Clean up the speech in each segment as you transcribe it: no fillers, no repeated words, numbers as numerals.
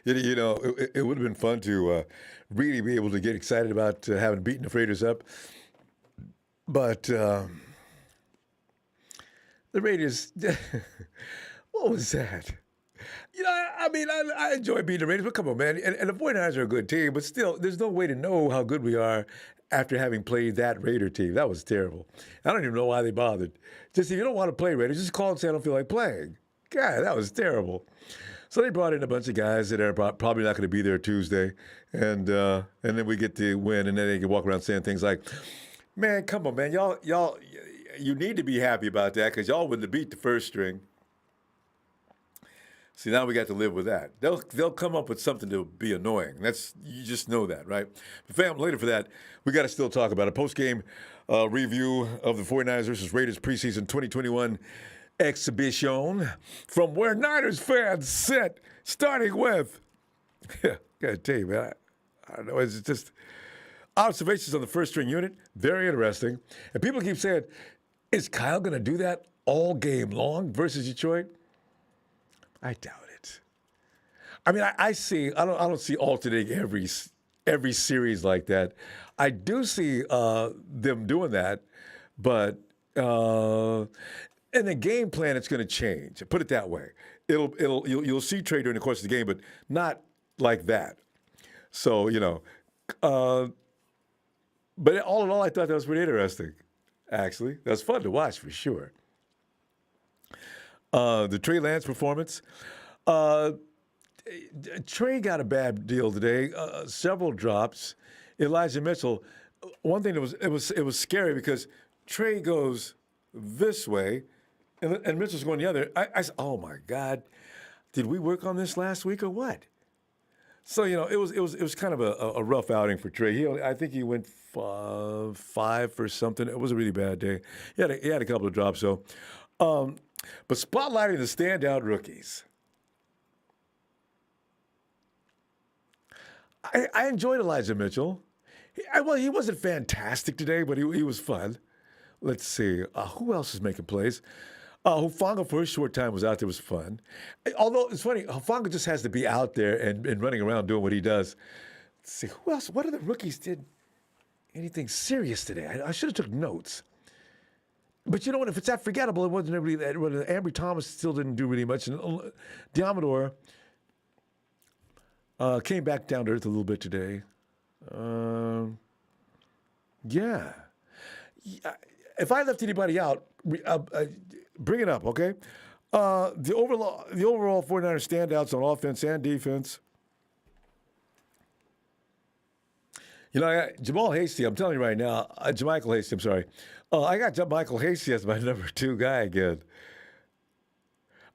You know, it would have been fun to really be able to get excited about having beaten the Raiders up. But the Raiders, what was that? You know, I mean, I enjoy beating the Raiders, but come on, man. And the 49ers are a good team, but still, there's no way to know how good we are after having played that Raider team. That was terrible. I don't even know why they bothered. Just if you don't want to play Raiders, just call and say I don't feel like playing. God, that was terrible. So they brought in a bunch of guys that are probably not going to be there Tuesday, and then we get to win, and then they can walk around saying things like, "Man, come on, man, y'all, you need to be happy about that because y'all wouldn't have beat the first string." See, now we got to live with that. They'll come up with something to be annoying. You just know that, right? But fam, later for that, we got to still talk about a post-game review of the 49ers versus Raiders preseason 2021 exhibition from where Niners fans sit, starting with, gotta tell you, man, I don't know, it's just observations on the first string unit, very interesting. And people keep saying, is Kyle going to do that all game long versus Detroit? I doubt it. I mean, I don't see alternating every series like that. I do see them doing that, but in the game plan, it's going to change. Put it that way. You'll see Trey during the course of the game, but not like that. So but all in all, I thought that was pretty interesting. Actually, that's fun to watch for sure. The Trey Lance performance. Trey got a bad deal today. Several drops. Elijah Mitchell. One thing that it was scary because Trey goes this way, and Mitchell's going the other. I said, "Oh my God, did we work on this last week or what?" So it was kind of a rough outing for Trey. I think he went 5 for something. It was a really bad day. He had a couple of drops though. But spotlighting the standout rookies. I enjoyed Elijah Mitchell. He wasn't fantastic today, but he was fun. Let's see. Who else is making plays? Hufanga for a short time was out there, was fun. Although it's funny, Hufanga just has to be out there and running around doing what he does. Let's see, who else? What other rookies did anything serious today? I should have took notes. But you know what? If it's that forgettable, it wasn't really that. Ambry Thomas still didn't do really much. And Diamador came back down to earth a little bit today. Yeah. If I left anybody out, bring it up, okay? The overall 49ers standouts on offense and defense. I got Jamal Hasty. I'm telling you right now, JaMycal Hasty. I'm sorry. I got JaMycal Hasty as my number 2 guy again.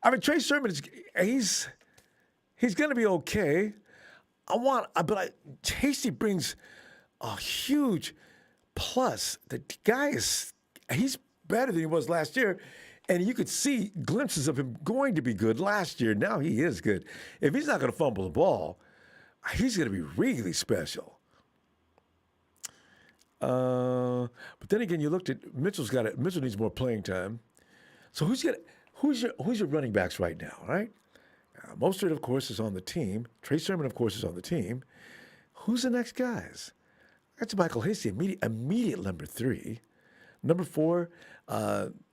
I mean, Trey Sermon he's going to be okay. But Hasty brings a huge plus. The guy he's better than he was last year, and you could see glimpses of him going to be good last year. Now he is good. If he's not going to fumble the ball, he's going to be really special. But then again, you looked at Mitchell needs more playing time. So who's your running backs right now? Right? Mostert, of course, is on the team. Trey Sermon, of course, is on the team. Who's the next guys? That's Michael Hasty, immediate number 3. Number 4,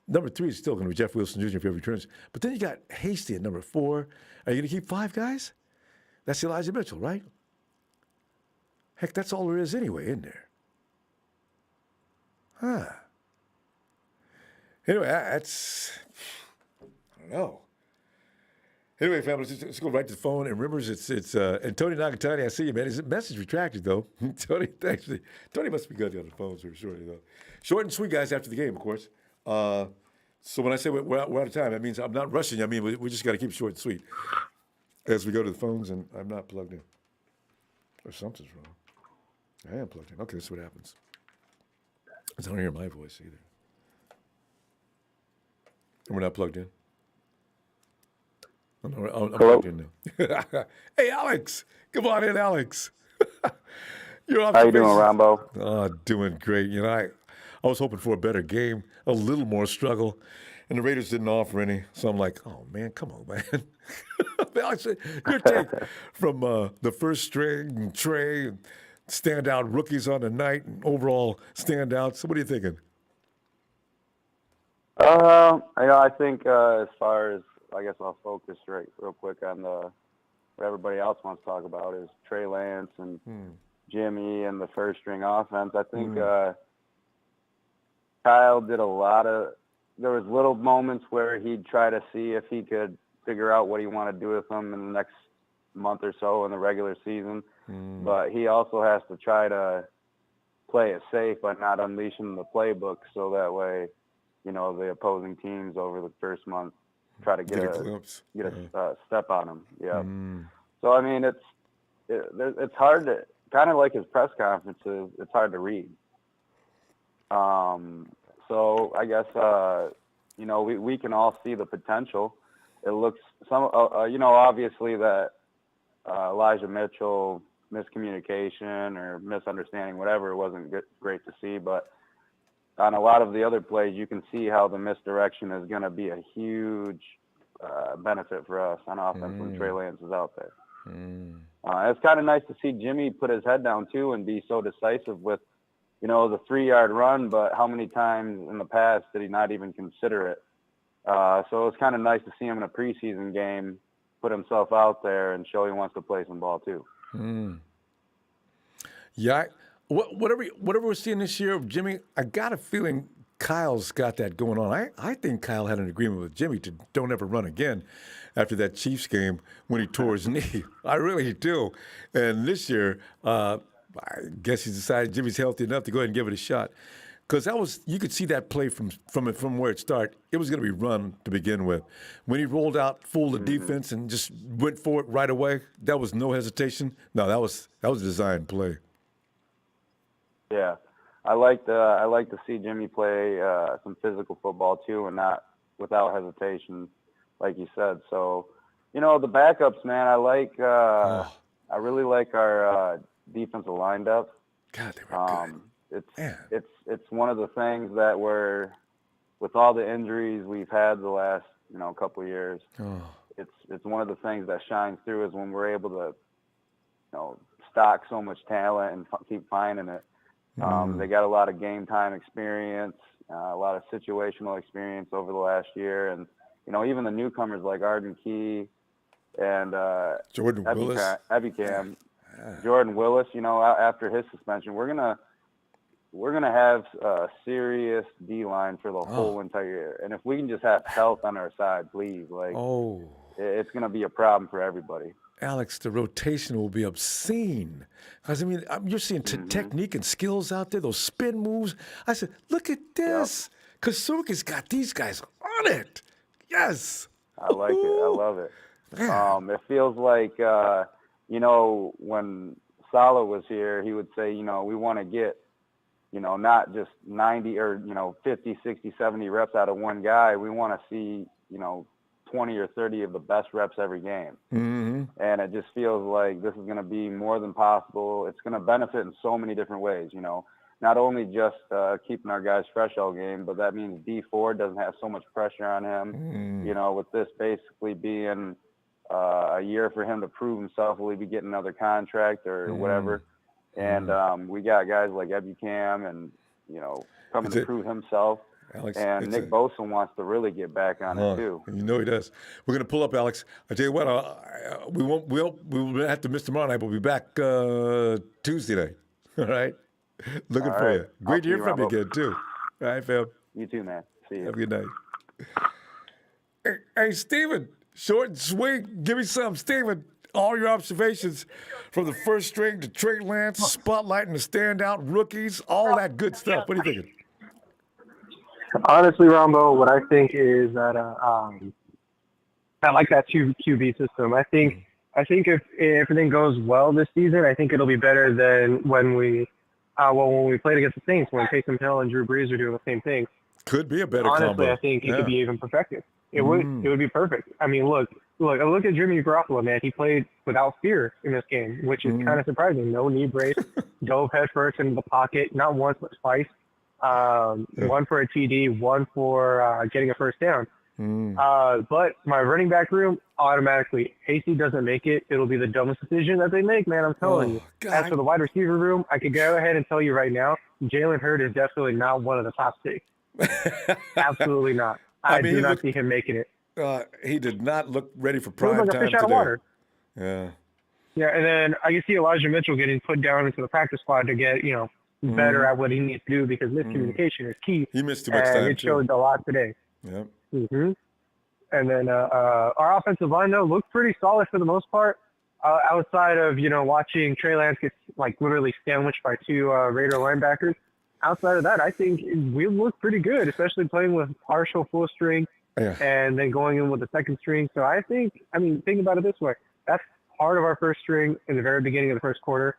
number 3 is still going to be Jeff Wilson Jr. if he returns. But then you got Hasty at number 4. Are you going to keep 5 guys? That's Elijah Mitchell, right? Heck, that's all there is anyway, isn't there? Huh. Anyway, I don't know. Anyway, family, let's go right to the phone. And remember, it's and Tony Nagatani, I see you, man. His message retracted, though. Tony, thanks. Tony must be good on the phones for sure, though. Short and sweet, guys, after the game, of course. So when I say we're out of time, that means I'm not rushing. I mean, we just got to keep it short and sweet as we go to the phones, and I'm not plugged in. Or something's wrong. I am plugged in. Okay, that's what happens. I don't hear my voice either. And we're not plugged in. I'm plugged in now. Hey, Alex. Come on in, Alex. Your How you doing, observations? Ronbo? Doing great. I was hoping for a better game, a little more struggle, and the Raiders didn't offer any. So I'm like, oh man, come on, man. Alex, your take from the first string, and Trey, and standout rookies on the night, and overall standouts. What are you thinking? I think as far as I guess I'll focus real quick on what everybody else wants to talk about is Trey Lance and Jimmy and the first string offense. I think Kyle did a lot of. There was little moments where he'd try to see if he could figure out what he wanted to do with them in the next month or so in the regular season. But he also has to try to play it safe by not unleashing the playbook, so that way, the opposing teams over the first month try to get a step on him. Yeah. So I mean, it's hard to kind of like his press conferences. It's hard to read. So I guess we can all see the potential. It looks obviously that Elijah Mitchell miscommunication or misunderstanding, whatever, it wasn't great to see, but on a lot of the other plays, you can see how the misdirection is going to be a huge benefit for us on offense when Trey Lance is out there. It's kind of nice to see Jimmy put his head down too and be so decisive with, the 3-yard run, but how many times in the past did he not even consider it? So it's kind of nice to see him in a preseason game put himself out there and show he wants to play some ball too. Yeah, whatever we're seeing this year of Jimmy, I got a feeling Kyle's got that going on. I think Kyle had an agreement with Jimmy to don't ever run again after that Chiefs game when he tore his knee. I really do. And this year, I guess he decided Jimmy's healthy enough to go ahead and give it a shot. Because you could see that play from where it started. It was going to be run to begin with. When he rolled out, fooled the defense, and just went for it right away, that was no hesitation. No, that was a designed play. Yeah, I like to see Jimmy play some physical football too, and not without hesitation, like you said. So, the backups, man, I really like our defensive line depth. God, they were good. It's one of the things that with all the injuries we've had the last couple of years, it's one of the things that shines through is when we're able to stock so much talent and keep finding it. They got a lot of game time experience, a lot of situational experience over the last year, and even the newcomers like Arden Key and Jordan Willis, Ebicam, Jordan Willis. After his suspension, we're gonna have a serious D line for the whole entire year, and if we can just have health on our side, please, it's gonna be a problem for everybody. Alex, the rotation will be obscene. Because, you're seeing technique and skills out there, those spin moves. I said, look at this. Kasuka's got these guys on it. Yes. I like it. I love it. It feels like, when Salah was here, he would say, we want to get, not just 90 or, 50, 60, 70 reps out of one guy. We want to see, 20 or 30 of the best reps every game. And it just feels like this is going to be more than possible. It's going to benefit in so many different ways, not only just keeping our guys fresh all game, but that means D4 doesn't have so much pressure on him, with this basically being a year for him to prove himself. Will he be getting another contract or whatever? And we got guys like Ebicam and, coming to prove himself. Alex, and Nick Bosa wants to really get back on it too. He does. We're going to pull up, Alex. I tell you what, we will have to miss tomorrow night. We'll be back Tuesday night. All right. Looking for you. Great to hear from you again too. All right, fam. You too, man. See you. Have a good night. Hey, Steven, short and sweet. Give me some, Steven. All your observations from the first string to Trey Lance, spotlighting the standout rookies, all that good stuff. What are you thinking? Honestly, Ronbo, what I think is that I like that two QB system. I think if everything goes well this season, I think it'll be better than when we played against the Saints when Taysom Hill and Drew Brees are doing the same thing. Could be a better combo. Honestly, I think it could be even perfected. It would be perfect. I mean, look, look at Jimmy Garoppolo, man. He played without fear in this game, which is kind of surprising. No knee brace, dove head first into the pocket, not once but twice. One for a TD, one for getting a first down. But my running back room, automatically, Hasty doesn't make it. It'll be the dumbest decision that they make, man. I'm telling you. God. As for the wide receiver room, I could go ahead and tell you right now, Jalen Hurd is definitely not one of the top 6. Absolutely not. I do not see him making it. He did not look ready for prime like time a fish today. out of water. Yeah. Yeah, and then I can see Elijah Mitchell getting put down into the practice squad to get, better at what he needs to do because miscommunication is key. He missed too much time, it showed a lot today. Yep. And then our offensive line, though, looked pretty solid for the most part. Outside of, watching Trey Lance get, literally sandwiched by 2 Raider linebackers. Outside of that, I think we looked pretty good, especially playing with partial full string and then going in with the second string. So I think about it this way. That's part of our first string in the very beginning of the first quarter.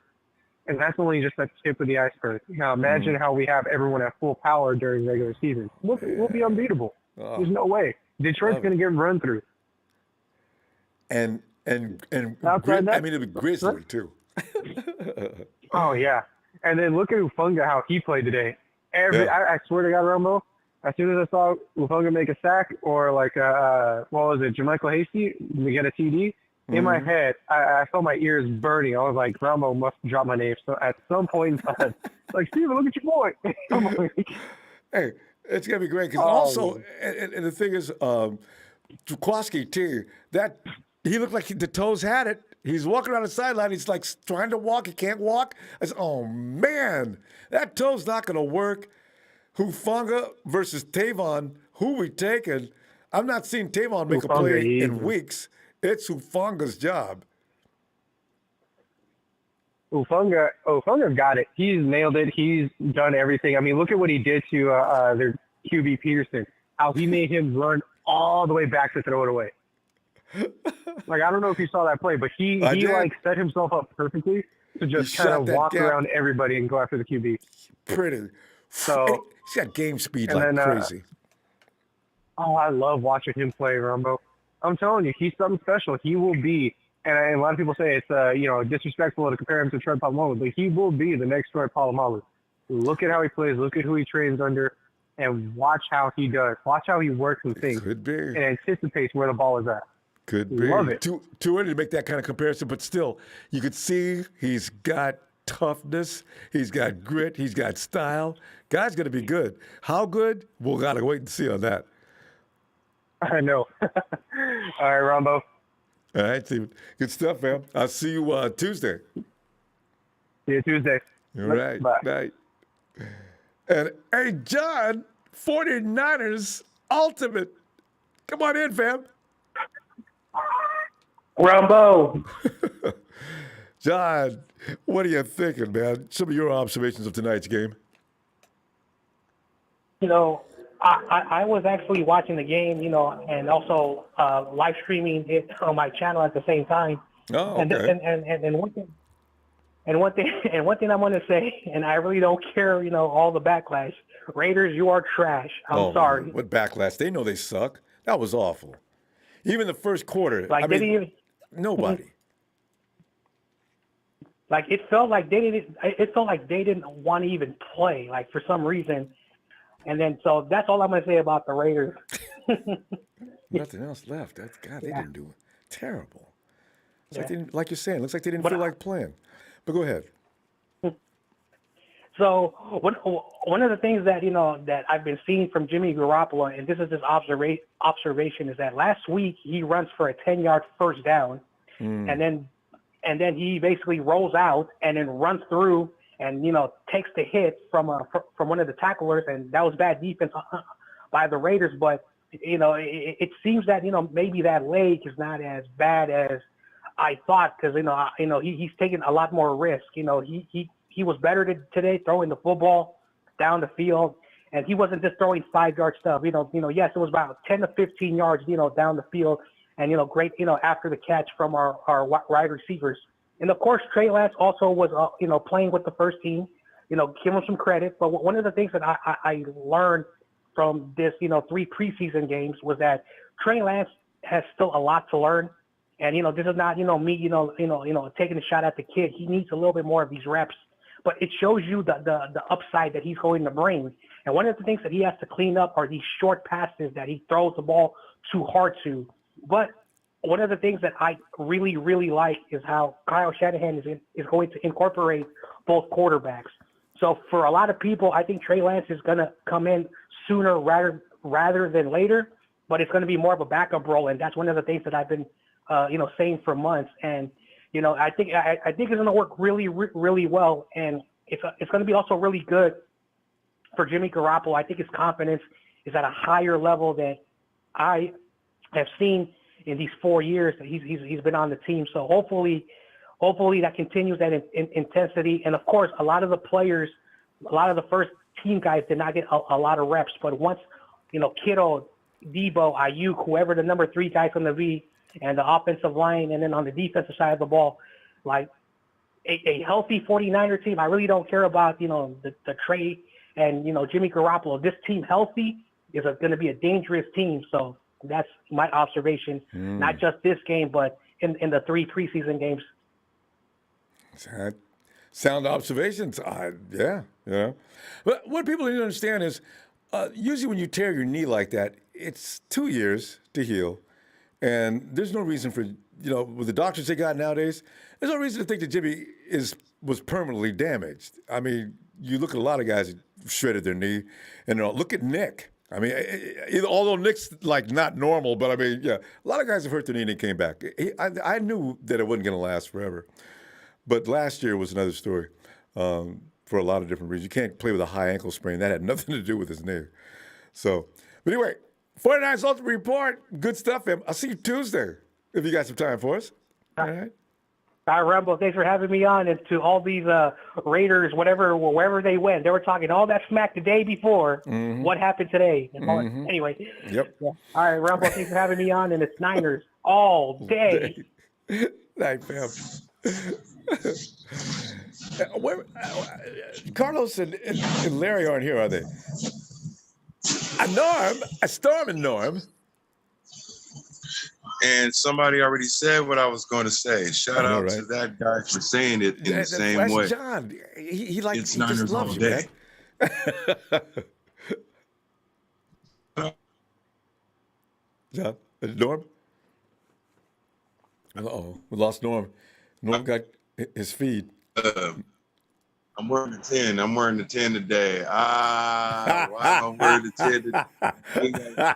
And that's only just the tip of the iceberg. Now imagine how we have everyone at full power during regular season. We'll be unbeatable. There's no way. Detroit's going to get run through. And outside that, it'll be Grizzly too. Oh yeah. And then look at Ufunga, how he played today. I swear to God, Ronbo, as soon as I saw Ufunga make a sack or Jermichael Hasty to get a TD, in my head, I felt my ears burning. I was like, Ronbo must drop my name. So at some point in time, Steven, look at your boy. Hey, it's going to be great. Because also, and the thing is, Tukowski, too, he looked like the toes had it. He's walking around the sideline. He's trying to walk. He can't walk. I said, oh, man, that toe's not going to work. Hufanga versus Tavon. Who we taking? I'm not seeing Tavon make a play in weeks. It's Hufanga's job. Ufunga got it. He's nailed it. He's done everything. Look at what he did to their QB Peterson. How he made him run all the way back to throw it away. I don't know if you saw that play, but he set himself up perfectly to just kind of walk around everybody and go after the QB. Pretty. So he's got game speed crazy. I love watching him play, Ronbo. I'm telling you, he's something special. He will be, and a lot of people say it's disrespectful to compare him to Troy Polamalu, but he will be the next Troy Polamalu. Look at how he plays. Look at who he trains under, and watch how he does. Watch how he works and thinks. Could be. And anticipates where the ball is at. Could be. Love it. Too early to make that kind of comparison, but still, you could see he's got toughness, he's got grit, he's got style. Guy's going to be good. How good? We'll got to wait and see on that. I know. All right, Ronbo. All right, Steven. Good stuff, man. I'll see you Tuesday. See you Tuesday. All right. Bye. Night. And, hey, John, 49ers Ultimate. Come on in, fam. Ronbo. John, what are you thinking, man? Some of your observations of tonight's game. I was actually watching the game, and also live streaming it on my channel at the same time. Oh, okay. And one thing I want to say, and I really don't care, all the backlash. Raiders, you are trash. I'm sorry. Man, what backlash? They know they suck. That was awful. Even the first quarter. Nobody. It felt like they didn't want to even play, for some reason. And then, so that's all I'm going to say about the Raiders. Nothing else left. They didn't do it. Terrible. Like you're saying, looks like they didn't feel like playing. But go ahead. So one of the things that that I've been seeing from Jimmy Garoppolo, and this is his observation, is that last week he runs for a 10-yard first down, and then he basically rolls out and then runs through and takes the hit from one of the tacklers, and that was bad defense by the Raiders. But it seems that maybe that leg is not as bad as I thought, because he's taking a lot more risk. He was better today throwing the football down the field, and he wasn't just throwing 5-yard stuff. Yes, it was about 10 to 15 yards, down the field, and great, after the catch from our wide receivers. And of course, Trey Lance also was, playing with the first team. Give him some credit. But one of the things that I learned from this, 3 preseason games was that Trey Lance has still a lot to learn. And, this is not, me, taking a shot at the kid. He needs a little bit more of these reps. But it shows you the upside that he's going to bring. And one of the things that he has to clean up are these short passes that he throws the ball too hard to. But one of the things that I really, really like is how Kyle Shanahan is going to incorporate both quarterbacks. So for a lot of people, I think Trey Lance is going to come in sooner rather than later, but it's going to be more of a backup role. And that's one of the things that I've been, saying for months. And, I think it's going to work really, really well. And it's going to be also really good for Jimmy Garoppolo. I think his confidence is at a higher level than I have seen in these 4 years that he's been on the team. So hopefully that continues that intensity. And of course, a lot of the players, a lot of the first team guys did not get a lot of reps. But once, Kittle, Debo, Ayuk, whoever the number 3 guy's going to be, and the offensive line, and then on the defensive side of the ball, like a healthy 49er team, I really don't care about, the Trey and, Jimmy Garoppolo. This team healthy is going to be a dangerous team. So that's my observation, not just this game, but in the 3 preseason games. Sound observations. Yeah. But what people need to understand is usually when you tear your knee like that, it's 2 years to heal. And there's no reason for, with the doctors they got nowadays, there's no reason to think that Jimmy was permanently damaged. I mean, you look at a lot of guys that shredded their knee, and look at Nick. I mean, although Nick's like not normal, but I mean, yeah, a lot of guys have hurt their knee and they came back. I knew that it wasn't going to last forever. But last year was another story for a lot of different reasons. You can't play with a high ankle sprain. That had nothing to do with his knee. So, but anyway, 49ers Ultimate Report. Good stuff, man. I'll see you Tuesday if you got some time for us. All right. All right, Ronbo, thanks for having me on. And to all these Raiders, wherever they went, they were talking all that smack the day before. Mm-hmm. What happened today? Mm-hmm. Anyway. Yep. Yeah. All right, Ronbo, thanks for having me on. And it's Niners all day. Night, fam. Carlos and Larry aren't here, are they? Storm and Norm. And somebody already said what I was going to say. Shout out to that guy for saying it in the same way. John. He just loves you, day. Man. John, Norm? Uh-oh, we lost Norm. Norm got his feed. I'm wearing the 10. I'm wearing the 10 today. Why am I wearing the 10 today?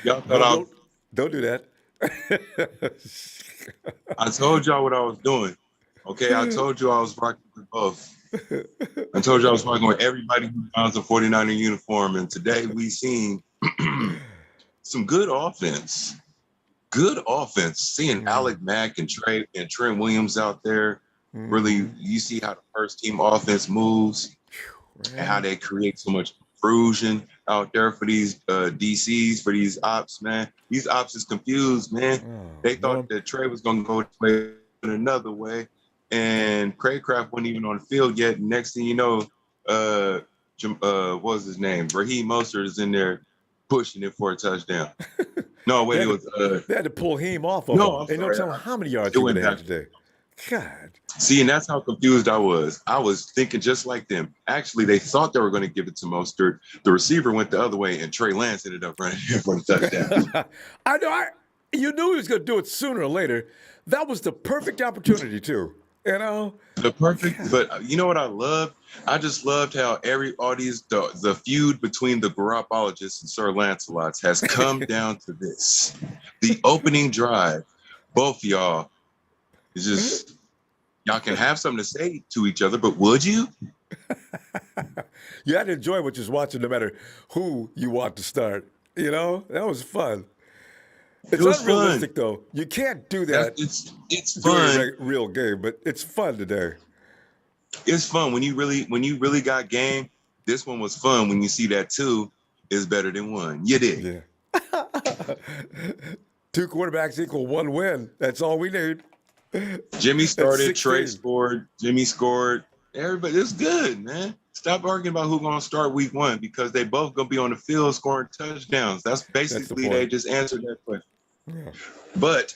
Y'all thought don't do that. I told y'all what I was doing. Okay, I told you I was rocking with both. I told you I was rocking with everybody who finds a 49er uniform. And today we seen some good offense. Good offense. Seeing Alec Mack and Trent Williams out there. Really, you see how the first team offense moves and how they create so much intrusion out there for these DCs, for these ops, man. These ops is confused, man. They thought that Trey was going to go play in another way, and Craycraft wasn't even on the field yet. Next thing you know, what was his name? Raheem Mostert is in there pushing it for a touchdown. No, wait, they had to pull him off of him. They don't tell him how many yards he would have today. God. See, and that's how confused I was. I was thinking just like them. Actually, they thought they were going to give it to Mostert. The receiver went the other way, and Trey Lance ended up running here for the touchdown. I know. You knew he was going to do it sooner or later. That was the perfect opportunity, too. But you know what I loved? I just loved how the feud between the Garoppologists and Sir Lancelots has come down to this. The opening drive, both y'all, it's just, y'all can have something to say to each other, but would you? You had to enjoy what you're watching no matter who you want to start. That was fun. It's unrealistic, though. You can't do that. It's fun. A real game, but it's fun today. It's fun. When you really got game, this one was fun. When you see that 2 is better than 1. You did. Yeah. 2 quarterbacks equal 1 win. That's all we need. Jimmy started, Trey scored, Jimmy scored. Everybody, it's good, man. Stop arguing about who's going to start week 1 because they both going to be on the field scoring touchdowns. That's basically they just answered that question. Yeah. But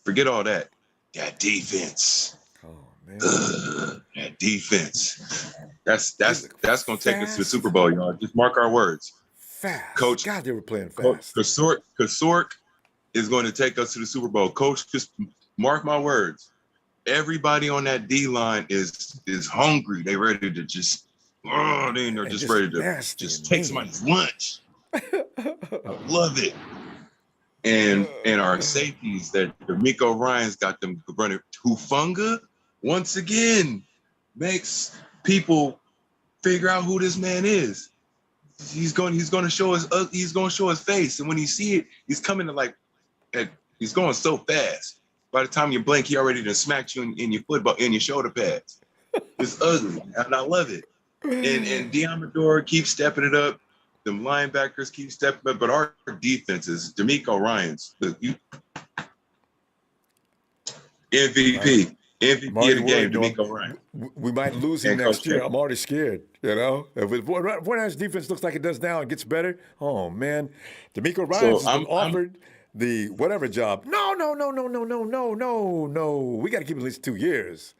forget all that. That defense. Oh man. That defense. That's going to take us to the Super Bowl, y'all. Just mark our words. Fast. Coach. God, they were playing Coach fast. Kasork is going to take us to the Super Bowl. Coach, just mark my words. Everybody on that D line is hungry. They ready to just they're just ready to just take somebody's lunch. I love it. And our safeties that D'Amico Ryan's got them running. Hufanga once again makes people figure out who this man is. He's going to show his face, and when you see it, he's coming to he's going so fast. By the time you blink, he already done smacked you in your football in your shoulder pads. It's ugly, and I love it. And Diamador keeps stepping it up. The linebackers keep stepping up, but our defenses, D'Amico Ryans, MVP of the game, D'Amico Ryan. We might lose him next year. I'm already scared. You know, if 49ers defense looks like it does now and gets better, oh man, D'Amico Ryan's has been offered the whatever job. No. We got to keep him at least 2 years.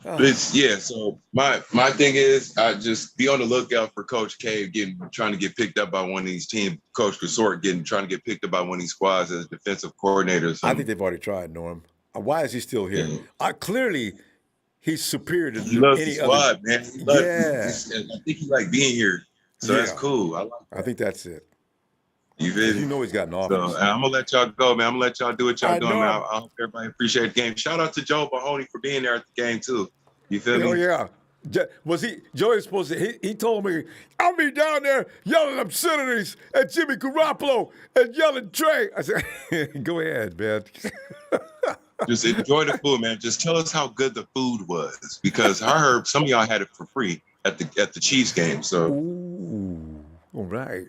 So my thing is, I just be on the lookout for Coach K trying to get picked up by one of these teams. Coach Resort trying to get picked up by one of these squads as defensive coordinators. I think they've already tried, Norm. Why is he still here? Clearly, he's superior to he loves any the squad, other. man. I think he like being here, so that's cool. I think that's it. You know he's got an offense. So I'm gonna let y'all go, man. I'm gonna let y'all do what y'all doing, man. I hope everybody appreciate the game. Shout out to Joe Mahoney for being there at the game too. You feel me? Oh yeah. Joey was supposed to? He told me I'll be down there yelling obscenities at Jimmy Garoppolo and yelling Trey. I said, go ahead, man. Just enjoy the food, man. Just tell us how good the food was, because I heard some of y'all had it for free at the Chiefs game. So. Ooh, all right.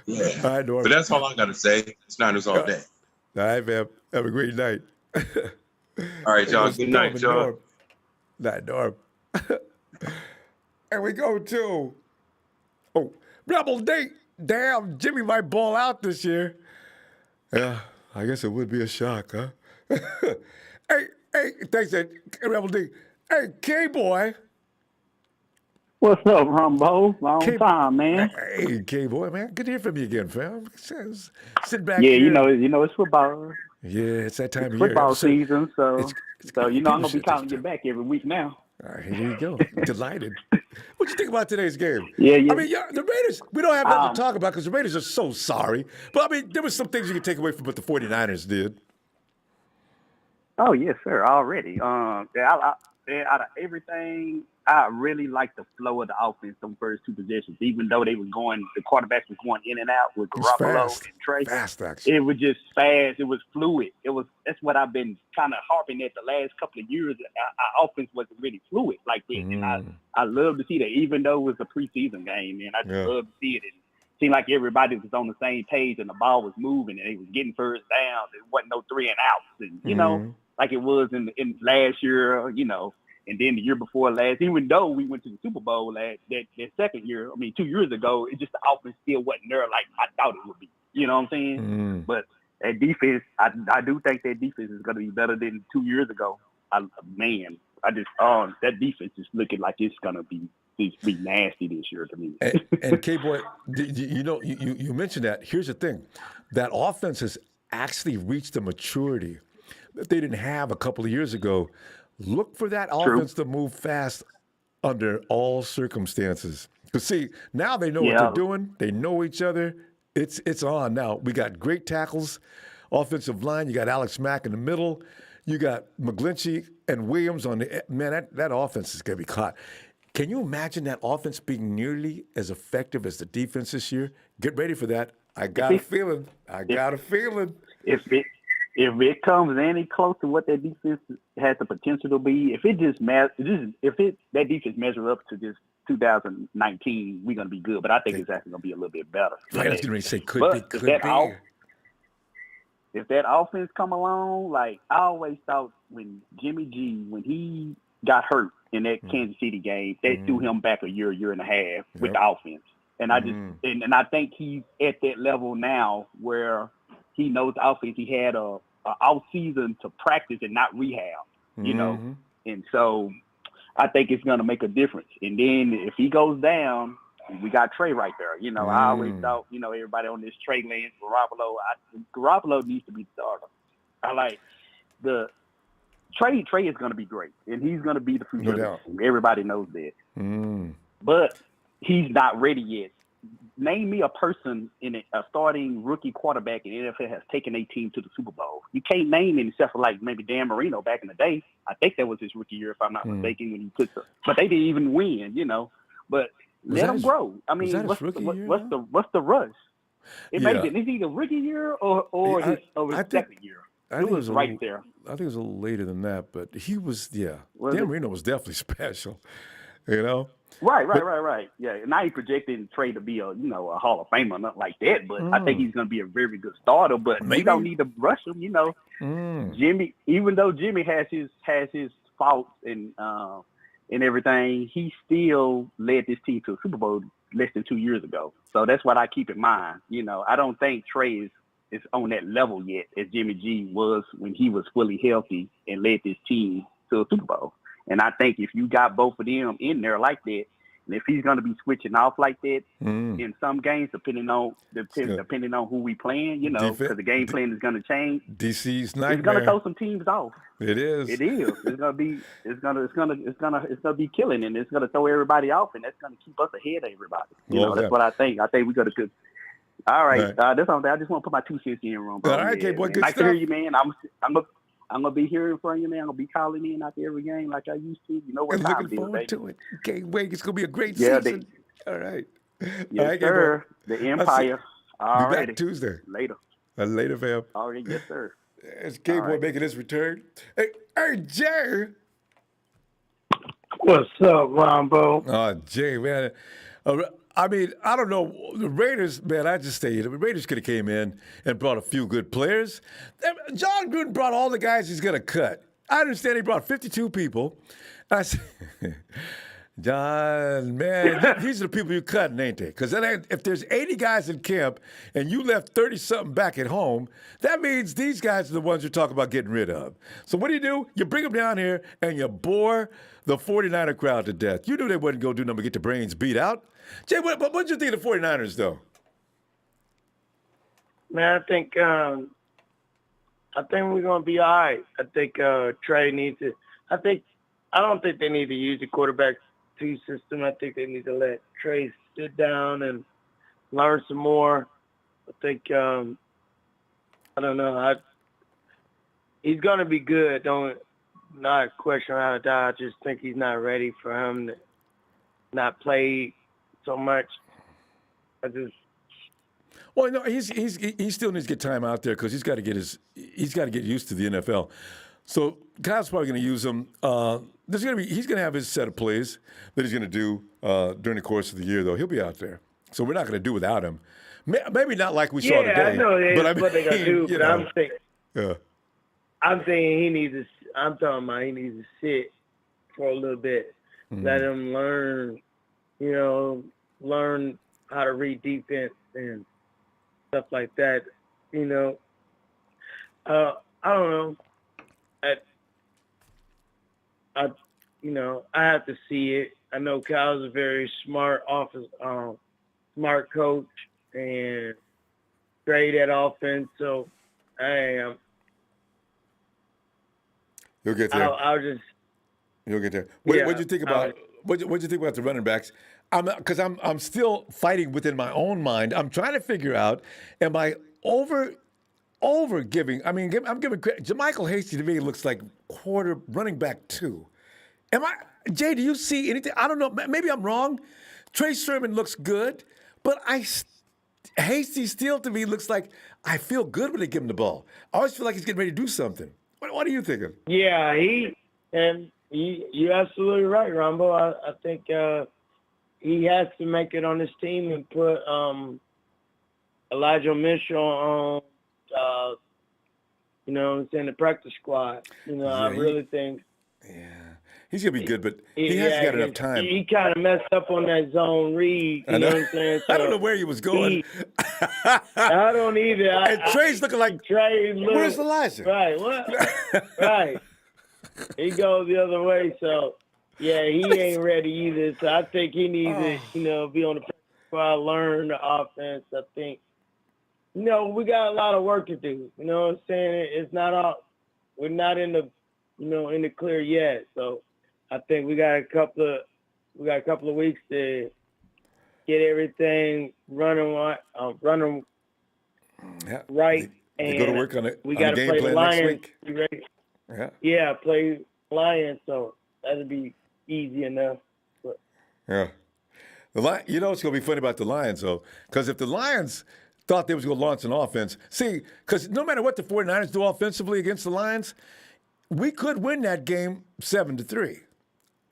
Yeah. All right, Norm. But that's all I got to say. It's Niners all day. All right, man. Have a great night. All right, y'all. Good night, y'all. Night, Norm. And we go to Rebel Date. Damn, Jimmy might ball out this year. Yeah, I guess it would be a shock, huh? Hey, thanks, Rebel D. Hey, K-Boy. What's up, Ronbo? Long time, man. Hey, K-Boy, man. Good to hear from you again, fam. Sit back here. Yeah, you know, it's football. Yeah, it's that time of year. Football season, so I'm gonna be calling you back every week now. All right, here you go. Delighted. What you think about today's game? Yeah. I mean, the Raiders, we don't have nothing to talk about because the Raiders are so sorry. But, I mean, there were some things you could take away from what the 49ers did. Oh, yes, sir, already. Out of everything, I really like the flow of the offense on first two possessions, even though the quarterbacks was going in and out with Garoppolo and Trey. Fast, actually. It was just fast. It was fluid. That's what I've been kind of harping at the last couple of years. Our offense wasn't really fluid like that. And I love to see that, even though it was a preseason game, and I just love to see it. And it seemed like everybody was on the same page and the ball was moving and they was getting first downs. There wasn't no 3 and outs. And, you know, like it was in last year, you know, and then the year before last, even though we went to the Super Bowl that second year, 2 years ago, it just the offense still wasn't there like I thought it would be. You know what I'm saying? But that defense, I do think that defense is going to be better than 2 years ago. That defense is looking like it's going to be nasty this year to me. And K-Boy, you mentioned that. Here's the thing. That offense has actually reached a maturity that they didn't have a couple of years ago. Look for that offense to move fast under all circumstances. Because, see, now they know what they're doing. They know each other. It's on now. We got great tackles, offensive line. You got Alex Mack in the middle. You got McGlinchey and Williams on the – man, that offense is going to be caught. Can you imagine that offense being nearly as effective as the defense this year? Get ready for that. I got a feeling. If it comes any close to what that defense has the potential to be, if that defense measures up to this 2019, we're going to be good. But I think it's actually going to be a little bit better. Right, I was going to say could be. If that offense come along, like I always thought when Jimmy G, when he got hurt in that Kansas City game that threw him back a year and a half with the offense. And I just and I think he's at that level now where he knows the offense. He had a off season to practice and not rehab, you know. And so I think it's going to make a difference. And then if he goes down, we got Trey right there. You know, I always thought, you know, everybody on this Trey Lance, Garoppolo needs to be the starter. I like the Trey is going to be great, and he's going to be the future. No doubt. Everybody knows that. But he's not ready yet. Name me a person in a starting rookie quarterback in the NFL has taken a team to the Super Bowl. You can't name any except for like maybe Dan Marino back in the day. I think that was his rookie year, if I'm not mistaken, when he took the. But they didn't even win, you know. But let him grow. I mean, what's the rush? It may be it's either rookie year or his second year. I think it was right there. I think it was a little later than that, but he was Dan Marino was definitely special, you know. Right. Yeah, and I ain't projecting Trey to be a Hall of Famer or nothing like that, but I think he's going to be a very good starter. But we don't need to rush him, you know. Jimmy, even though Jimmy has his faults and everything, he still led this team to a Super Bowl less than 2 years ago. So that's what I keep in mind. You know, I don't think Trey is on that level yet as Jimmy G was when he was fully healthy and led this team to a Super Bowl. And I think if you got both of them in there like that, and if he's going to be switching off like that in some games, depending on who we playing, you know, because the game plan is going to change. DC's nightmare. It's going to throw some teams off. It is. It is. It's going to be killing, and it's going to throw everybody off, and that's going to keep us ahead of everybody. You know, that's what I think. I think we got a good. All right. That's all. I just want to put my 2 cents in, Ronbo. All right, boy. Good nice stuff. to hear you, man. I'm gonna be hearing from you, man. I'm gonna be calling in after every game like I used to. You know what time looking forward it is, to it. Can't wait. It's gonna be a great season. All right. Yes, sir. The Empire. All right. right. Back Tuesday. Later. Later, fam. All right. Yes, sir. It's K-Boy making his return. Hey, Jay. What's up, Ronbo? Oh, Jay, man. I mean, I don't know. The Raiders, man, I just say the Raiders could have came in and brought a few good players. John Gruden brought all the guys he's going to cut. I understand he brought 52 people. I said, John, man, these are the people you cutting, ain't they? Because if there's 80 guys in camp and you left 30-something back at home, that means these guys are the ones you're talking about getting rid of. So what do? You bring them down here and you bore the 49er crowd to death. You knew they wasn't going to do nothing but get their brains beat out. Jay, what did you think of the 49ers, though? Man, I think we're going to be all right. I think Trey needs to – I don't think they need to use the quarterback two system. I think they need to let Trey sit down and learn some more. I think I don't know. He's going to be good. Not question around it. I just think he's not ready for him to not play so much. Well, no, he still needs to get time out there because he's got to get used to the NFL. So Kyle's probably going to use him. He's going to have his set of plays that he's going to do during the course of the year, though. He'll be out there, so we're not going to do without him. Maybe not like we saw today. Yeah, I know but what they're going to do. You know, but I'm saying he needs to. I'm talking about he needs to sit for a little bit, let him learn. You know, learn how to read defense and stuff like that. You know, I don't know. I have to see it. I know Kyle's a very smart smart coach and great at offense. So I am. You'll get there. You'll get there. What'd you think about? What'd you think about the running backs? Because I'm still fighting within my own mind. I'm trying to figure out: am I over giving? I mean, I'm giving credit. JaMychal Hasty to me looks like running back 2. Am I? Jay, do you see anything? I don't know. Maybe I'm wrong. Trey Sermon looks good, but Hasty still to me looks like I feel good when they give him the ball. I always feel like he's getting ready to do something. What are you thinking? Yeah, you're absolutely right, Ronbo. I think he has to make it on this team and put Elijah Mitchell on, in the practice squad. I really think. Yeah. He's going to be good, but he hasn't got enough time. He kind of messed up on that zone read. You know what I'm saying? So I don't know where he was going. I don't either. And Trey's looking like, where's Elijah? Right, what? Right. He goes the other way, so, yeah, he ain't ready either. So I think he needs to, be on the practice learn the offense. I think, we got a lot of work to do. You know what I'm saying? It's not all – we're not in the, in the clear yet. So I think we got a couple of weeks to get everything running right. They go to work on it. We got to play the Lions. You ready? Yeah. Yeah, play Lions, so that'll be easy enough. But. Yeah. What's going to be funny about the Lions, though? Because if the Lions thought they was going to launch an offense, because no matter what the 49ers do offensively against the Lions, we could win that game 7-3.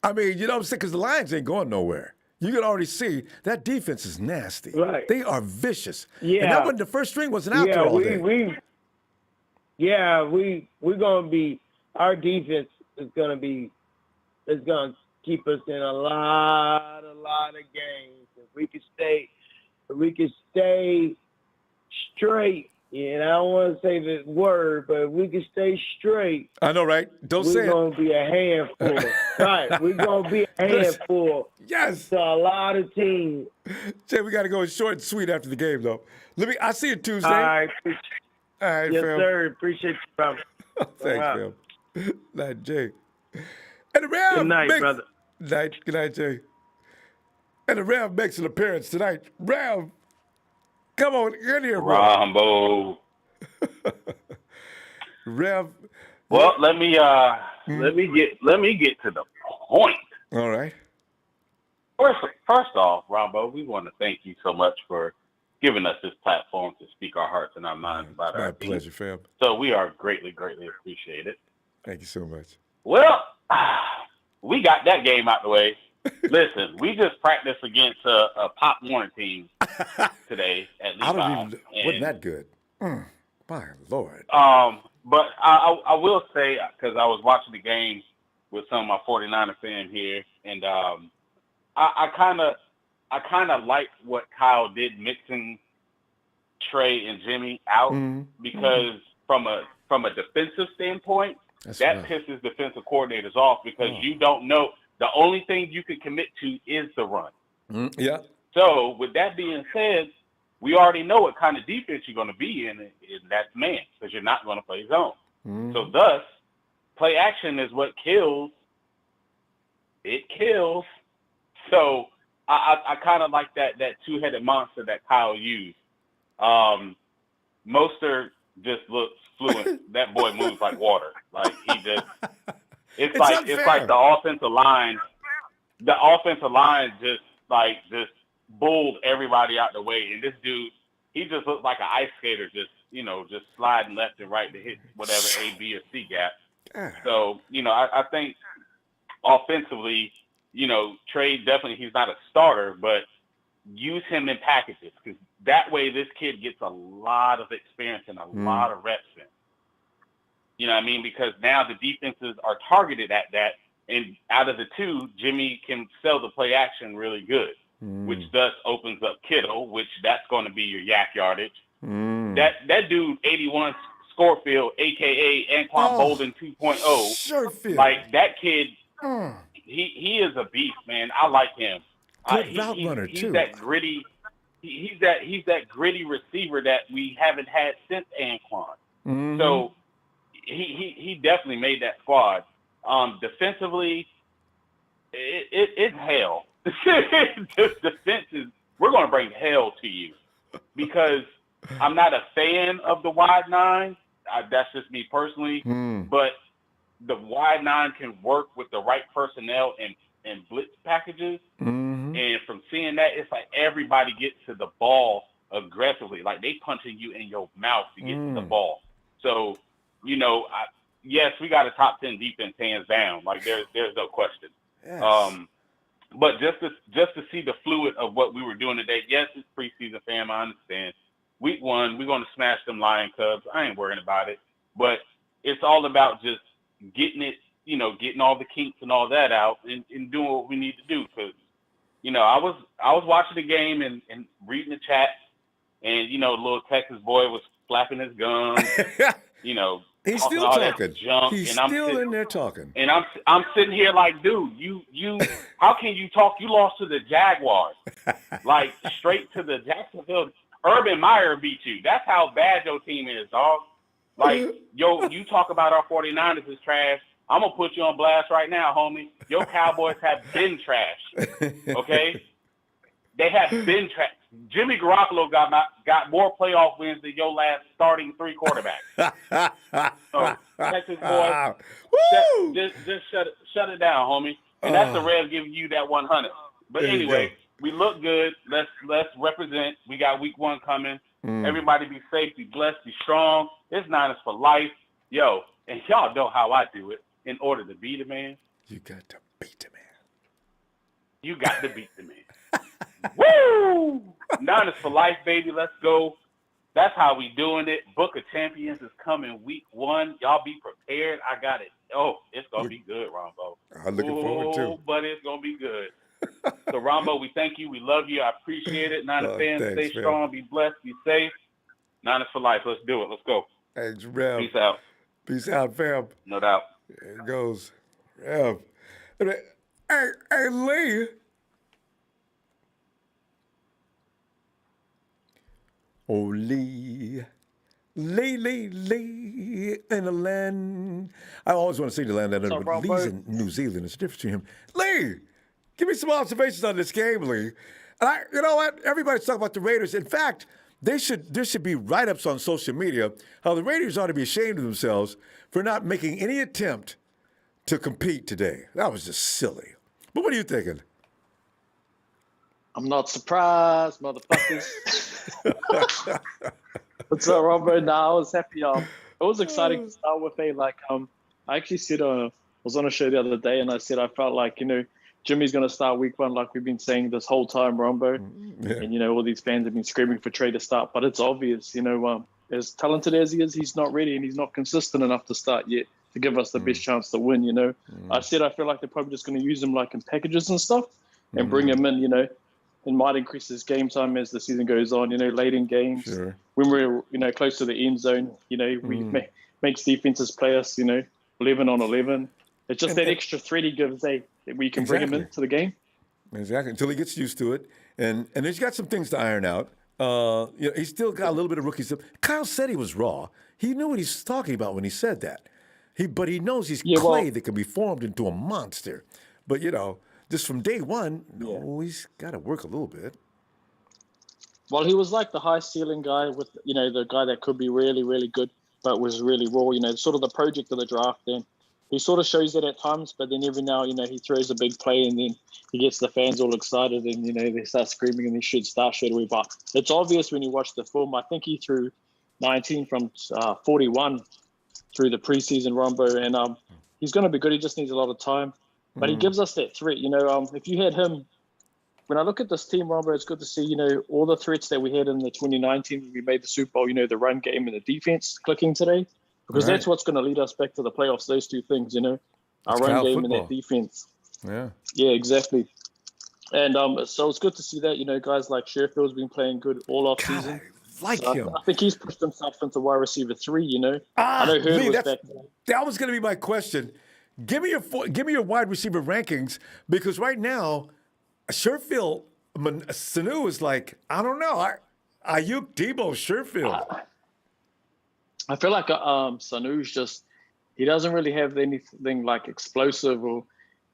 I mean, you know what I'm saying? Because the Lions ain't going nowhere. You can already see that defense is nasty. Right. They are vicious. Yeah. And that wasn't the first string wasn't out there all day. We're going to be – our defense is going to keep us in a lot of games. If we could stay straight, and I don't want to say the word, but if we could stay straight. I know, right? Don't say it. We're going to be a handful. Right. We're going to be a handful. Yes. To a lot of teams. Jay, we got to go short and sweet after the game, though. I'll see you Tuesday. All right. All right, yes, fam. sir. Appreciate you, brother. Thanks, fam. Night, Jay. And the Rev Good night, brother. Good night, Jay. And the Rev makes an appearance tonight. Rev, come on, get here, bro. Ronbo. Rev. Well, let me get to the point. All right. First off, Ronbo, we want to thank you so much for giving us this platform to speak our hearts and our minds about our team. My pleasure, fam. So we are greatly, greatly appreciated. Thank you so much. Well, we got that game out the way. Listen, we just practiced against a Pop Warner team today at Levi. Wasn't that good? My Lord. But I will say, because I was watching the game with some of my 49er fans here, and I kind of like what Kyle did mixing Trey and Jimmy out because from a defensive standpoint, pisses defensive coordinators off because you don't know. The only thing you can commit to is the run. Yeah. So with that being said, we already know what kind of defense you're going to be in, and that's man, because you're not going to play zone. So thus, play action is what kills. It kills. So I kind of like that two-headed monster that Kyle used. Mostert just looks fluent. That boy moves like water. Like he just. It's like the offensive line. The offensive line just bulled everybody out the way, and this dude, he just looked like an ice skater, just sliding left and right to hit whatever A, B, or C gap. So I think offensively, Trey definitely he's not a starter, but use him in packages because that way this kid gets a lot of experience and a lot of reps in. You know what I mean? Because now the defenses are targeted at that, and out of the two, Jimmy can sell the play action really good, which thus opens up Kittle, which that's going to be your yak yardage. That dude, 81 Scorefield, a.k.a. Anquan Bolden 2.0, like that kid, he is a beast, man. I like him. Good route runner, he's too. That gritty. He's that gritty receiver that we haven't had since Anquan. So he definitely made that squad. Defensively, it's hell. The defense is. We're going to bring hell to you because I'm not a fan of the wide nine. That's just me personally. But the wide nine can work with the right personnel and blitz packages. And from seeing that, it's like everybody gets to the ball aggressively. Like they punching you in your mouth to get to the ball. So, yes, we got a top 10 defense hands down. Like there's no question. Yes. But just to see the fluid of what we were doing today. Yes, it's preseason, fam. I understand. Week 1, we're going to smash them Lion Cubs. I ain't worrying about it. But it's all about just getting it getting all the kinks and all that out and doing what we need to do. Because, I was watching the game and reading the chat, and, little Texas boy was flapping his gums, He's talking still all talking. that junk, He's and still in there talking. And I'm sitting here like, dude, you how can you talk? You lost to the Jaguars, like straight to the Jacksonville. Urban Meyer beat you. That's how bad your team is, dog. Like, you talk about our 49ers is trash. I'm gonna put you on blast right now, homie. Your Cowboys have been trash. Okay, they have been trash. Jimmy Garoppolo got more playoff wins than your last starting 3 quarterbacks. So, Texas boy, just shut it down, homie. And that's the Reds giving you that 100. But anyway, we look good. Let's represent. We got week 1 coming. Everybody be safe, be blessed, be strong. It's Niners for life. Yo, and y'all know how I do it. In order to beat a man, you got to beat the man. You got to beat the man. Woo! Niners for life, baby. Let's go. That's how we doing it. Book of Champions is coming week 1. Y'all be prepared. I got it. Oh, it's going to be good, Ronbo. I'm looking forward to. But it's going to be good. So, Ronbo, we thank you. We love you. I appreciate it. Niners fans, stay strong, be blessed, be safe. Niners for life. Let's do it. Let's go. Thanks, Rev. Peace out. Peace out, fam. No doubt. There it goes. Rev. Hey, Lee. Oh, Lee. Lee, in the land. I always want to sing the land, but Lee's in New Zealand. There's a difference between him. Lee, give me some observations on this game, Lee. And you know what? Everybody's talking about the Raiders. In fact, there should be write-ups on social media how the Raiders ought to be ashamed of themselves for not making any attempt to compete today. That was just silly. But what are you thinking? I'm not surprised, motherfuckers. What's up, Ronbo? Nah, I was happy. It was exciting to start with. I actually said I was on a show the other day, and I said I felt like Jimmy's going to start week 1, like we've been saying this whole time, Ronbo. Yeah. And all these fans have been screaming for Trey to start, but it's obvious. As talented as he is, he's not ready, and he's not consistent enough to start yet to give us the best chance to win. I said I feel like they're probably just going to use him like in packages and stuff, and bring him in. And might increase his game time as the season goes on, late in games. Sure. When we're, close to the end zone, we makes defenses play us, 11 on 11. It's just that extra threat he gives, that we can bring him into the game. Exactly, until he gets used to it. And he's got some things to iron out. He's still got a little bit of rookie stuff. Kyle said he was raw. He knew what he's talking about when he said that. But he knows he's clay that can be formed into a monster. But, just from day one, he's got to work a little bit. Well, he was like the high ceiling guy with, the guy that could be really, really good, but was really raw, sort of the project of the draft. Then he sort of shows it at times, but then every now, he throws a big play and then he gets the fans all excited and, they start screaming and he should start straight away. But it's obvious when you watch the film. I think he threw 19 from 41 through the preseason, Ronbo, and he's going to be good. He just needs a lot of time. But he gives us that threat. If you had him, when I look at this team, Ronbo, it's good to see, all the threats that we had in the 2019 when we made the Super Bowl, the run game and the defense clicking today, because that's what's going to lead us back to the playoffs, those two things, our run game football. And that defense. Yeah, exactly. And so it's good to see that, guys like Sherfield's been playing good all off season. Him. I think he's pushed himself into wide receiver 3, I know Hurd was back there. That was going to be my question. Give me your wide receiver rankings, because right now, Sherfield, Sanu is like, I don't know. Ayuk, Debo, Sherfield. I feel like Sanu's just, he doesn't really have anything like explosive or,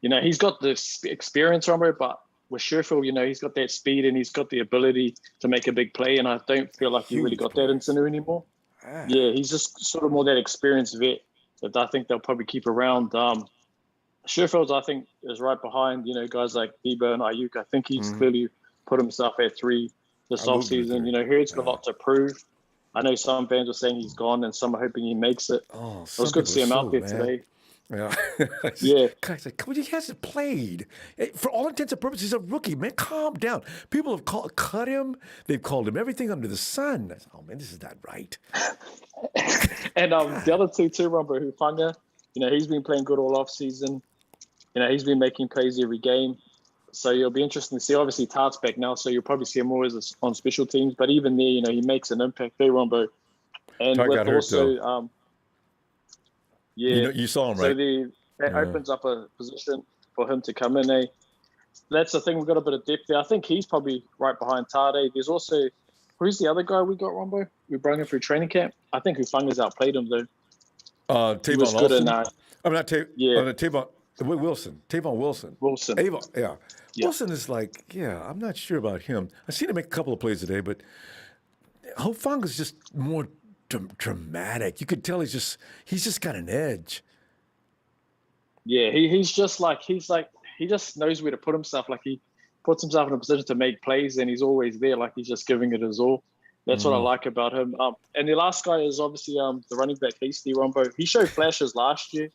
he's got the experience from it, but with Sherfield, he's got that speed and he's got the ability to make a big play, and I don't feel like he really got that in Sanu anymore. Yeah, he's just sort of more that experienced vet that I think they'll probably keep around. Sherfield, I think, is right behind, guys like Debo and Ayuk. I think he's clearly put himself at 3 this offseason. Hurd's got a lot to prove. I know some fans are saying he's gone and some are hoping he makes it. Oh, it was good to see him out there today. Yeah. Guys, he hasn't played. For all intents and purposes, he's a rookie, man. Calm down. People have cut him. They've called him everything under the sun. Oh, man, this is not right. And the other two, too, Ronbo, Hufanga, he's been playing good all off season. He's been making plays every game. So it'll be interesting to see. Obviously, Tart's back now, so you'll probably see him more on special teams. But even there, he makes an impact there, Ronbo. And Tart with got hurt, also, you saw him, right? So that opens up a position for him to come in. That's the thing. We've got a bit of depth there. I think he's probably right behind Tart. There's also, who's the other guy we got, Ronbo? We brought him through training camp. I think Hufanga's outplayed him, though. Tavon Wilson. Tavon Wilson. Yeah. Wilson is I'm not sure about him. I've seen him make a couple of plays today, but Hufanga's just more dramatic. You could tell he's just got an edge. Yeah, he just knows where to put himself. Like he puts himself in a position to make plays, and he's always there. Like he's just giving it his all. That's what I like about him. And the last guy is obviously the running back, Hasty Ronbo. He showed flashes last year.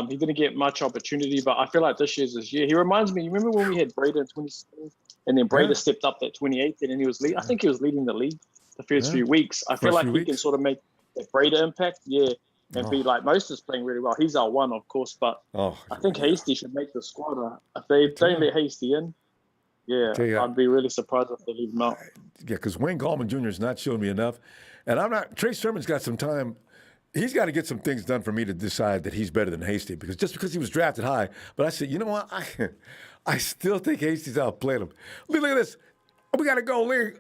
He didn't get much opportunity, but I feel like this year's his year. He reminds me, you remember when we had Breda in 2016, and then Breda stepped up that 2018, and he was I think he was leading the league the first few weeks. I feel like he can sort of make that Breda impact, and be like Moses playing really well. He's our one, of course, but I think Hasty should make the squad. If they don't let Hasty in, I'd be really surprised if they leave him out. Yeah, because Wayne Gallman Jr. has not shown me enough, and Trey Sermon's got some time. He's got to get some things done for me to decide that he's better than Hasty, because he was drafted high. But I said, you know what? I still think Hasty's outplayed him. Lee, look at this. We got to go, Lee.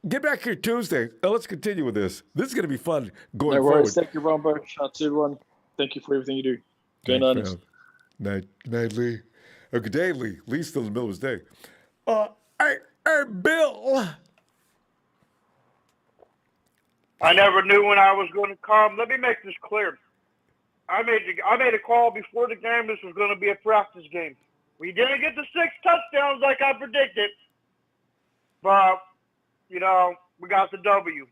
Get back here Tuesday. Let's continue with this. This is going to be fun going forward. Thank you, Ronbo. Shout out to everyone. Thank you for everything you do. Good night, Lee. Good day, Lee. Lee's still in the middle of his day. Hey, Bill. I never knew when I was going to come. Let me make this clear. I made a call before the game. This was going to be a practice game. We didn't get the 6 touchdowns like I predicted, but we got the W.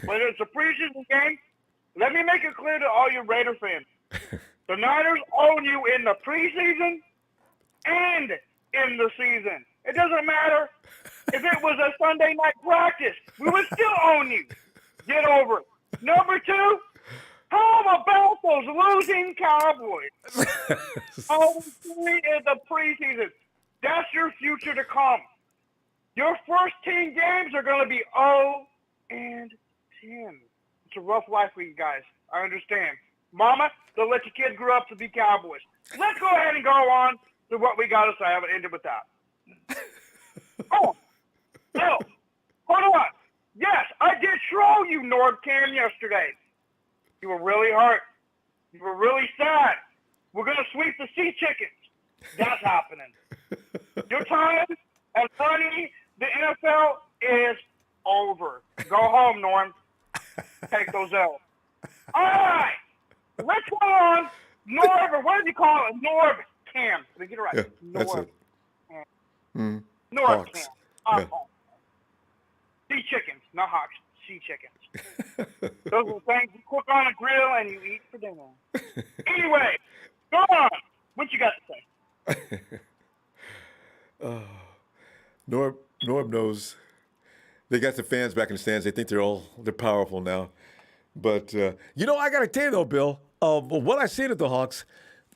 When it's a preseason game, let me make it clear to all you Raider fans: the Niners own you in the preseason and in the season. It doesn't matter if it was a Sunday night practice; we would still own you. Get over it. Number 2, how about those losing Cowboys? In the preseason. That's your future to come. Your first 10 games are going to be 0-10. It's a rough life for you guys. I understand. Mama, don't let your kids grow up to be Cowboys. Let's go ahead and go on to what we got to say. I haven't ended with that. Oh, no. Hold on. Yes, I did troll you, Nordcam, yesterday. You were really hurt. You were really sad. We're going to sweep the sea chickens. That's happening. Your time as running the NFL is over. Go home, Norm. Take those L's. All right. Let's go on. Norb, or what do you call it? Norb Cam. Let me get it right. Yeah, that's Norb. it. Norb Cam. Sea chickens, not hawks. Sea chickens. Those are the things you cook on a grill and you eat for dinner. Anyway, go on. What you got to say? Norb knows. They got the fans back in the stands. They think they're powerful now. But I got to tell you though, Bill, what I seen at the Hawks,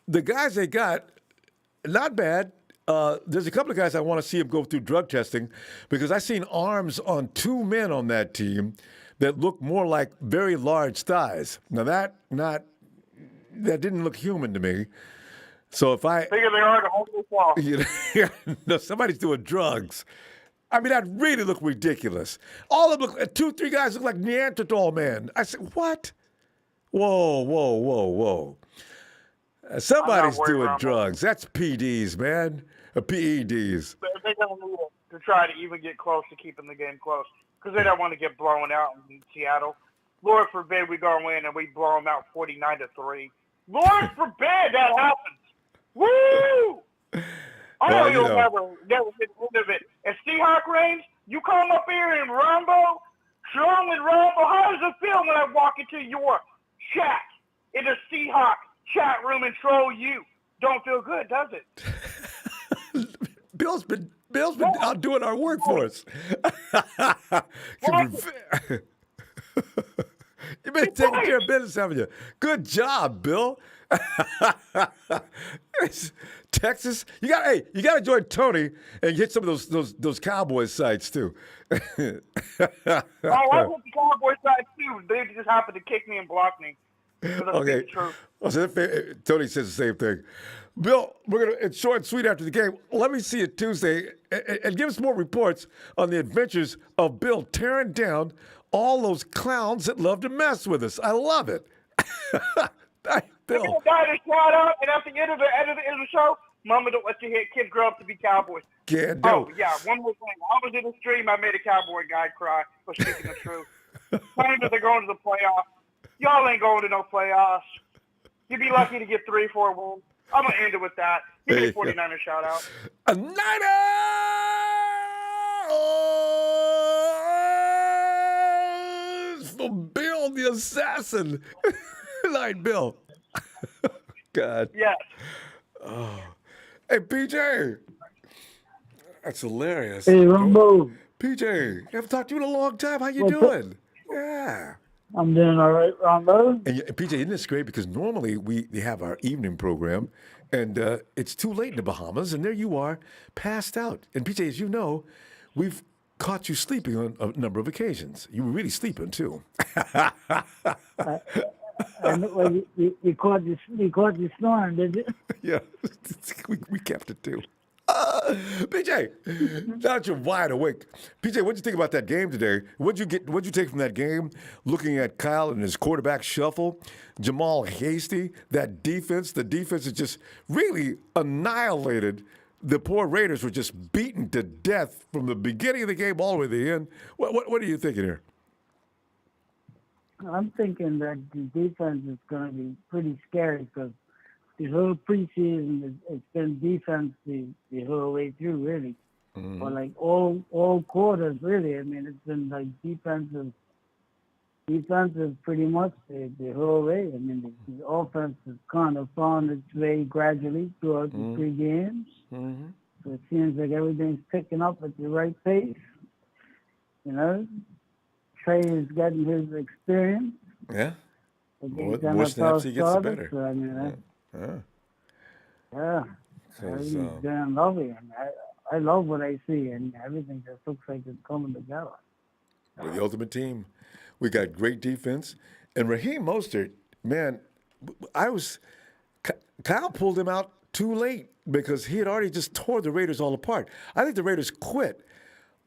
the guys they got, not bad. There's a couple of guys I want to see him go through drug testing, because I seen arms on 2 men on that team that look more like very large thighs. Now that didn't look human to me. So if I figure they are to hold this wall. No, somebody's doing drugs. I mean, that really looked ridiculous. All of them look, 2-3 guys look like Neanderthal man. I said, what? Whoa. Somebody's doing drugs. That's PDs, man. PEDs. They're going to need to try to even get close to keeping the game close, because they don't want to get blown out in Seattle. Lord forbid we go in and we blow them out 49-3. Lord forbid that happens. Woo! I know you'll never get rid of it. At Seahawk range, you come up here in Ronbo, strong with Ronbo. How does it feel when I walk into your chat in the Seahawk chat room and troll you? Don't feel good, does it? Bill's been out doing our work for us. You've been taking care of business, haven't you? Good job, Bill. It's Texas, you gotta join Tony and hit some of those Cowboys sites too. Oh, I went to Cowboy side too. They just happened to kick me and block me. Okay. So Tony says the same thing. Bill, it's short and sweet after the game. Let me see it Tuesday and give us more reports on the adventures of Bill tearing down all those clowns that love to mess with us. I love it. Bill. You got a shout out, and at the end of the show, Mama don't let your kids grow up to be cowboys. Can't do. Oh yeah, one more thing. I was in the stream. I made a cowboy guy cry for speaking the truth. Claiming that they're going to the playoffs. Y'all ain't going to no playoffs. You'd be lucky to get 3-4 wins. I'm gonna end it with that. Give me a 49er shout out. A Niners for Bill the Assassin. Night, Bill. God. Yes. Oh. Hey, PJ. That's hilarious. Hey, Ronbo. PJ, haven't talked to you in a long time. How you doing? Yeah. I'm doing all right, Ronbo. And PJ, isn't this great? Because normally we have our evening program, and it's too late in the Bahamas, and there you are, passed out. And PJ, as you know, we've caught you sleeping on a number of occasions. You were really sleeping, too. Well, you caught you snoring, did you? Yeah, we kept it, too. PJ, now that you're wide awake, PJ, what'd you think about that game today? What'd you take from that game? Looking at Kyle and his quarterback shuffle, Jamal Hasty, that defense. The defense has just really annihilated. The poor Raiders were just beaten to death from the beginning of the game all the way to the end. What are you thinking here? I'm thinking that the defense is going to be pretty scary because the whole preseason it's been defense the whole way through, really. Mm-hmm. Or like all quarters, really. I mean, it's been like defensive pretty much the whole way. I mean, the offense has kind of found its way gradually throughout the 3 games. Mm-hmm. So it seems like everything's picking up at the right pace. You know, Trey is getting his experience. Yeah. More snaps he gets, the better. So, I mean, everything's damn lovely. And I love what I see, and everything just looks like it's coming together. We're the ultimate team. We got great defense. And Raheem Mostert, man, Kyle pulled him out too late because he had already just tore the Raiders all apart. I think the Raiders quit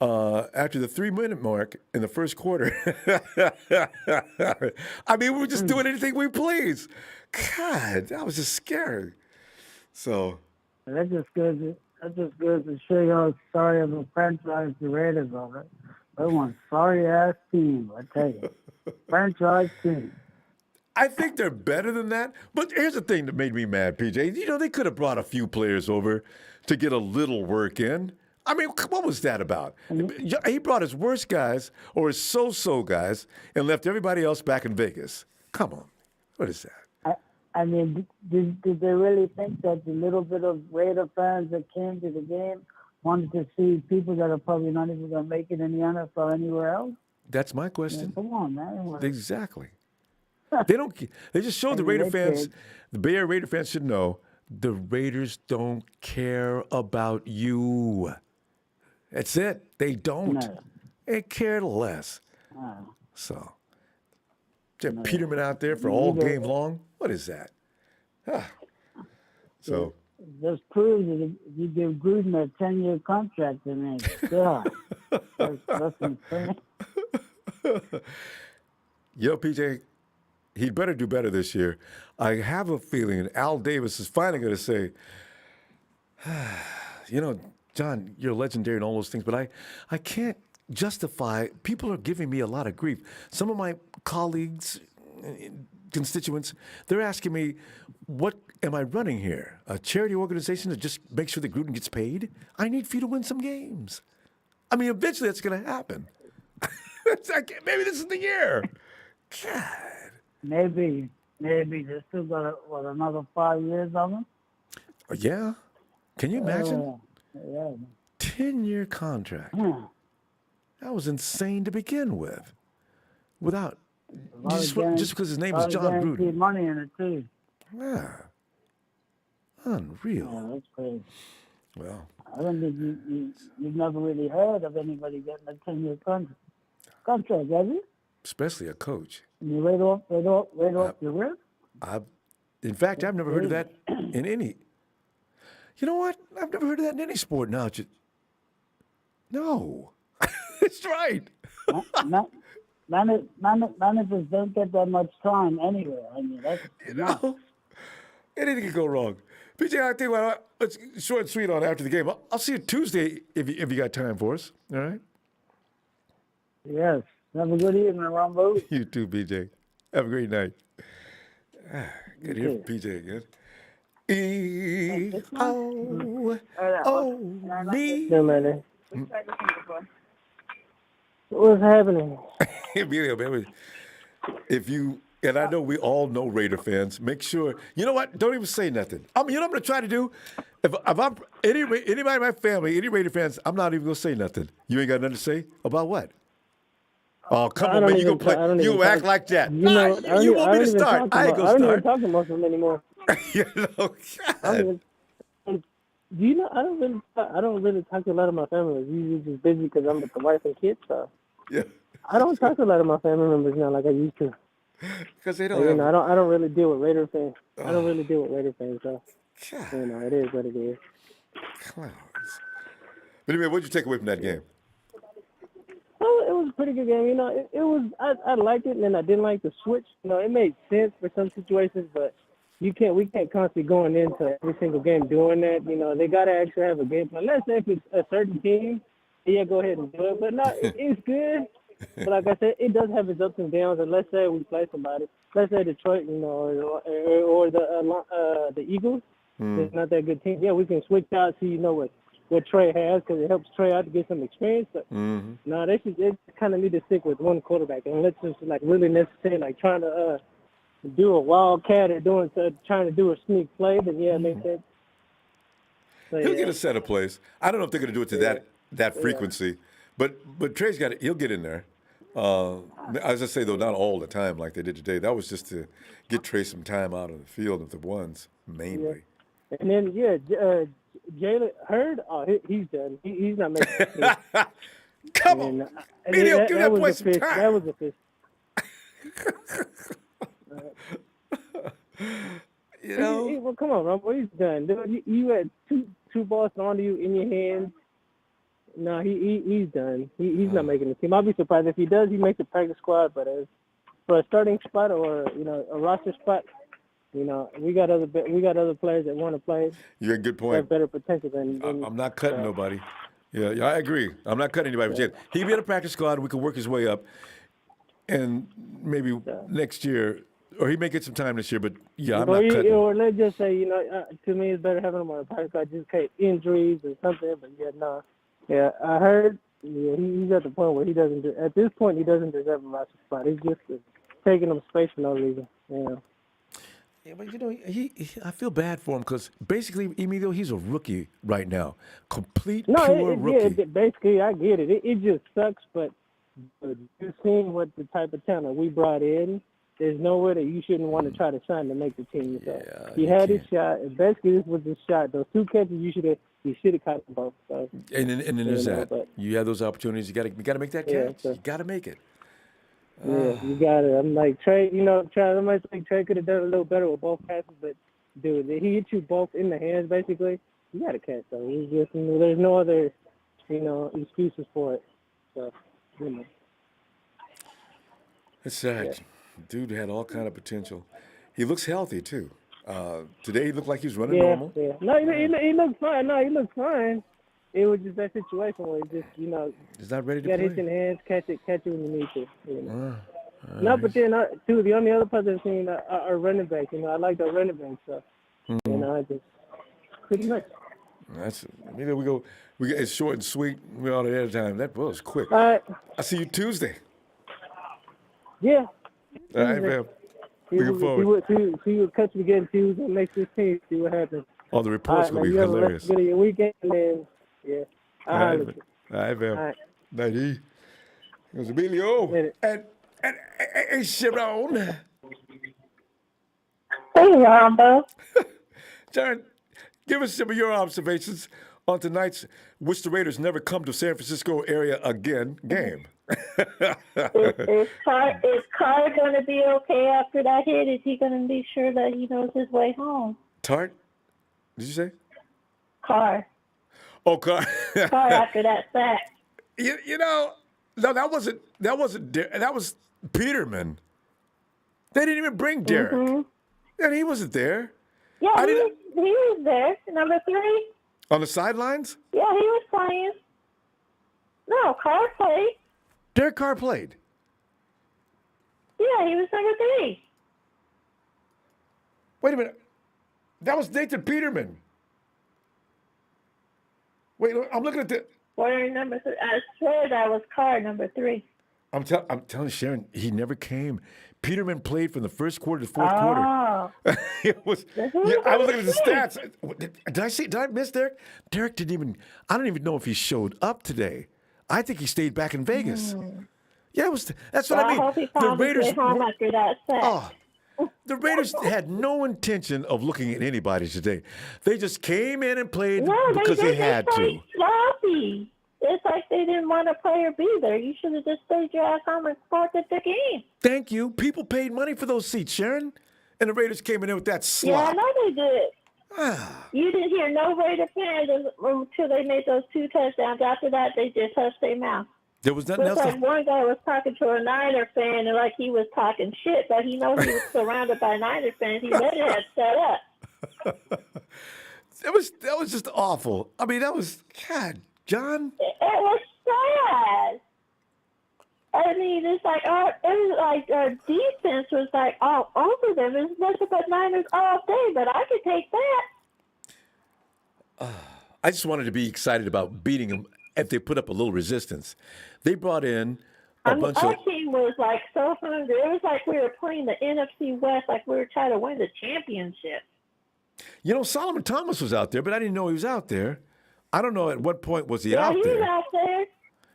after the 3-minute mark in the first quarter. I mean, we were just doing anything we please. God, that was just scary. So that just goes to show you how sorry of a franchise the Raiders are. They're one sorry ass team, I tell you. Franchise team. I think they're better than that. But here's the thing that made me mad, PJ. You know, they could have brought a few players over to get a little work in. I mean, what was that about? Mm-hmm. He brought his worst guys or his so-so guys and left everybody else back in Vegas. Come on. What is that? I mean, did they really think that the little bit of Raider fans that came to the game wanted to see people that are probably not even going to make it in the NFL or anywhere else? That's my question. Come on, man. Exactly. They don't. They just showed the Raider fans, the Bay Area Raider fans should know, the Raiders don't care about you. That's it. They don't. No. They care less. No. So, Jeff Peterman out there for all game long. What is that? So. Just proves that if you give Gruden a 10-year contract, then God, that's insane. Yo, PJ, he'd better do better this year. I have a feeling Al Davis is finally going to say, you know, John, you're legendary and all those things, but I can't justify. People are giving me a lot of grief. Some of my colleagues, constituents, they're asking me, what am I running here? A charity organization to just make sure that Gruden gets paid? I need for you to win some games. I mean, eventually that's going to happen. Maybe this is the year. God. Maybe they still got another 5 years of them. Yeah. Can you imagine? Yeah. 10-year contract. Yeah. That was insane to begin with. Just because his name is John Gruden. Money in it too. Ah, unreal. Yeah, that's crazy. Well, I don't think you've never really heard of anybody getting a 10-year contract, have you? especially a coach. You right off your rip? In fact, I've never heard of that in any. You know what? I've never heard of that in any sport. Now, no, that's right. Managers don't get that much time anywhere. I mean, that's Anything could go wrong. PJ, I think let's short and sweet on after the game. I'll see you Tuesday if you got time for us. All right. Yes. Have a good evening, Ronbo. You too, PJ. Have a great night. Good to hear from PJ again. Me. No matter. What's happening? Emilio, man, and I know we all know Raider fans. Make sure, you know what? Don't even say nothing. You know what I'm going to try to do? If I'm anybody in my family, any Raider fans, I'm not even going to say nothing. You ain't got nothing to say about what? Oh, come on, man. You going to play. You act like that. You know, you want me to start. I ain't going to start. I don't even talk to most of them anymore. You know, God. Do you know, I don't really talk to a lot of my family. It's usually just busy because I'm with the wife and kids, so. Yeah. I don't talk to a lot of my family members now like I used to. Because they don't I don't really deal with Raider fans. I don't really deal with Raider fans, so. You know, it is what it is. Clowns. But anyway, what did you take away from that game? Oh, it was a pretty good game. You know, it was. I liked it, and then I didn't like the switch. You know, it made sense for some situations, but we can't constantly going into every single game doing that. You know, they got to actually have a game plan. Let's say if it's a certain team, yeah, go ahead and do it. But no, it's good. But like I said, it does have its ups and downs. And let's say we play somebody, let's say Detroit, you know, or the Eagles. It's not that good team. Yeah, we can switch out so you know what Trey has because it helps Trey out to get some experience. But no, they kind of need to stick with one quarterback and let's just like really necessary, like trying to do a wildcat or trying to do a sneak play. Then yeah, it makes sense. So, He'll get a set of plays. I don't know if they're going to do it to that frequency, but Trey's got it. He'll get in there. As I say though, not all the time like they did today. That was just to get Trey some time out of the field with the ones mainly. Yeah. And then Jalen Hurd, he's done. He's not making it. Come on, Emilio, give that boy some time. That was a fish. You know, well, come on, Ronbo, he's done. Dude, you had two balls thrown to you in your hands. No, he's done. He's not making the team. I'll be surprised if he does. He makes the practice squad, but for a starting spot or a roster spot. You know, we got other players that want to play. You're a good point. Have better potential than I'm not cutting nobody. Yeah, I agree. I'm not cutting anybody. But he'd be in a practice squad. We could work his way up, and maybe next year, or he may get some time this year. But yeah, I'm not cutting. Or let's just say, you know, to me, it's better having him on a practice squad just in case injuries or something. But yeah, no, yeah, I heard. Yeah, he's at the point where he doesn't. At this point, he doesn't deserve a roster spot. He's just taking up space for no reason. Yeah. Yeah, but you know, I feel bad for him because basically, Emilio, he's a rookie right now, rookie. Yeah, basically, I get it. It just sucks, but you've seen what the type of talent we brought in. There's nowhere that you shouldn't want to try to sign to make the team. So he had his shot. And basically, this was his shot. Those two catches, you should have caught them both. So, and then there's that. But you have those opportunities. You got to make that catch. So, you got to make it. Yeah, you got it. I'm like, Trey, you know, I might think Trey could have done a little better with both passes, but, dude, he hit you both in the hands, basically. You got to catch, though. It's just, you know, there's no other, you know, excuses for it. So, you know. It's sad. Yeah. Dude had all kind of potential. He looks healthy, too. Today he looked like he was running normal. Yeah. No, he looked fine. No, he looked fine. It was just that situation where he just, you know, he's not ready to play. Got hit in the hands, catch it when you need to. You know. No, but then, too, the only other part I've seen are running backs. You know, I like the running backs. So, you know, I just pretty much. Maybe we get it's short and sweet. We're all ahead of time. That was quick. All right. I'll see you Tuesday. Yeah. All right, man. Looking forward. See you catch me again Tuesday, next 16, see what happens. Oh, the report's going to be hilarious. Good of your weekend, and then, yeah. All right, man. All right. Night, E. It was Emilio and Sharon. Hey, Ronbo. Sharon, give us some of your observations on tonight's "Wish the Raiders never come to San Francisco area again" game. Is Carr going to be okay after that hit? Is he going to be sure that he knows his way home? Tart? Did you say? Carr. Oh, Carr. Carr after that sack. You know, no, that was Peterman. They didn't even bring Derek. Mm-hmm. And he wasn't there. Yeah, he was there. Number 3. On the sidelines? Yeah, he was playing. No, Carr played. Derek Carr played. Yeah, he was number 3. Wait a minute. That was Nathan Peterman. Wait, I'm looking at the... What number 3? I swear that was Carr, number 3. I'm telling you, Sharon, he never came. Peterman played from the first quarter to the fourth quarter. It was. Yeah, I was looking at the stats. Did I miss Derek? Derek didn't even. I don't even know if he showed up today. I think he stayed back in Vegas. Yeah, it was. That's what I mean. I hope he found his way home after that set. Oh, the Raiders had no intention of looking at anybody today. They just came in and played because they had to. Sloppy. It's like they didn't want to play or be there. You should have just stayed your ass home and started the game. Thank you. People paid money for those seats, Sharon. And the Raiders came in there with that slop. Yeah, I know they did. You didn't hear no Raider fans until they made those 2 touchdowns. After that, they just hushed their mouth. There was nothing else. Like one guy was talking to a Niner fan and like he was talking shit, but he knows he was surrounded by Niner fans. He better have set up. That was just awful. I mean, that was, God, John. It was sad. I mean, it's like our defense was like all over them. It's nothing but Niners all day, but I could take that. I just wanted to be excited about beating them if they put up a little resistance. They brought in a bunch of... Our team was like so hungry. It was like we were playing the NFC West, like we were trying to win the championship. You know, Solomon Thomas was out there, but I didn't know he was out there. I don't know at what point was he out there. Yeah, he was out there.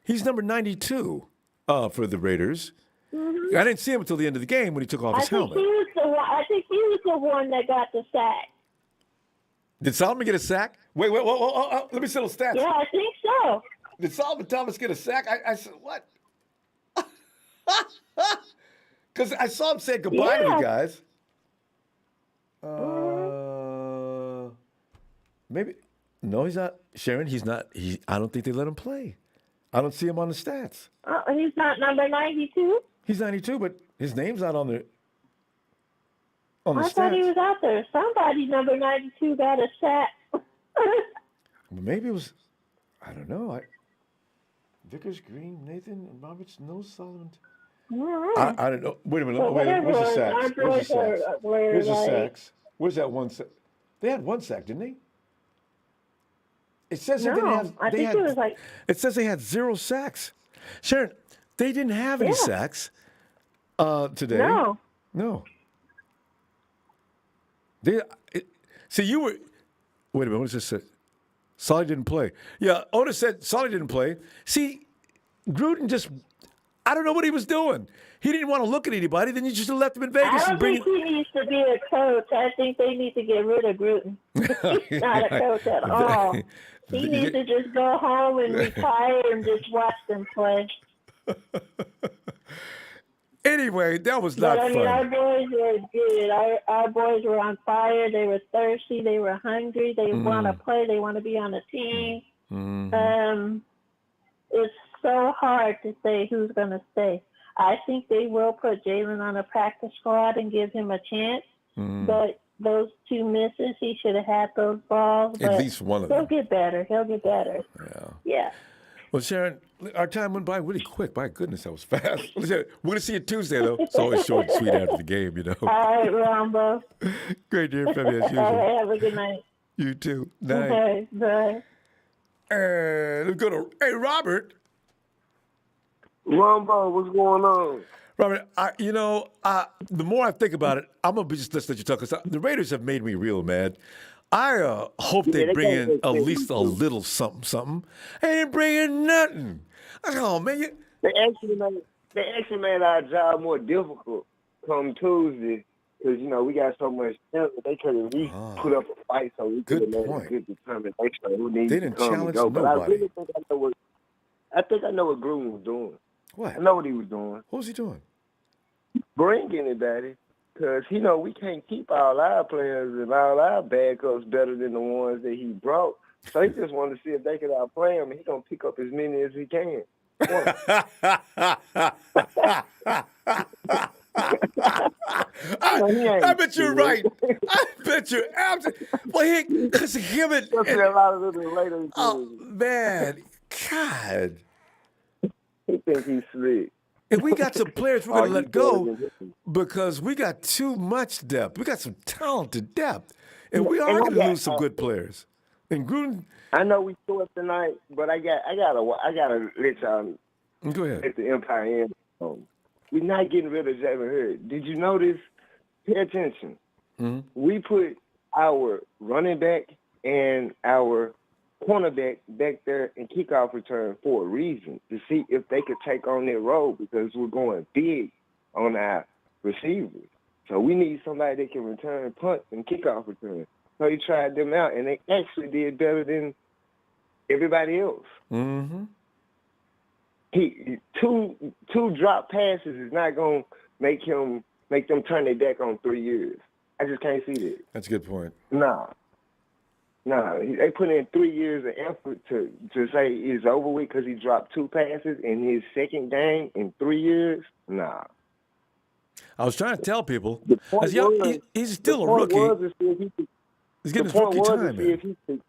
He's number 92 for the Raiders. Mm-hmm. I didn't see him until the end of the game when he took off his helmet. I think he was the one that got the sack. Did Solomon get a sack? Wait, let me see those stats. Yeah, I think so. Did Solomon Thomas get a sack? I said, what? Because I saw him say goodbye to the guys. Maybe. No, he's not. Sharon, he's not. I don't think they let him play. I don't see him on the stats. He's not number 92? He's 92, but his name's not on the I stats. thought he was out there. Somebody number 92 got a sack. Maybe it was, I don't know. Vickers, Green, Nathan, and Roberts, no Solomon. I don't know. Wait a minute. Where's the sacks? Where's the sacks? Where's that one sack? They had one sack, didn't they? It says they didn't have. It was like. It says they had 0 sacks. Sharon, they didn't have any sacks today. No. See, you were. Wait a minute. What does this say? Solly didn't play. Yeah, Otis said Solly didn't play. See, Gruden just. I don't know what he was doing. He didn't want to look at anybody. Then you just left him in Vegas. I don't think he needs to be a coach. I think they need to get rid of Gruden. He's not a coach at all. He needs to just go home and retire and just watch them play. Anyway, that was not fun. Our boys were good. Our boys were on fire. They were thirsty. They were hungry. They want to play. They want to be on the team. Mm-hmm. It's so hard to say who's going to stay. I think they will put Jalen on a practice squad and give him a chance. But those 2 misses, he should have had those balls. At least one of them. He'll get better. Yeah. Well, Sharon, our time went by really quick. My goodness, that was fast. We're going to see you Tuesday, though. It's always short and sweet after the game, you know. All right, Ronbo. Great to hear from you, as usual. All right, have a good night. You too. Night. Okay, bye. Let's go to, hey, Robert. Ronbo, what's going on? Robert, the more I think about it, I'm going to just let you talk. Because the Raiders have made me real mad. I hope they bring in at least a little something. They didn't bring in nothing. Oh, man. They actually made our job more difficult come Tuesday. because we got so much talent. They could at least put up a fight so we could have made a good determination of who needs They to didn't come and challenge go. But I nobody. really think I know what Gruden was doing. What? I know what he was doing. What was he doing? Bring anybody, because we can't keep all our players and all our backups better than the ones that he brought. So he just wanted to see if they could outplay him, and he's gonna pick up as many as he can. I bet you're right. I bet you're absolutely. Well, because him and a lot of little later. Oh man, God. He thinks he's slick. And we got some players we're gonna let go because we got too much depth. We got some talented depth, and we are gonna lose some good players. And Gruden. I know we saw it tonight, but I gotta let y'all. Go ahead. Let the Empire in. We're not getting rid of Jalen Hurd. Did you notice? Pay attention. Mm-hmm. We put our running back and our cornerback back there in kickoff return for a reason, to see if they could take on their role, because we're going big on our receivers. So we need somebody that can return punts and kickoff return. So he tried them out, and they actually did better than everybody else. Mm-hmm. Two drop passes is not going to make them turn their back on 3 years. I just can't see that. That's a good point. No, they put in 3 years of effort to say it's over with because he dropped 2 passes in his second game in 3 years. Nah. I was trying to tell people. He's still a rookie. He's getting his rookie time. If he could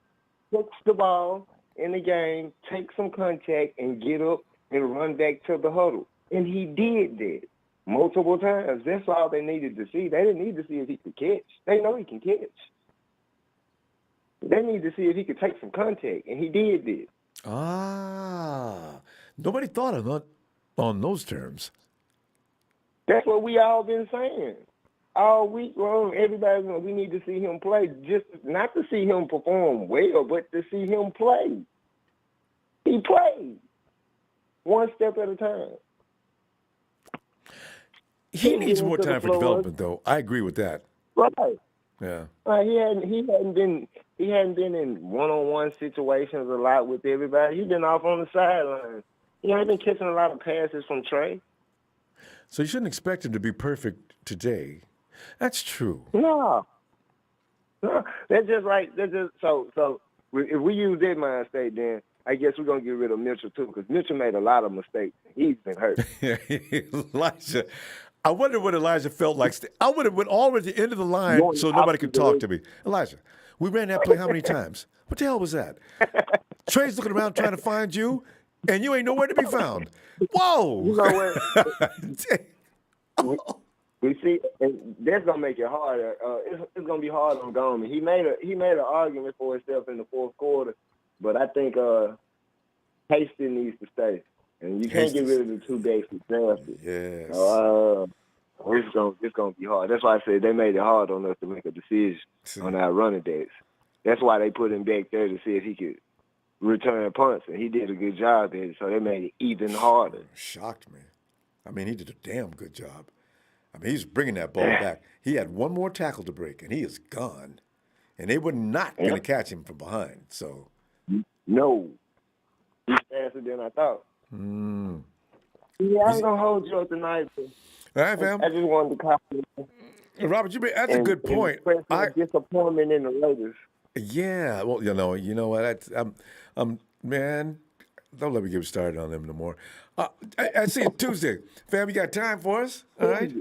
touch the ball in the game, take some contact, and get up and run back to the huddle. And he did that multiple times. That's all they needed to see. They didn't need to see if he could catch. They know he can catch. They need to see if he could take some contact, and he did this. Nobody thought of it on those terms. That's what we all been saying all week long. We need to see him play, just not to see him perform well, but to see him play. He played one step at a time. He needs more time for development, though. I agree with that. Right. Yeah. He hadn't been in one-on-one situations a lot with everybody. He's been off on the sideline. He ain't been catching a lot of passes from Trey. So you shouldn't expect him to be perfect today. That's true. No. That's just right. So if we use that mind state, then I guess we're gonna get rid of Mitchell too, because Mitchell made a lot of mistakes. He's been hurt. Elijah. I wonder what Elijah felt like. I would have went all the way to the end of the line so nobody could talk to me. Elijah, we ran that play how many times? What the hell was that? Trey's looking around trying to find you, and you ain't nowhere to be found. Whoa! You know what? We see, and that's gonna make it harder. It's gonna be hard on Goldman. He made an argument for himself in the fourth quarter, but I think Hastings needs to stay. And you can't get rid of the 2 basic drafted. Yes. It's gonna be hard. That's why I said they made it hard on us to make a decision on our running backs. That's why they put him back there to see if he could return punts, and he did a good job at it. So they made it even harder. Shocked me. I mean, he did a damn good job. I mean, he's bringing that ball back. He had one more tackle to break, and he is gone. And they were not going to catch him from behind. So, no, he's faster than I thought. Yeah, I ain't gonna hold you up tonight. All right, fam. I just wanted to compliment Robert, that's a good point. Disappointment in the Raiders. Yeah, well, you know what? Man, don't let me get started on them no more. I see you Tuesday, fam. You got time for us? All right.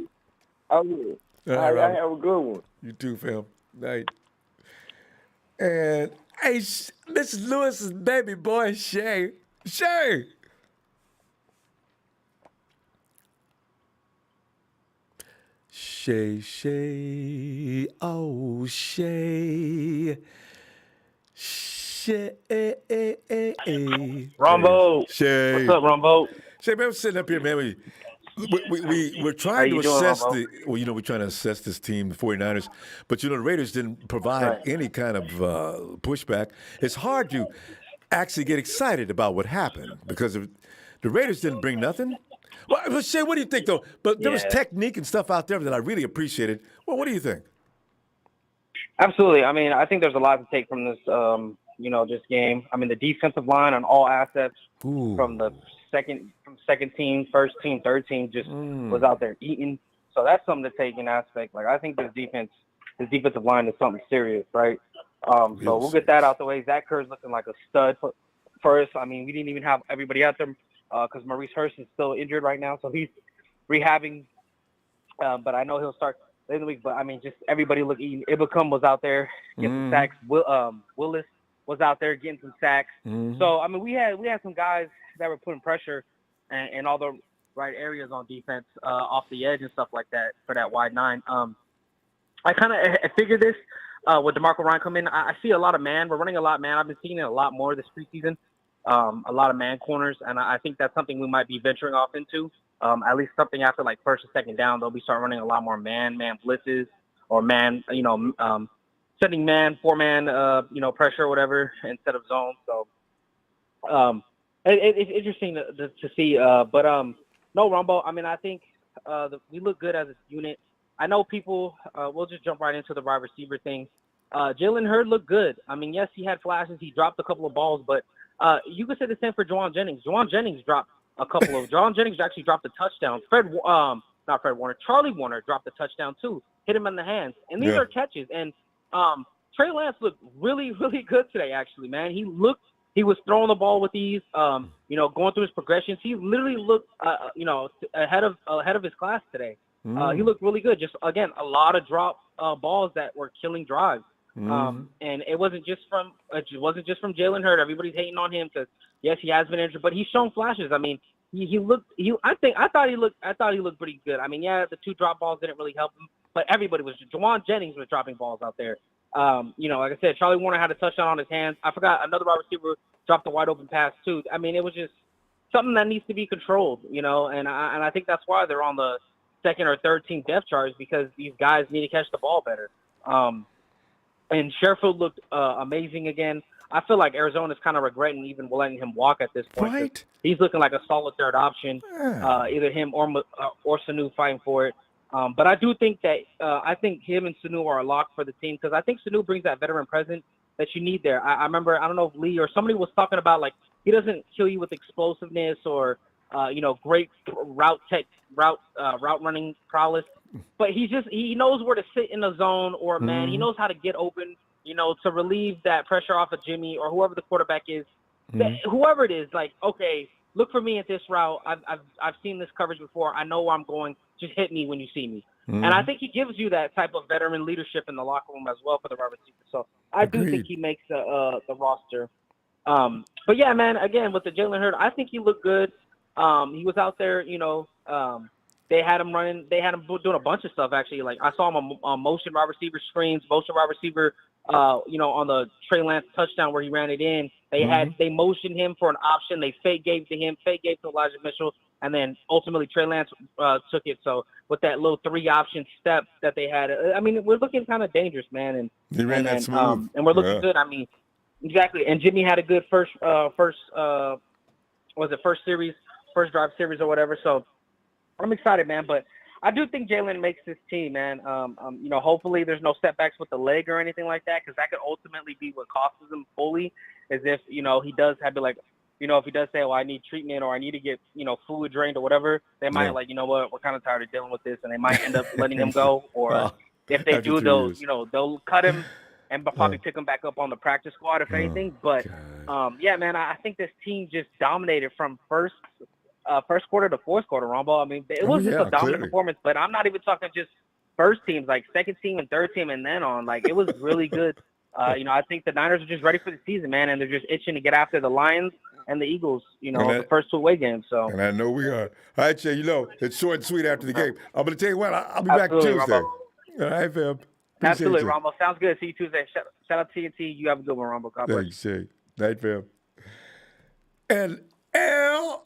Oh yeah. All right, have a good one. You too, fam. Night. And hey, Mrs. Lewis's baby boy, Shay. Shay, oh Shay. Ronbo. Shay. What's up, Ronbo? Shay, man, we're sitting up here, man. We're trying to assess we're trying to assess this team, the 49ers, but the Raiders didn't provide any kind of pushback. It's hard to actually get excited about what happened because the Raiders didn't bring nothing, Well, Shay, what do you think, though? But there was Yeah. technique and stuff out there that I really appreciated. Well, what do you think? Absolutely. I mean, I think there's a lot to take from this, this game. I mean, the defensive line on all assets from the second team, first team, third team just was out there eating. So that's something to take in aspect. Like, I think this defensive line is something serious, right? So we'll get that out the way. Zach Kerr's looking like a stud for us. I mean, we didn't even have everybody out there because Maurice Hurst is still injured right now, so he's rehabbing. But I know he'll start later in the week. But I mean, just everybody look eating. Ibukam was out there getting some sacks. Willis was out there getting some sacks. So I mean, we had some guys that were putting pressure in all the right areas on defense, off the edge and stuff like that for that wide nine. I kind of figured this with DeMarco Ryan come in. I see a lot of man. We're running a lot man. I've been seeing it a lot more this preseason. A lot of man corners, and I think that's something we might be venturing off into. At least something after like first or second down, they'll be start running a lot more man blitzes or sending man, 4-man, pressure or whatever instead of zone. So it's interesting to see. But no, Ronbo. I mean, I think we look good as a unit. I know people. We'll just jump right into the wide receiver thing. Jalen Hurd looked good. I mean, yes, he had flashes. He dropped a couple of balls, but you could say the same for Juwan Jennings. Juwan Jennings actually dropped a touchdown. Charlie Warner dropped a touchdown too. Hit him in the hands. And these are catches. And Trey Lance looked really, really good today, actually, man. He was throwing the ball with ease, going through his progressions. He literally looked, ahead of his class today. He looked really good. Just, again, a lot of drop balls that were killing drives. And it wasn't just from Jalen Hurd. Everybody's hating on him because yes, he has been injured, but he's shown flashes. I mean, I thought he looked pretty good. I mean, yeah, the 2 drop balls didn't really help him, but everybody was. Juwan Jennings was dropping balls out there. Like I said, Charlie Warner had a touchdown on his hands. I forgot another wide receiver dropped a wide open pass too. I mean, it was just something that needs to be controlled, and I think that's why they're on the second or third team depth charts because these guys need to catch the ball better. And Sherfield looked amazing again. I feel like Arizona's kind of regretting even letting him walk at this point. Right. He's looking like a solid third option, either him or Sanu fighting for it. But I do think that I think him and Sanu are a lock for the team because I think Sanu brings that veteran presence that you need there. I remember, I don't know if Lee or somebody was talking about, like, he doesn't kill you with explosiveness or, great route running prowess. But he knows where to sit in the zone or man. He knows how to get open, to relieve that pressure off of Jimmy or whoever the quarterback is. Whoever it is, like, okay, look for me at this route. I've seen this coverage before. I know where I'm going. Just hit me when you see me. And I think he gives you that type of veteran leadership in the locker room as well for the wide receiver. So I do think he makes the roster. But yeah, man, again, with the Jalen Hurd, I think he looked good. He was out there, they had him running. They had him doing a bunch of stuff, actually. Like, I saw him on motion wide receiver screens, motion wide receiver, on the Trey Lance touchdown where he ran it in. They motioned him for an option. They fake gave to him, fake gave to Elijah Mitchell, and then ultimately Trey Lance took it. So with that little 3-option step that they had, I mean, we're looking kind of dangerous, man. And he ran that smooth. And we're looking good. I mean, exactly. And Jimmy had a good first drive series or whatever. So I'm excited, man. But I do think Jalen makes this team, man. Hopefully there's no setbacks with the leg or anything like that, because that could ultimately be what costs him fully. Is if he does have to, like, if he does say, well, I need treatment or I need to get fluid drained or whatever, they might like, what, we're kind of tired of dealing with this, and they might end up letting him go. Or if they do, they'll cut him and probably pick him back up on the practice squad if anything. But yeah, man, I think this team just dominated from first quarter to fourth quarter, Ronbo. I mean, it was just a dominant performance, but I'm not even talking just first teams, like second team and third team and then on. Like, it was really good. I think the Niners are just ready for the season, man, and they're just itching to get after the Lions and the Eagles, the first 2 away games. So, and I know we are. All right, Jay, it's short and sweet after the game. I'm going to tell you what, I'll be back Tuesday. Ronbo. All right, fam. Appreciate Absolutely, you. Ronbo. Sounds good. See you Tuesday. Shout out to TNT. You have a good one, Ronbo. God bless. Thanks, Jay. Night, fam. And L.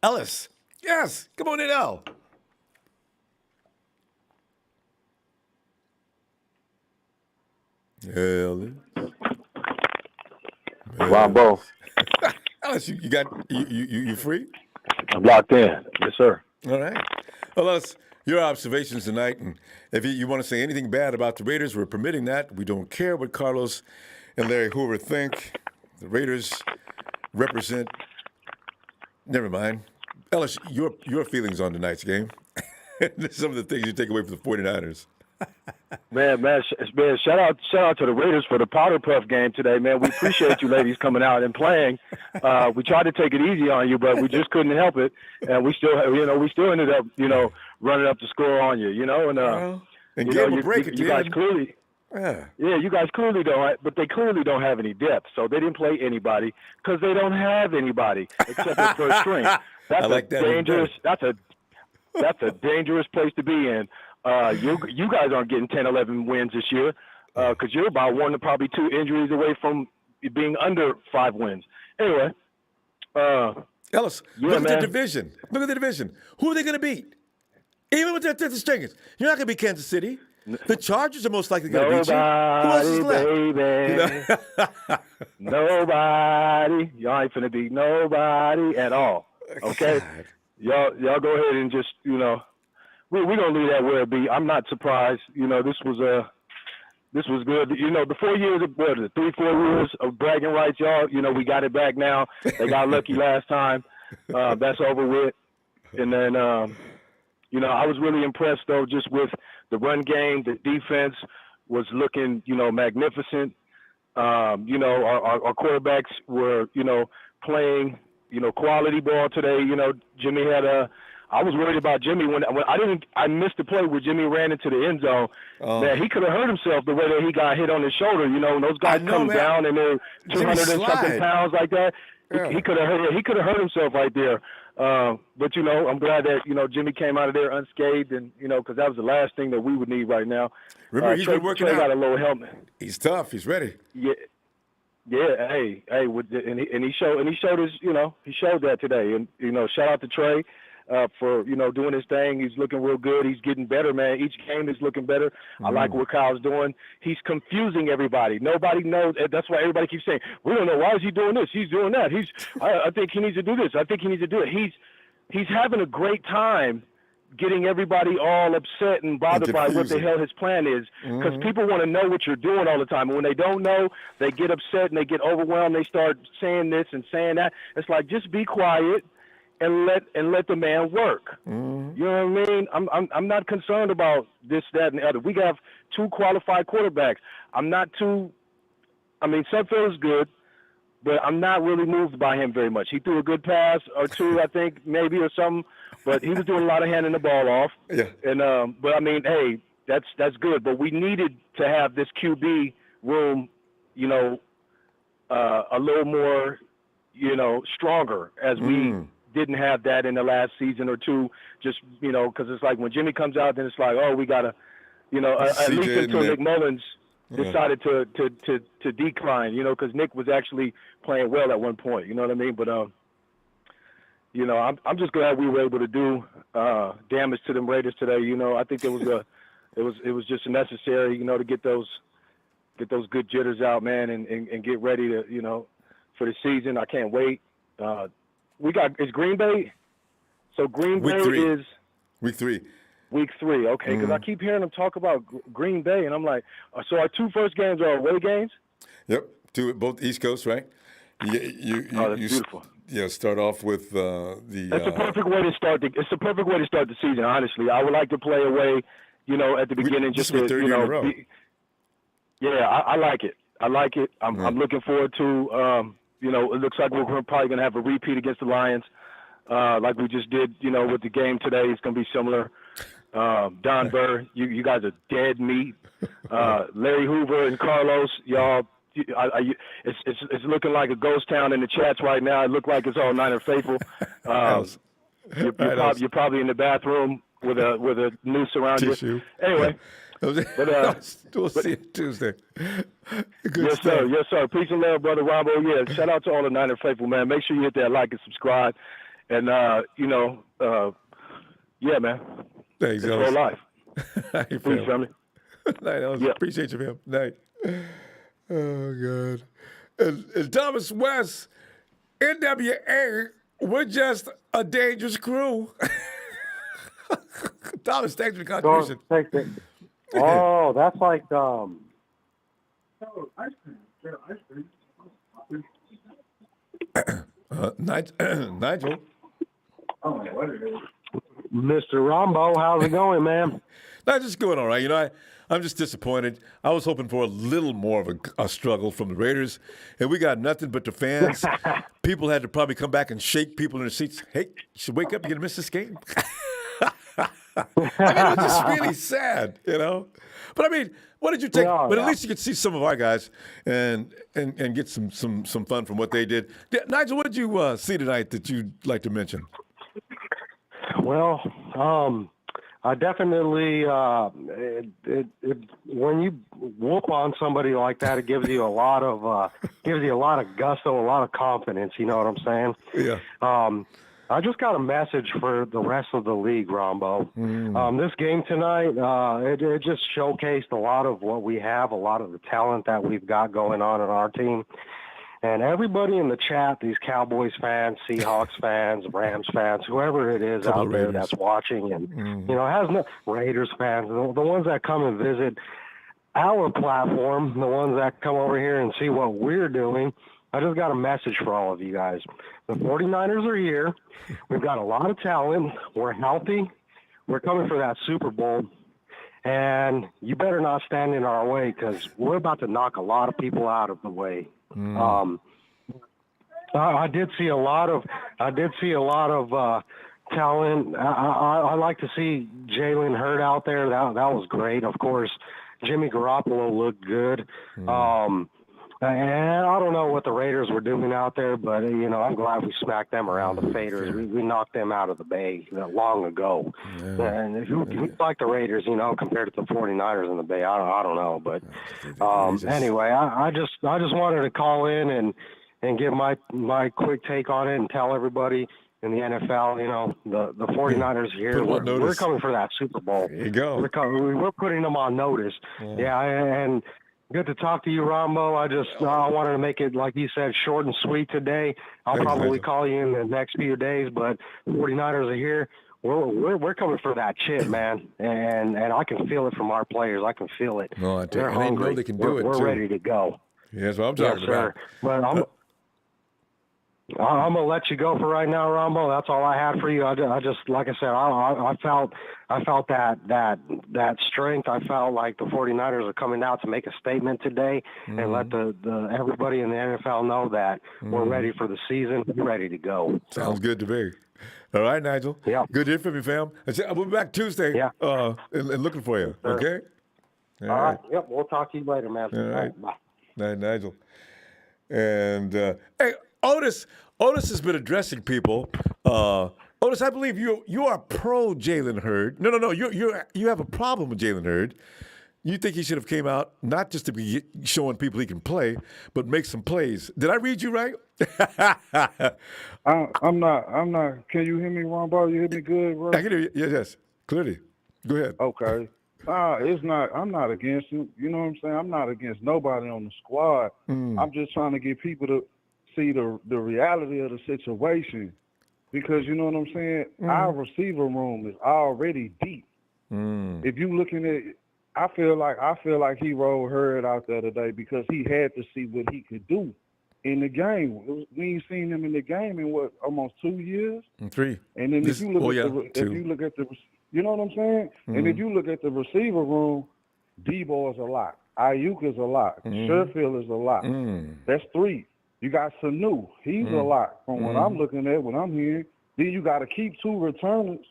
Ellis. Yes. Come on in, L. Ellis. Ronbo. Ellis, you free? I'm locked in. Yes, sir. All right. Well, Ellis, your observations tonight, and if you want to say anything bad about the Raiders, we're permitting that. We don't care what Carlos and Larry Hoover think. The Raiders represent. Never mind. Ellis, your feelings on tonight's game. Some of the things you take away from the 49ers. Man, shout out to the Raiders for the powder puff game today, man. We appreciate you ladies coming out and playing. We tried to take it easy on you, but we just couldn't help it, and we still ended up, running up the score on you, and gave a break. You guys clearly, you guys clearly don't, but they clearly don't have any depth, so they didn't play anybody because they don't have anybody except the first string. That's dangerous. That's a dangerous place to be in. You guys aren't getting 10, 11 wins this year because you're about 1 to probably 2 injuries away from being under 5 wins. Anyway. Ellis, look at the division. Look at the division. Who are they going to beat? Even with the stringers. You're not going to beat Kansas City. The Chargers are most likely going to beat you. Who else is left? Baby. Nobody. Y'all ain't finna beat nobody at all. Okay? Y'all go ahead and just, we're gonna leave that where it be. I'm not surprised. This was good. The 4 years, 3-4 years of bragging rights, y'all. We got it back now. They got lucky last time. That's over with. And then, I was really impressed though, just with the run game. The defense was looking, magnificent. Our quarterbacks were, playing, quality ball today. Jimmy had I was worried about Jimmy when I missed the play where Jimmy ran into the end zone. Man, he could have hurt himself the way that he got hit on his shoulder. When those guys come down and they're 200 and something pounds like that, he could have hurt himself right there. But I'm glad that Jimmy came out of there unscathed, and because that was the last thing that we would need right now. Remember, he's been working Trey out. Got a low helmet. He's tough. He's ready. Yeah. Yeah, hey, he showed his, he showed that today, and shout out to Trey for doing his thing. He's looking real good. He's getting better, man. Each game is looking better. I like what Kyle's doing. He's confusing everybody. Nobody knows. That's why everybody keeps saying, we don't know, why is he doing this? He's doing that. I think he needs to do this. I think he needs to do it. He's having a great time getting everybody all upset and bothered by what the hell his plan is, because people want to know what you're doing all the time. And when they don't know, they get upset and they get overwhelmed. They start saying this and saying that. It's like, just be quiet and let the man work. You know what I mean? I'm not concerned about this, that, and the other. We have 2 qualified quarterbacks. Sudfeld is good, but I'm not really moved by him very much. He threw a good pass or 2, I think, maybe, or something. But he was doing a lot of handing the ball off. Yeah. And hey, that's good. But we needed to have this QB room, a little more, stronger, as we didn't have that in the last season or 2. Just because it's like when Jimmy comes out, then it's like, oh, we gotta, at least until Nick Mullins decided to decline, because Nick was actually playing well at one point. You know what I mean? But I'm just glad we were able to do damage to them Raiders today. I think it was just necessary, to get those good jitters out, man, and get ready to, for the season. I can't wait. Is Green Bay? So Green Bay is week 3. Week 3, okay, because I keep hearing them talk about Green Bay, and I'm like, so our 2 first games are away games? Yep, 2 both East Coast, right? That's beautiful. Yeah, start off with That's a perfect way to start. It's a perfect way to start the season. Honestly, I would like to play away, at the beginning, just to, in a row. I like it. I'm looking forward to. It looks like we're probably going to have a repeat against the Lions, like we just did. With the game today, it's going to be similar. Don Burr, you guys are dead meat. Larry Hoover and Carlos, y'all. It's looking like a ghost town in the chats right now. It looked like it's all Niner faithful. You're probably in the bathroom with a noose around you. Anyway, we'll see you Tuesday. Yes, sir. Peace and love, brother Ronbo. Yeah, shout out to all the Niner faithful, man. Make sure you hit that like and subscribe, and yeah, man. Thanks, it's for life. Peace, family. Night, Ellis. Yeah. Appreciate you, man. Night. Oh, God. And Thomas West NWA, we're just a dangerous crew. Thomas, thanks for the contribution. Oh, that's like Nigel. Mr. Ronbo, how's it going, man? Not just going all right. You know, I'm just disappointed. I was hoping for a little more of a struggle from the Raiders, and we got nothing but the fans. People had to probably come back and shake people in their seats. Hey, you should wake up. You're going to miss this game. I mean, it was just really sad, you know. But I mean, what did you take? But at least you could see some of our guys and get some fun from what they did. Nigel, what did you see tonight that you'd like to mention? Well, I definitely when you whoop on somebody like that, it gives you a lot of gusto, a lot of confidence. You know what I'm saying? Yeah. I just got a message for the rest of the league, Ronbo. This game tonight, it just showcased a lot of what we have, a lot of the talent that we've got going on in our team. And everybody in the chat, these Cowboys fans, Seahawks fans, Rams fans, whoever it is out there that's watching and, you know, has no Raiders fans, the ones that come and visit our platform, the ones that come over here and see what we're doing, I just got a message for all of you guys. The 49ers are here. We've got a lot of talent. We're healthy. We're coming for that Super Bowl. And you better not stand in our way because we're about to knock a lot of people out of the way. I did see a lot of talent. I like to see Jalen Hurd out there. That was great. Of course, Jimmy Garoppolo looked good. And I don't know what the Raiders were doing out there, but, you know, I'm glad we smacked them around the faders. We knocked them out of the Bay long ago. And who's like the Raiders, you know, compared to the 49ers in the Bay? I don't know. But anyway, I just wanted to call in and give my quick take on it and tell everybody in the NFL, you know, the 49ers here, we're coming for that Super Bowl. There you go. We're putting them on notice. Yeah, and good to talk to you, Ronbo. I wanted to make it, like you said, short and sweet today. I'll probably call you in the next few days, but 49ers are here. We're coming for that chip, man, and I can feel it from our players. I can feel it. No, They're hungry. They know they can do it. We're too. ready to go. Yeah, that's what I'm talking about. But I'm gonna let you go for right now, Ronbo. That's all I had for you. I just like I said, I felt that strength. I felt like the 49ers are coming out to make a statement today and let the everybody in the NFL know that we're ready for the season. We're ready to go. Sounds good to me. All right, Nigel. Yeah. Good to hear from you, fam. We'll be back Tuesday. Yeah. And looking for you. Yes, okay. All right. Yep. We'll talk to you later, man. All right. Bye. Night, Nigel. And hey, Otis has been addressing people. Otis, I believe you are pro Jalen Hurd. No. You have a problem with Jalen Hurd. You think he should have came out not just to be showing people he can play, but make some plays. Did I read you right? I'm not. Can you hear me, Ronbo? You hear me good, bro? I can hear you. Yes, clearly. Go ahead. Okay. It's not. I'm not against him. You know what I'm saying? I'm not against nobody on the squad. I'm just trying to get people to see the reality of the situation, because you know what I'm saying. Our receiver room is already deep. If you looking at, I feel like he rolled Hurd out there today because he had to see what he could do in the game. We ain't seen him in the game in what, almost 2 years? 3. And then if you look at the, you know what I'm saying? And if you look at the receiver room, Debo is a lot. Ayuk is a lot. Sherfield is a lot. That's 3. You got Sanu. He's a lot from what I'm looking at, what I'm hearing. Then you got to keep 2 returners,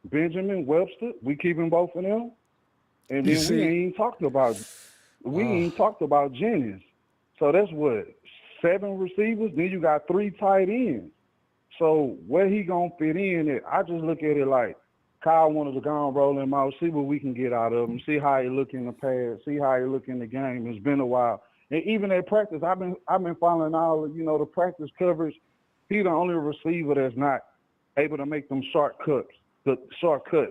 Benjamin, Webster. We keeping both of them. And then we ain't talked about Jennings. So that's what, 7 receivers. Then you got 3 tight ends. So where he gonna fit in? I just look at it like Kyle wanted to go and roll him out, see what we can get out of him, see how he look in the pass, see how he look in the game. It's been a while. And even at practice, I've been following all the practice coverage. He's the only receiver that's not able to make them shortcuts, the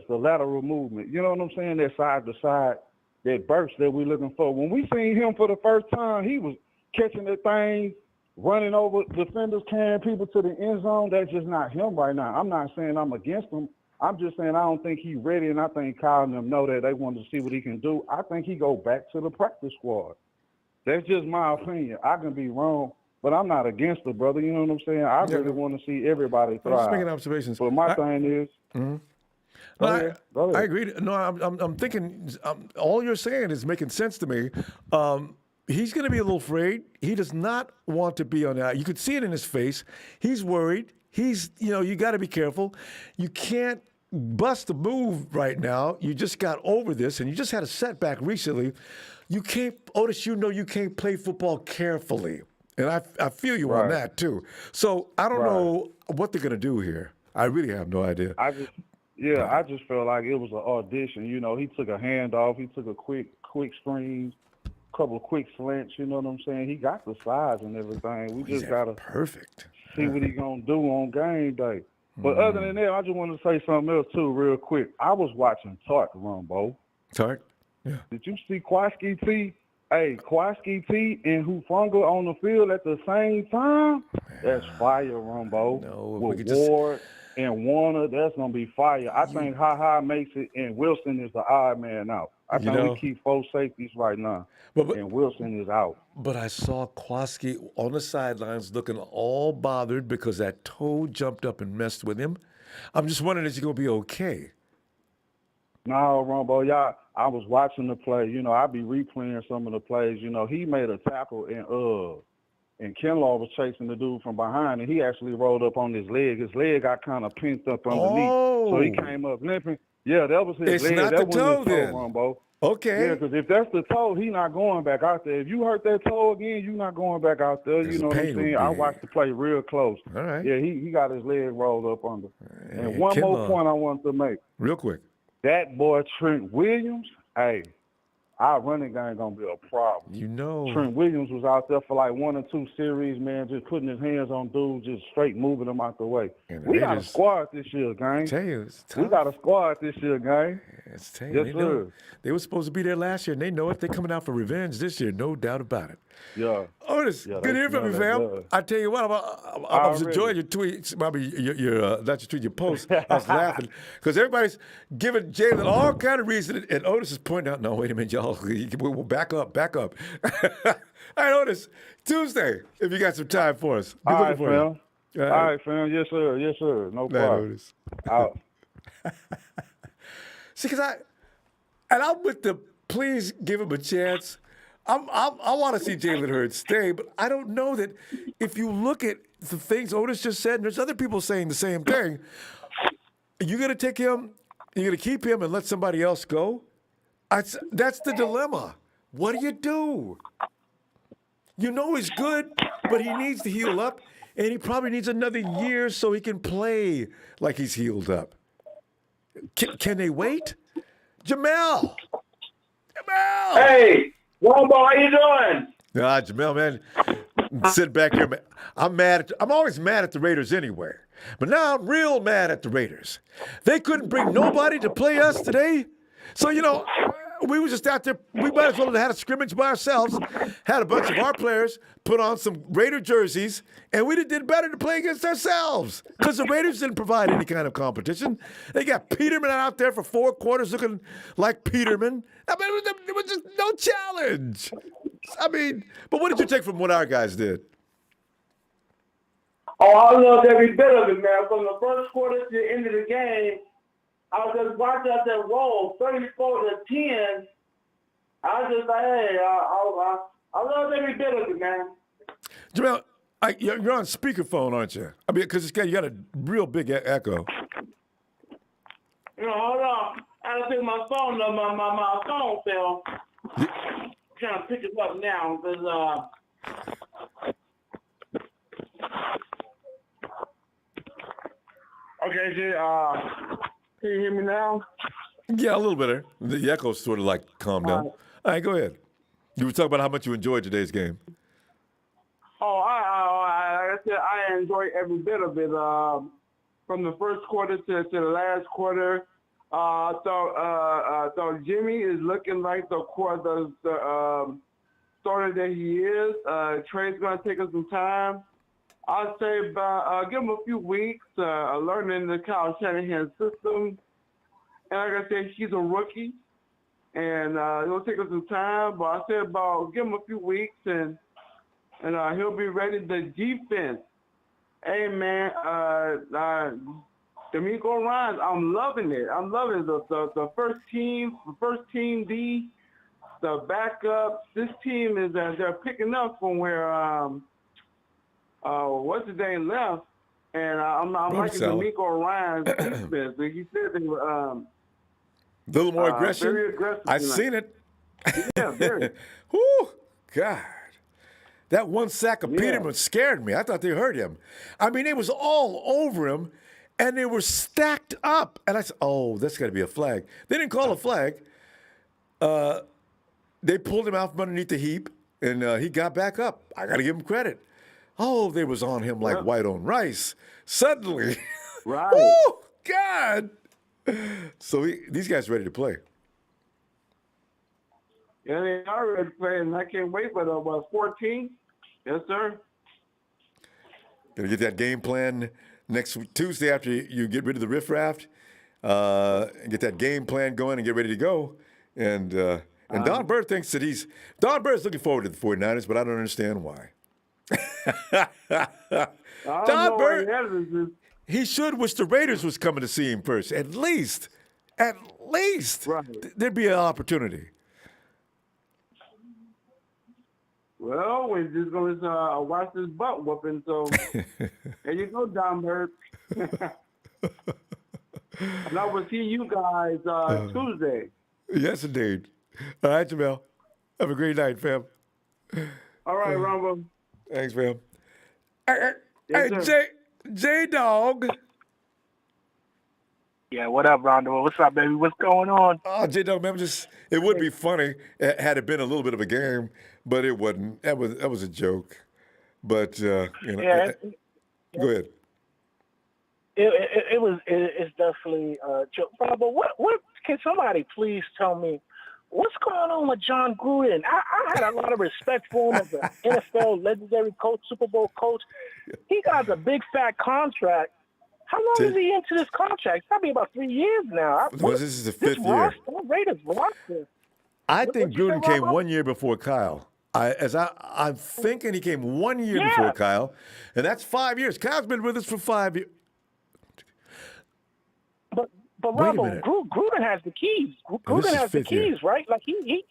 lateral movement. You know what I'm saying? That side to side, that burst that we're looking for. When we seen him for the first time, he was catching that thing running over defenders, carrying people to the end zone, that's just not him right now. I'm not saying I'm against him. I'm just saying I don't think he's ready, and I think Kyle and them know that they want to see what he can do. I think he go back to the practice squad. That's just my opinion. I can be wrong, but I'm not against it, brother. You know what I'm saying? I really want to see everybody thrive. I'm just making observations. But my thing is, Go ahead. I agree. No, I'm thinking all you're saying is making sense to me. He's going to be a little afraid. He does not want to be on that. You could see it in his face. He's worried. You got to be careful. You can't bust a move right now. You just got over this, and you just had a setback recently. You can't, Otis, you can't play football carefully. And I feel you on that, too. So I don't know what they're going to do here. I really have no idea. I just felt like it was an audition. You know, he took a handoff. He took a quick screen, couple of quick slants. You know what I'm saying? He got the size and everything. We just got to see what he going to do on game day. But other than that, I just want to say something else, too, real quick. I was watching Tart, Ronbo. Tart? Yeah. Did you see Kwaski T? Hey, Kwaski T and Hufanga on the field at the same time? That's fire, Ronbo. No, with Ward and Warner, that's going to be fire. I think Ha makes it, and Wilson is the odd man out. I think we keep 4 safeties right now, and Wilson is out. But I saw Kwaski on the sidelines looking all bothered because that toe jumped up and messed with him. I'm just wondering, is he going to be okay? No, Ronbo, I was watching the play. You know, I be replaying some of the plays. You know, he made a tackle, and Kinlaw was chasing the dude from behind, and he actually rolled up on his leg. His leg got kind of pinched up underneath, so he came up limping. Yeah, that was his leg. Not that the toe, then. Ronbo. Okay. Yeah, because if that's the toe, he not going back out there. If you hurt that toe again, you not going back out there. You know what I'm saying? I watched the play real close. All right. Yeah, he got his leg rolled up under. And one more point I wanted to make. Real quick. That boy Trent Williams, hey, our running game gonna be a problem. You know, Trent Williams was out there for like 1 or 2 series, man, just putting his hands on dudes, just straight moving them out the way. We got a squad this year, gang. Tell you, it's tough. We got a squad this year, gang. Yes, sir. They were supposed to be there last year, and they know it. They're coming out for revenge this year, no doubt about it. Yeah. Otis, good to hear from you, fam. I tell you what, I was enjoying your tweets, not your tweet, your post. I was laughing because everybody's giving Jalen all kind of reason, and Otis is pointing out, no, wait a minute, y'all, we'll back up. All right, Otis, Tuesday, if you got some time for us. All right, fam. All right, fam. Yes, sir. No problem. Otis. Out. See, because I'm with the please give him a chance. I want to see Jalen Hurts stay, but I don't know that if you look at the things Otis just said, and there's other people saying the same thing, you're going to take him, you're going to keep him and let somebody else go? That's the dilemma. What do? You know he's good, but he needs to heal up, and he probably needs another year so he can play like he's healed up. Can they wait? Jamel! Hey! Ronbo, how you doing? Jamel, man, sit back here. Man. I'm always mad at the Raiders anyway. But now I'm real mad at the Raiders. They couldn't bring nobody to play us today. So, we were just out there. We might as well have had a scrimmage by ourselves, had a bunch of our players put on some Raider jerseys, and we did better to play against ourselves because the Raiders didn't provide any kind of competition. They got Peterman out there for 4 quarters looking like Peterman. I mean, there was just no challenge. But what did you take from what our guys did? Oh, I loved every bit of it, man. From the first quarter to the end of the game, I was just watching out that roll, 34-10. I was just like, hey, I love every bit of it, man. Jamel, you're on speakerphone, aren't you? Because you got a real big echo. Hold on. I had to pick my phone up. My phone fell. I'm trying to pick it up now because okay, can you hear me now? Yeah, a little better. The echo's sort of calmed down. All right, go ahead. You were talking about how much you enjoyed today's game. Oh, I said I enjoyed every bit of it. From the first quarter to the last quarter, so Jimmy is looking like the starter that he is. Trey's going to take us some time. I'd say about give him a few weeks learning the Kyle Shanahan system. And like I said, he's a rookie, and it'll take us some time. But I said about give him a few weeks, and he'll be ready. The defense, hey man, D'Amico Ryans, I'm loving it. I'm loving the first team D, the backups. This team is they're picking up from where what's his name left, and I'm liking D'Amico Ryans' defense. He said they were a little more aggression. Very aggressive. I've seen it. Yeah, very. Whew, God. That one sack of Peterman scared me. I thought they hurt him. I mean, it was all over him, and they were stacked up. And I said, oh, that's got to be a flag. They didn't call a flag. They pulled him out from underneath the heap, and he got back up. I got to give him credit. Oh, they was on him like white on rice. Suddenly. Right. Oh, God. So these guys are ready to play. Yeah, they are ready to play, and I can't wait for the 14. Yes, sir. Gonna get that game plan next Tuesday after you get rid of the riffraff. Get that game plan going and get ready to go. And Don Bird thinks that Don Bird's looking forward to the 49ers, but I don't understand why. Don Bird, he should wish the Raiders was coming to see him first. At least, there'd be an opportunity. Well, we're just going to watch this butt whooping. So there you go, Don Bird. And I will see you guys Tuesday. Yes, indeed. All right, Jamel. Have a great night, fam. All right, Ronbo. Thanks, fam. Yes, hey, J-Dog. Yeah, what up, Rondo? What's up, baby? What's going on? Oh, J-Dog, man, it would be funny had it been a little bit of a game, but it wasn't. That was a joke. But go ahead. It's definitely a joke. But what can somebody please tell me what's going on with John Gruden? I had a lot of respect for him as an NFL legendary coach, Super Bowl coach. He got a big fat contract. How long is he into this contract? It's probably about 3 years now. This is the fifth year. Raiders roster. I think Gruden came 1 year before Kyle. I'm thinking he came 1 year before Kyle, and that's 5 years. Kyle's been with us for 5 years. But Robo, Gruden has the keys. Gruden has the keys, right? Like he's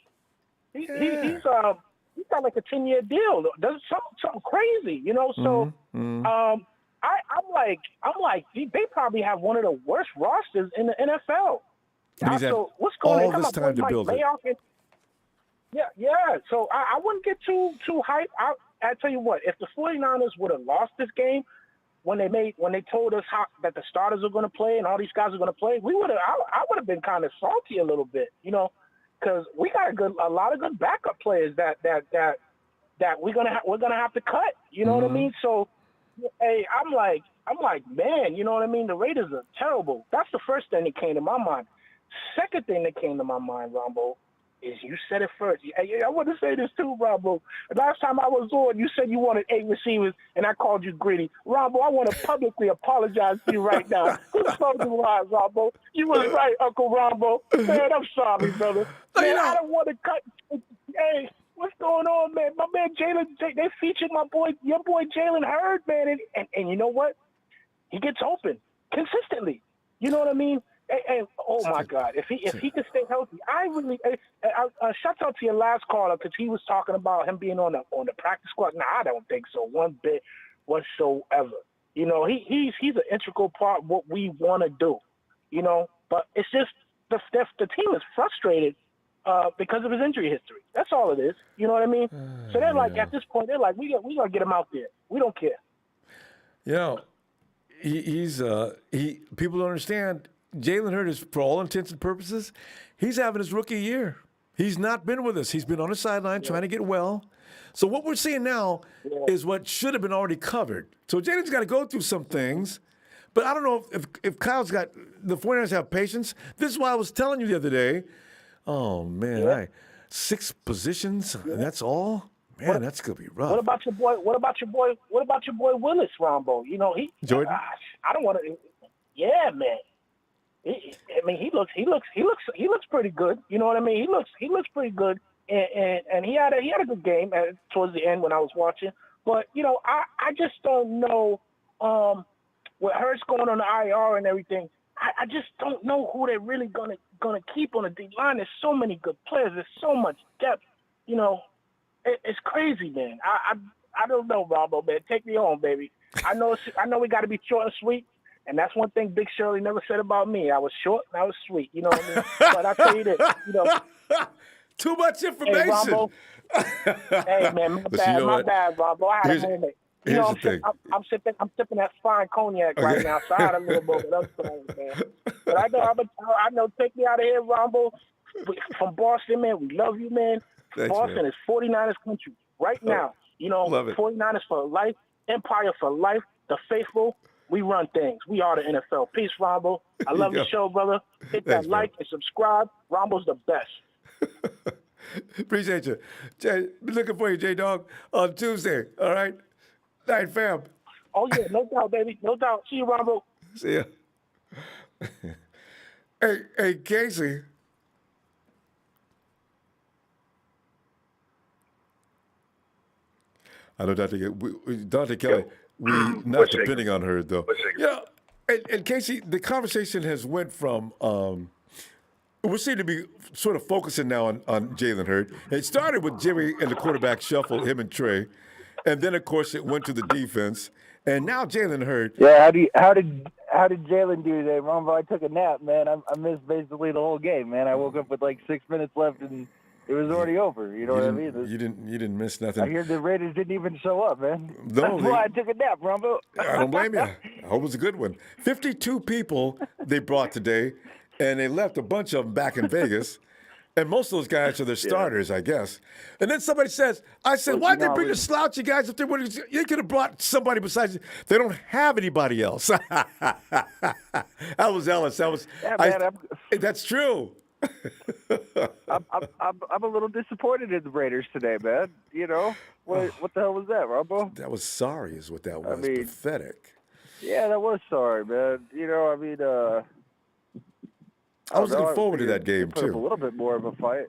got like a 10-year deal. Does something crazy, you know? So I'm like they probably have one of the worst rosters in the NFL. So what's going on? All this time to build it. Yeah. So I wouldn't get too hyped. I tell you what, if the 49ers would have lost this game when they told us that the starters are going to play and all these guys are going to play, I would have been kind of salty a little bit, you know, because we got a lot of good backup players that we're gonna have to cut. You know what I mean? So, hey, I'm like, man, you know what I mean? The Raiders are terrible. That's the first thing that came to my mind. Second thing that came to my mind, Ronbo, is you said it first. I want to say this too, Ronbo. Last time I was on, you said you wanted 8 receivers, and I called you greedy. Ronbo, I want to publicly apologize to you right now. Who told you lies, Ronbo? You was right, Uncle Ronbo. Man, I'm sorry, brother. Man, I don't want to cut. Hey, what's going on, man? My man Jalen, they featured your boy Jalen Hurd, man, and you know what? He gets open consistently. You know what I mean? And oh my God, if he can stay healthy, I shout out to your last caller because he was talking about him being on the practice squad. No, I don't think so one bit whatsoever. You know, he's an integral part of what we want to do. You know, but it's just the team is frustrated because of his injury history. That's all it is. You know what I mean? So they're like, at this point, they're like, we gotta get him out there. We don't care. You know, people don't understand. Jalen Hurd is, for all intents and purposes, he's having his rookie year. He's not been with us. He's been on the sideline trying to get well. So what we're seeing now is what should have been already covered. So Jalen's got to go through some things. But I don't know if Kyle's got – the 49ers have patience. This is why I was telling you the other day. Oh, man. 6 positions, and that's all. Man, that's gonna be rough. What about your boy? What about your boy Willis, Ronbo? You know, Jordan? I don't want to. Yeah, man. I mean, he looks pretty good. You know what I mean? He looks pretty good, and he had a good game towards the end when I was watching. But you know, I just don't know with Hurts going on the IR and everything. I just don't know who they're really gonna keep on the D line. There's so many good players. There's so much depth. You know, it's crazy, man. I don't know, Ronbo, man. Take me home, baby. I know we got to be short and sweet. And that's one thing Big Shirley never said about me. I was short and I was sweet. You know what I mean? But I'll tell you this, you know. Too much information. Hey, Ronbo. Hey, man, my bad, Ronbo. I had a moment. You know, I'm sipping that fine cognac right now, so I had a little moment of things, man. But I know. Take me out of here, Ronbo. From Boston, man. We love you, man. Thanks, Boston man. is 49ers country right now. You know, 49ers for life, Empire for life, the faithful. We run things. We are the NFL. Peace, Ronbo. I love the show, brother. Hit that like and subscribe. Ronbo's the best. Appreciate you. Jay, looking for you, J-Dog, on Tuesday. All right? Night, fam. Oh, yeah. No doubt, baby. No doubt. See you, Ronbo. See ya. Hey, Casey. I know Dante Kelly, we're not depending on her, though. Yeah, and Casey, the conversation has went from, we seem to be sort of focusing now on Jalen Hurts. It started with Jimmy and the quarterback shuffle, him and Trey. And then, of course, it went to the defense. And now Jalen Hurts. Yeah, how did Jalen do today, Ronbo? I took a nap, man. I missed basically the whole game, man. I woke up with like 6 minutes left and it was already over. You know what I mean? You didn't miss nothing. I hear the Raiders didn't even show up, man. No, That's why I took a nap, Ronbo. I don't blame you. I hope it was a good one. 52 people they brought today, and they left a bunch of them back in Vegas. And most of those guys are their starters, I guess. And then somebody says, why'd they bring the slouchy guys if they would have? You could have brought somebody besides you. They don't have anybody else. That was Ellis. That's true. I'm a little disappointed in the Raiders today, man. You know, what the hell was that, Ronbo? That was sorry is what that was. Pathetic. Yeah, that was sorry, man. You know, I mean, I was looking forward to that game, put up too. a little bit more of a fight.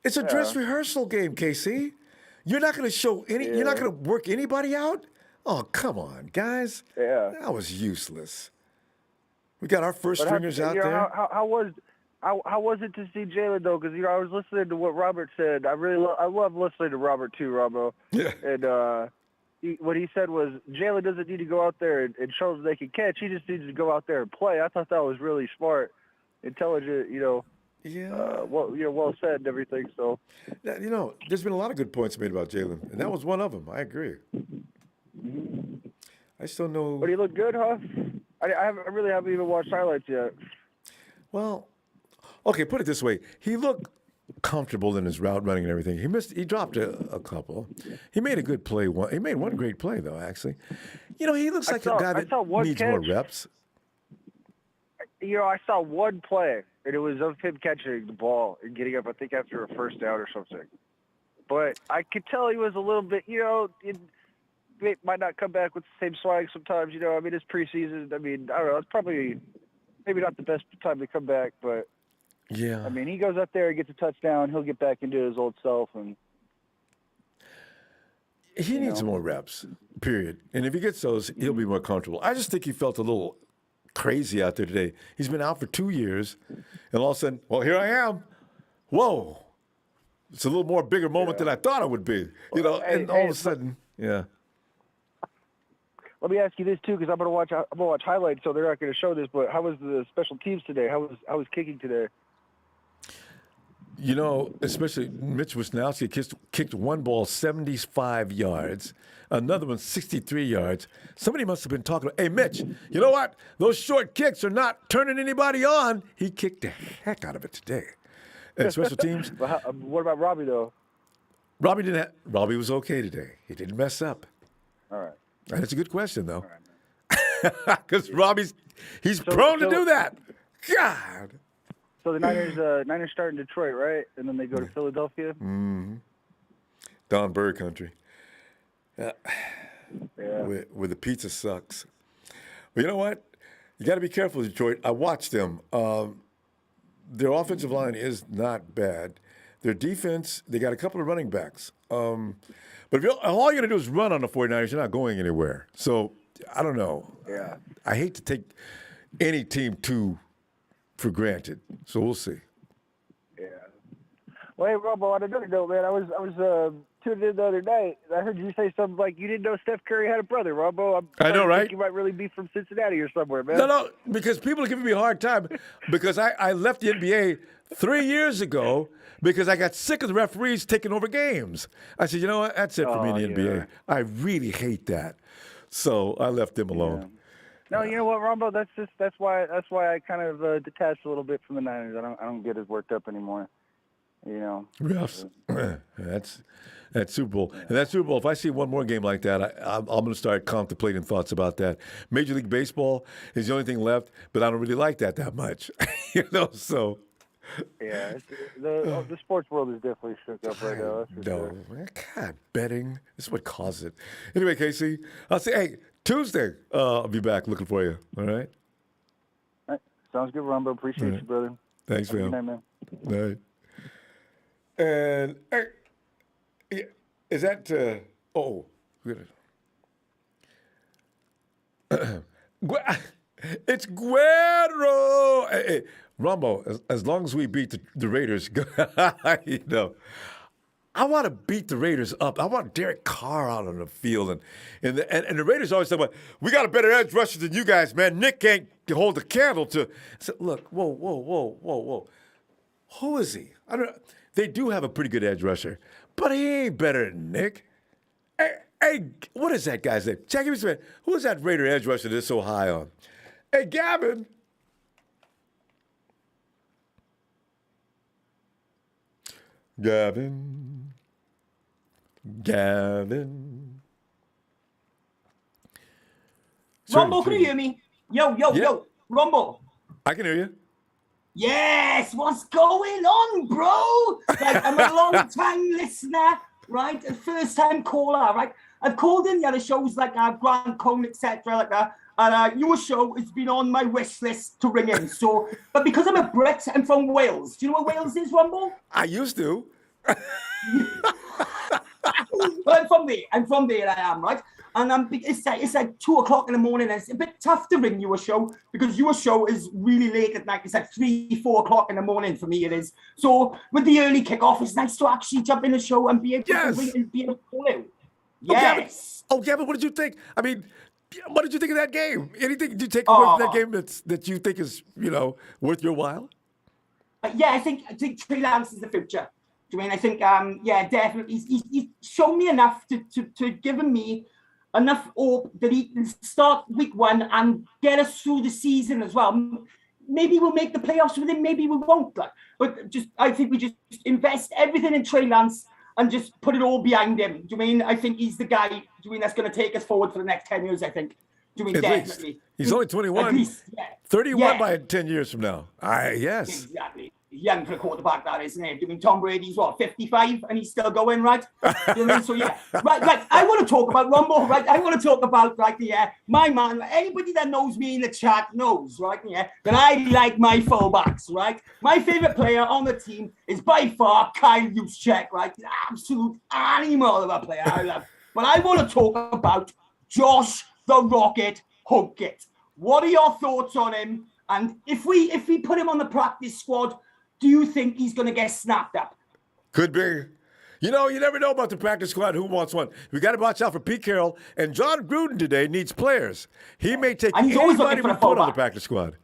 It's a dress rehearsal game, KC. You're not going to show you're not going to work anybody out? Oh, come on, guys. Yeah. That was useless. We got our first stringers out there. How was it to see Jalen, though? Because, you know, I was listening to what Robert said. I love listening to Robert, too, Robo. Yeah. And what he said was Jalen doesn't need to go out there and show them they can catch. He just needs to go out there and play. I thought that was really smart. Intelligent, you know. Yeah. Well said and everything. So, you know, there's been a lot of good points made about Jalen, and that was one of them. I agree. I still know. But he looked good, huh? I really haven't even watched highlights yet. Well, okay, put it this way: he looked comfortable in his route running and everything. He dropped a couple. He made a good play. He made one great play though. Actually, you know, he looks like a guy that needs more reps. You know, I saw one play, and it was of him catching the ball and getting up, I think, after a first down or something. But I could tell he was a little bit, you know, it might not come back with the same swag sometimes, you know. I mean, it's preseason. I mean, I don't know. It's probably maybe not the best time to come back, but, yeah. I mean, he goes up there and gets a touchdown. He'll get back into his old self. And he needs more reps, period. And if he gets those, he'll be more comfortable. I just think he felt a little crazy out there today. He's been out for 2 years, and all of a sudden, well, here I am. Whoa. It's a little more bigger moment than I thought it would be. You know, and all of a sudden, yeah. Let me ask you this too, because I'm gonna watch highlights, so they're not gonna show this. But how was the special teams today? How was kicking today? You know, especially Mitch Wisnowski kicked one ball 75 yards, another one 63 yards. Somebody must have been talking. Hey, Mitch, you know what? Those short kicks are not turning anybody on. He kicked the heck out of it today. And special teams. What about Robbie though? Robbie was okay today. He didn't mess up. All right. That's a good question though, because he's prone to do that. God. So the Niners start in Detroit, right? And then they go to Philadelphia. Mm-hmm. Don Bird country. Yeah. Where the pizza sucks. But you know what? You got to be careful, Detroit. I watched them. Their offensive line is not bad. Their defense, they got a couple of running backs. But if all you're going to do is run on the 49ers, you're not going anywhere. So, I don't know. Yeah. I hate to take any team for granted. So, we'll see. Yeah. Well, hey, Ronbo, on another note, man, I was tuned in the other night. I heard you say something like you didn't know Steph Curry had a brother, Ronbo. I know, right? You might really be from Cincinnati or somewhere, man. No, because people are giving me a hard time because I left the NBA 3 years ago because I got sick of the referees taking over games. I said, you know what? That's it for me in the NBA. I really hate that. So I left them alone. No, you know what, Ronbo? That's why I kind of detached a little bit from the Niners. I don't get as worked up anymore. You know. Refs. That's Super Bowl. And that Super Bowl, if I see one more game like that, I'm going to start contemplating thoughts about that. Major League Baseball is the only thing left, but I don't really like that much. So. Yeah, the sports world is definitely shook up right now. That's for sure. God, betting. This is what caused it. Anyway, Casey, I'll say, hey, Tuesday, I'll be back looking for you. All right? All right. Sounds good, Ronbo. Appreciate you, brother. Thanks, Have a man. good night, man. All right. And hey, is that it's Guerrero. Hey, Ronbo, as long as we beat the Raiders, you know, I want to beat the Raiders up. I want Derek Carr out on the field, and the Raiders always talk about, we got a better edge rusher than you guys, man. Nick can't hold a candle to. I said, look, whoa. Who is he? I don't know. They do have a pretty good edge rusher, but he ain't better than Nick. Hey, what is that guy's name? Jackie, who is that Raider edge rusher that's so high on? Hey, Gavin. Ronbo, can you hear me? Yo. Ronbo. I can hear you. Yes, what's going on, bro? Like, I'm a long-time listener, right? A first-time caller, right? I've called in the other shows like Grant Cohn, etc., like that. And your show has been on my wish list to ring in. So, but because I'm a Brit, I'm from Wales. Do you know what Wales is, Ronbo? I used to. Well, I'm from there, I am, right? And it's like 2 o'clock in the morning. And it's a bit tough to ring your show because your show is really late at night. It's like 3, 4 o'clock in the morning for me. It is. So with the early kickoff, it's nice to actually jump in the show and be able to be able to call out. Yes. Gavin, what did you think? I mean, what did you think of that game? Anything did you take away from that game that you think is worth your while? Yeah, I think Trey Lance is the future. I mean, I think definitely he's shown me enough to given me enough hope that he can start week 1 and get us through the season as well. Maybe we'll make the playoffs with him, maybe we won't. But I think we just invest everything in Trey Lance and just put it all behind him. Do you mean I think he's the guy that's going to take us forward for the next 10 years, I think. Do you mean definitely? Least. He's only 21. At least, 31 by 10 years from now. Yes. Exactly. Young for a quarterback, that isn't it? I mean, Tom Brady's 55 and he's still going, right? You know, so yeah, right. I want to talk about Ronbo, right? I want to talk about my man. Anybody that knows me in the chat knows, right? Yeah, that I like my fullbacks, right? My favorite player on the team is by far Kyle Juszczyk, right? An absolute animal of a player I love. But I want to talk about Josh the Rocket Hunkett. What are your thoughts on him? And if we put him on the practice squad, do you think he's going to get snapped up? Could be. You never know about the practice squad. Who wants one? We got to watch out for Pete Carroll. And John Gruden today needs players. He may take anybody we put on the practice squad.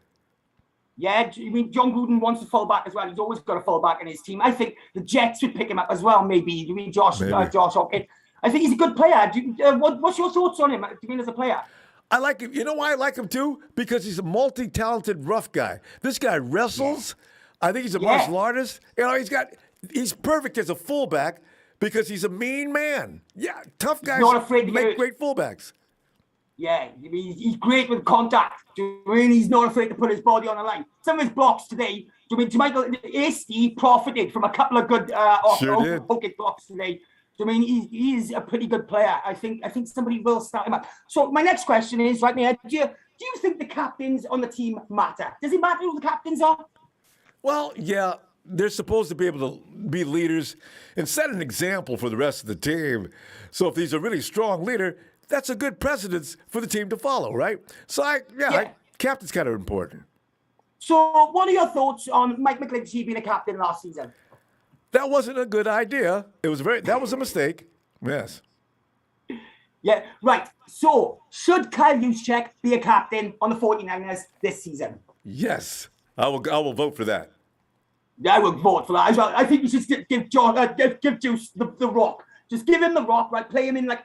Yeah, I mean, John Gruden wants a fullback as well. He's always got a fullback in his team. I think the Jets would pick him up as well, maybe. Do you mean Josh Hockett? I think he's a good player. What's your thoughts on him? Do you mean as a player? I like him. You know why I like him too? Because he's a multi-talented rough guy. This guy wrestles. Yeah. I think he's a martial artist. He's perfect as a fullback because he's a mean man. Yeah, tough guys not afraid to make great fullbacks. Yeah, I mean, he's great with contact. Do you know what I mean? He's not afraid to put his body on the line. Some of his blocks today, do you mean Michael Hasty profited from a couple of good pocket blocks today. Do you mean he's a pretty good player? I think somebody will start him up. So my next question is right now: do you think the captains on the team matter? Does it matter who the captains are? Well, yeah. They're supposed to be able to be leaders and set an example for the rest of the team. So if he's a really strong leader, that's a good precedence for the team to follow, right? So, captain's kind of important. So what are your thoughts on Mike McGlinchey being a captain last season? That wasn't a good idea. That was a mistake. Yes. Yeah, right. So should Kyle Juszczyk be a captain on the 49ers this season? Yes. I will vote for that. Yeah, I would vote for that as well. I think you should give Juice the rock. Just give him the rock, right? Play him in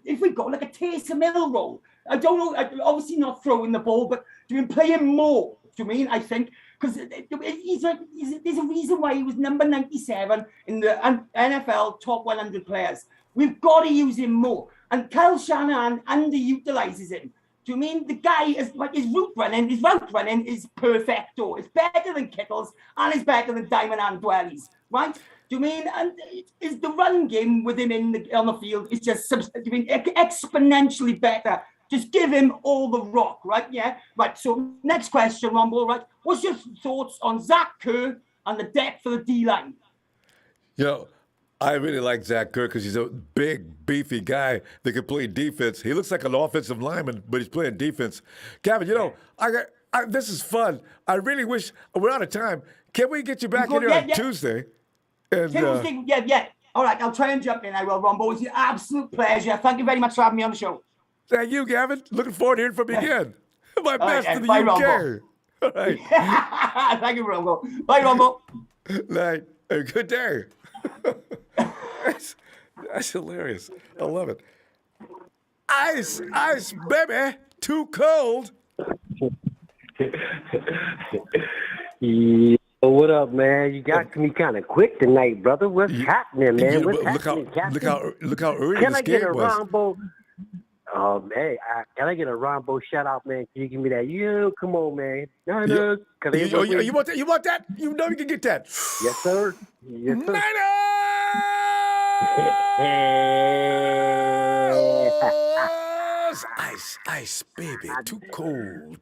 if we got like a Taysom Hill role. I don't know. Obviously not throwing the ball, but do you play him more? Do you mean? I think because there's a reason why he was number 97 in the NFL top 100 players. We've got to use him more. And Kyle Shanahan underutilizes him. Do you mean the guy is his route running is perfecto. It's better than Kittle's and it's better than Diamond and Dwelly's, right? Do you mean and is the run game with him on the field is just exponentially better? Just give him all the rock, right? Yeah, right. So next question, Ronbo, right? What's your thoughts on Zakku and the depth of the D line? I really like Zakku because he's a big, beefy guy that can play defense. He looks like an offensive lineman, but he's playing defense. Gavin, this is fun. I really wish we're out of time. Can we get you back in here on Tuesday? Tuesday, yeah. All right, I'll try and jump in. I will, Ronbo. It's an absolute pleasure. Thank you very much for having me on the show. Thank you, Gavin. Looking forward to hearing from you again. My best in the bye, UK. Ronbo. All right. Thank you, Ronbo. Bye, Ronbo. Night. Good day. That's hilarious. I love it. Ice, baby. Too cold. What up, man? You got me kind of quick tonight, brother. What's happening, man? What's happening, Captain? Look how early Can this I get game a was. Ronbo? Hey, can I get a Ronbo shout out, man? Can you give me that? Come on, man. You want that? You want that? You know you can get that. Yes, sir. Yes, sir. Ice, baby. Too cold.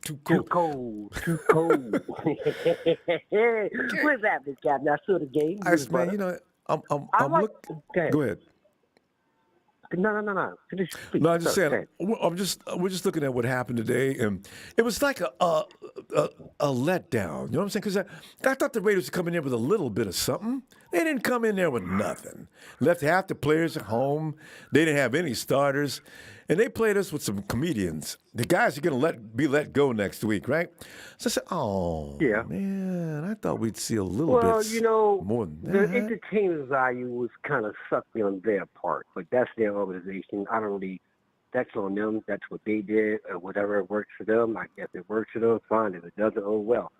What's happening, Captain? I saw the game. Ice, man, I'm looking. Go ahead. No. Finish. No, I'm just saying. We're just looking at what happened today, and it was like a letdown. You know what I'm saying? Because I thought the Raiders were coming in with a little bit of something. They didn't come in there with nothing. Left half the players at home. They didn't have any starters, and they played us with some comedians. The guys are going to be let go next week, right? So I said, man, I thought we'd see a little bit more than that. The entertainment value was kind of sucked on their part, but that's their organization. That's on them. That's what they did, or whatever works for them. I guess it works for them, fine. If it doesn't, oh well.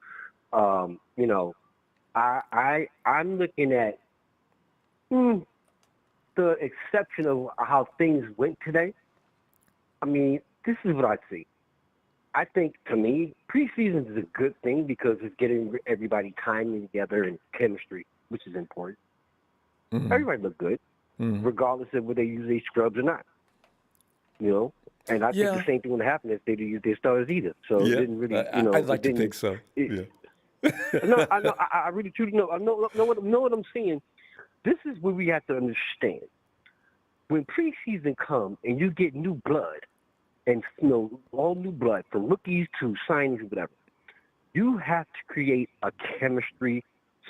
I'm looking at the exception of how things went today. I mean, this is what I see. I think, to me, preseason is a good thing because it's getting everybody timing together and chemistry, which is important. Mm-hmm. Everybody look good, regardless of whether they use these scrubs or not. And I think the same thing would happen if they didn't use their starters either. So it didn't really, I'd like to think so. No, I really truly know. I know what I'm saying. This is what we have to understand. When preseason comes and you get new blood, and all new blood from rookies to signings, whatever, you have to create a chemistry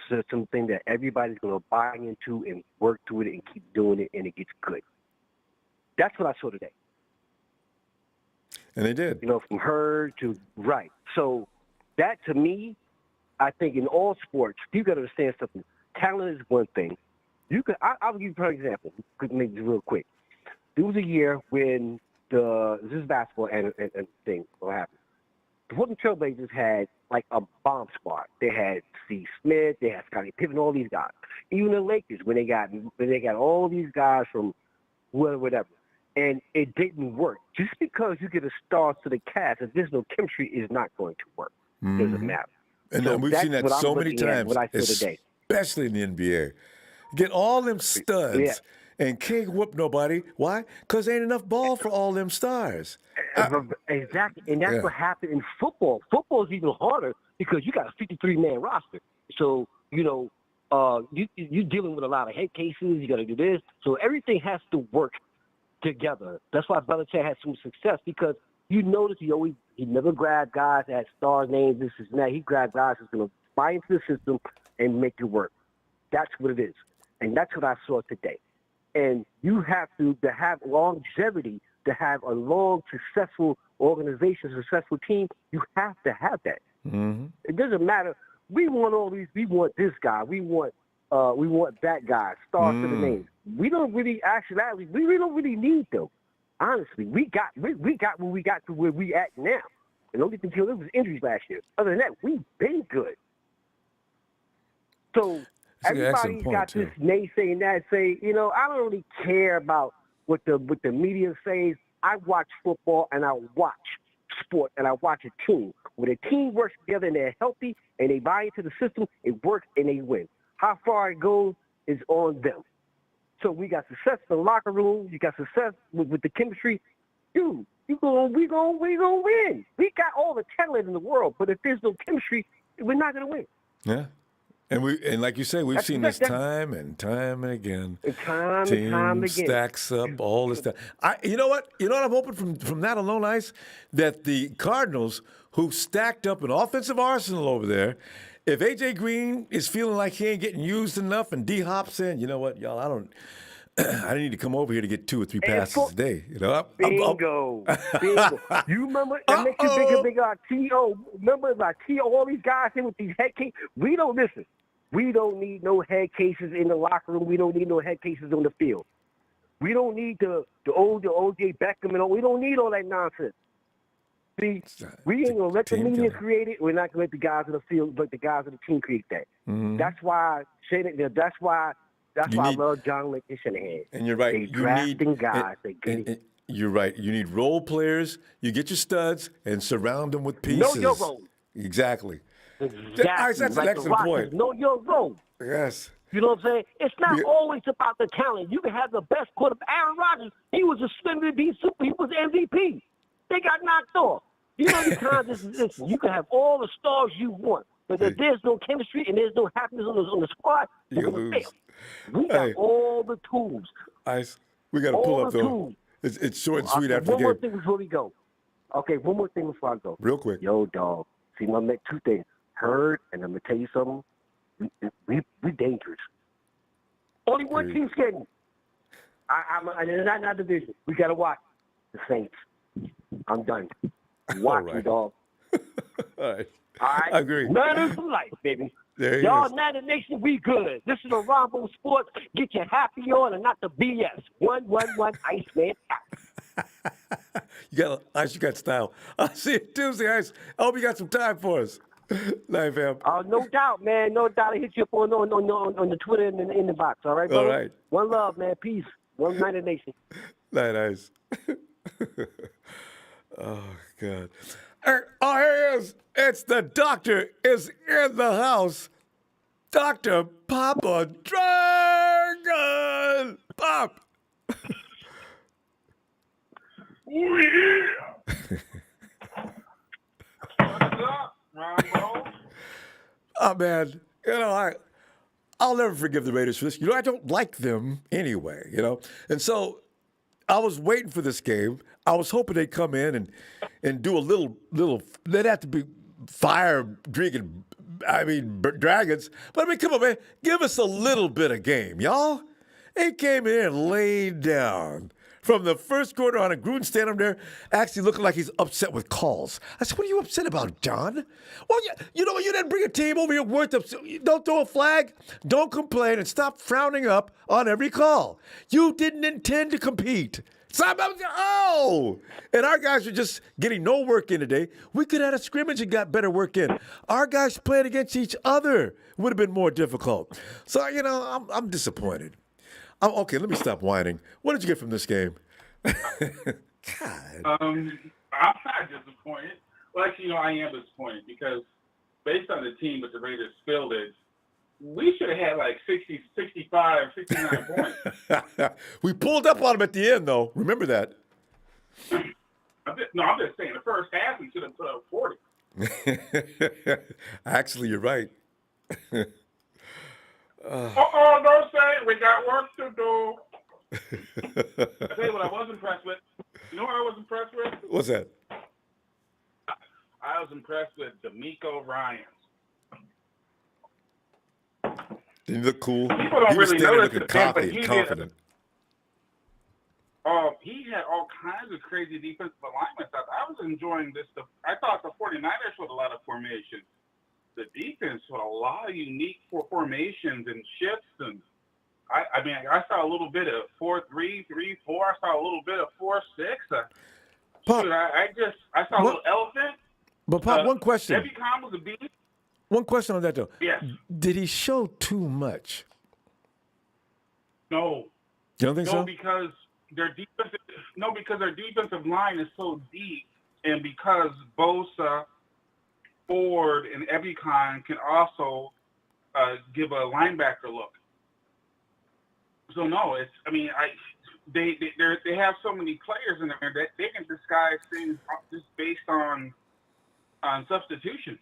system thing that everybody's going to buy into and work to it and keep doing it, and it gets good. That's what I saw today. And they did. From her to right. So that, to me, I think in all sports, you got to understand something. Talent is one thing. I'll give you an example. Make this real quick. There was a year when this is basketball and thing. What happened? The Portland Trailblazers had like a bomb squad. They had Steve Smith, they had Scottie Pippen, all these guys. Even the Lakers, when they got all these guys from whatever, and it didn't work. Just because you get a star to the cast, if there's no chemistry, is not going to work. It doesn't matter. And So we've that's seen that what I'm so many looking at, times, what I saw today. especially in the NBA. Get all them studs Yeah. and can't whoop nobody. Why? Because ain't enough ball for all them stars. Exactly, and that's Yeah. what happened in football. Football is even harder because you got a 53-man roster. So, you're dealing with a lot of head cases. You got to do this. So everything has to work together. That's why Belichick had some success, because you notice he never grabbed guys that had star names, this and that. He grabbed guys that's going to buy into the system and make it work. That's what it is. And that's what I saw today. And you have to have longevity, to have a long, successful organization, successful team. You have to have that. Mm-hmm. It doesn't matter. We want all these. We want this guy. We want that guy. Stars to the names. We don't really we really don't really need them. Honestly, we got when we got to where we at now. And the only thing killed us was injuries last year. Other than that, we've been good. So everybody's got this naysaying that say, I don't really care about what the media says. I watch football and I watch sport and I watch a team. When a team works together and they're healthy and they buy into the system, it works and they win. How far it goes is on them. So we got success in the locker room. You got success with the chemistry. Dude, we gonna win. We got all the talent in the world, but if there's no chemistry, we're not gonna win. Yeah. And like you say, we've seen this time and time and again. Team stacks up all this stuff. You know what? I'm hoping from that alone, Ice, that the Cardinals, who stacked up an offensive arsenal over there, if A.J. Green is feeling like he ain't getting used enough and D-Hop's saying, you know what, y'all, I need to come over here to get 2 or 3 passes a day. Bingo. You remember? That makes you think about T.O. Remember about T.O., all these guys here with these head cases? We don't listen. We don't need no head cases in the locker room. We don't need no head cases on the field. We don't need the O.J. Beckham and all. We don't need all that nonsense. See, we ain't gonna let the media create it. We're not gonna let the guys in the field, but the guys in the team create that. Mm-hmm. That's why I love John Lynch and Shanahan. And you're right. They drafting guys. You're right. You need role players. You get your studs and surround them with pieces. Know your role. Exactly. That's an excellent point. Know your role. Yes. You know what I'm saying? It's not always about the talent. You can have the best quarterback. Aaron Rodgers, he was a slim be super. He was MVP. They got knocked off. You know, listen, you can have all the stars you want, but if there's no chemistry and there's no happiness on the squad, you're going to fail. We got all the tools. Ice, we got to pull up, though. It's short and sweet after the game. One more thing before we go. Okay, one more thing before I go. Real quick. Yo, dog. See, I'm going to make 2 things. Herd, and I'm going to tell you something. We dangerous. Only one team's getting. It's not division. We got to watch the Saints. I'm done. Watch me, dog. All right. All right. I agree. Niners for life, baby. There Y'all, is. Niner Nation, we good. This is a Ronbo Sports. Get your happy on and not the BS. 111 Iceman out. You got style. I'll see you Tuesday, Ice. I hope you got some time for us. Night, fam. No doubt, man. No doubt. I hit you up on the Twitter and in the box. All right, brother? All right. One love, man. Peace. One Niner Nation. Night, Ice. Oh, God. Oh, here he is. It's the doctor is in the house. Dr. Papa Dragon. Pop. Oh, yeah. What's up, Ronbo? Oh, man. I'll never forgive the Raiders for this. I don't like them anyway, And so I was waiting for this game. I was hoping they'd come in and do a little. They'd have to be fire drinking, dragons. But come on, man, give us a little bit of game, y'all. They came in and laid down from the first quarter on. And Gruden standing there, actually looking like he's upset with calls. I said, "What are you upset about, John? Well, you know what? You didn't bring a team over here worth of. Don't throw a flag. Don't complain, and stop frowning up on every call. You didn't intend to compete." And our guys are just getting no work in today. We could have had a scrimmage and got better work in. Our guys playing against each other would have been more difficult. So, I'm disappointed. Okay, let me stop whining. What did you get from this game? I'm not disappointed. Well, actually, I am disappointed because based on the team that the Raiders fielded, we should have had like 60, 65, 69 points. We pulled up on them at the end, though. Remember that. I'm just saying, the first half we should have put up 40. Actually, you're right. Don't say we got work to do. I tell you what I was impressed with. You know what I was impressed with? What's that? I was impressed with D'Amico Ryans. He looked cool. People don't He was really standing notice looking it, man, but cocky he and did. confident. He had all kinds of crazy defensive alignments. I was enjoying this. I thought the 49ers with a lot of formations. The defense with a lot of unique formations and shifts. And I saw a little bit of 4-3, 3-4. I saw a little bit of 4-6. I saw a little elephant. But, Pop, one question. Every con was a beat. One question on that, though. Yes. Did he show too much? No. You don't think so? Because their defensive line is so deep, and because Bosa, Ford, and Ebicon can also give a linebacker look. So no, they have so many players in there that they can disguise things just based on substitutions.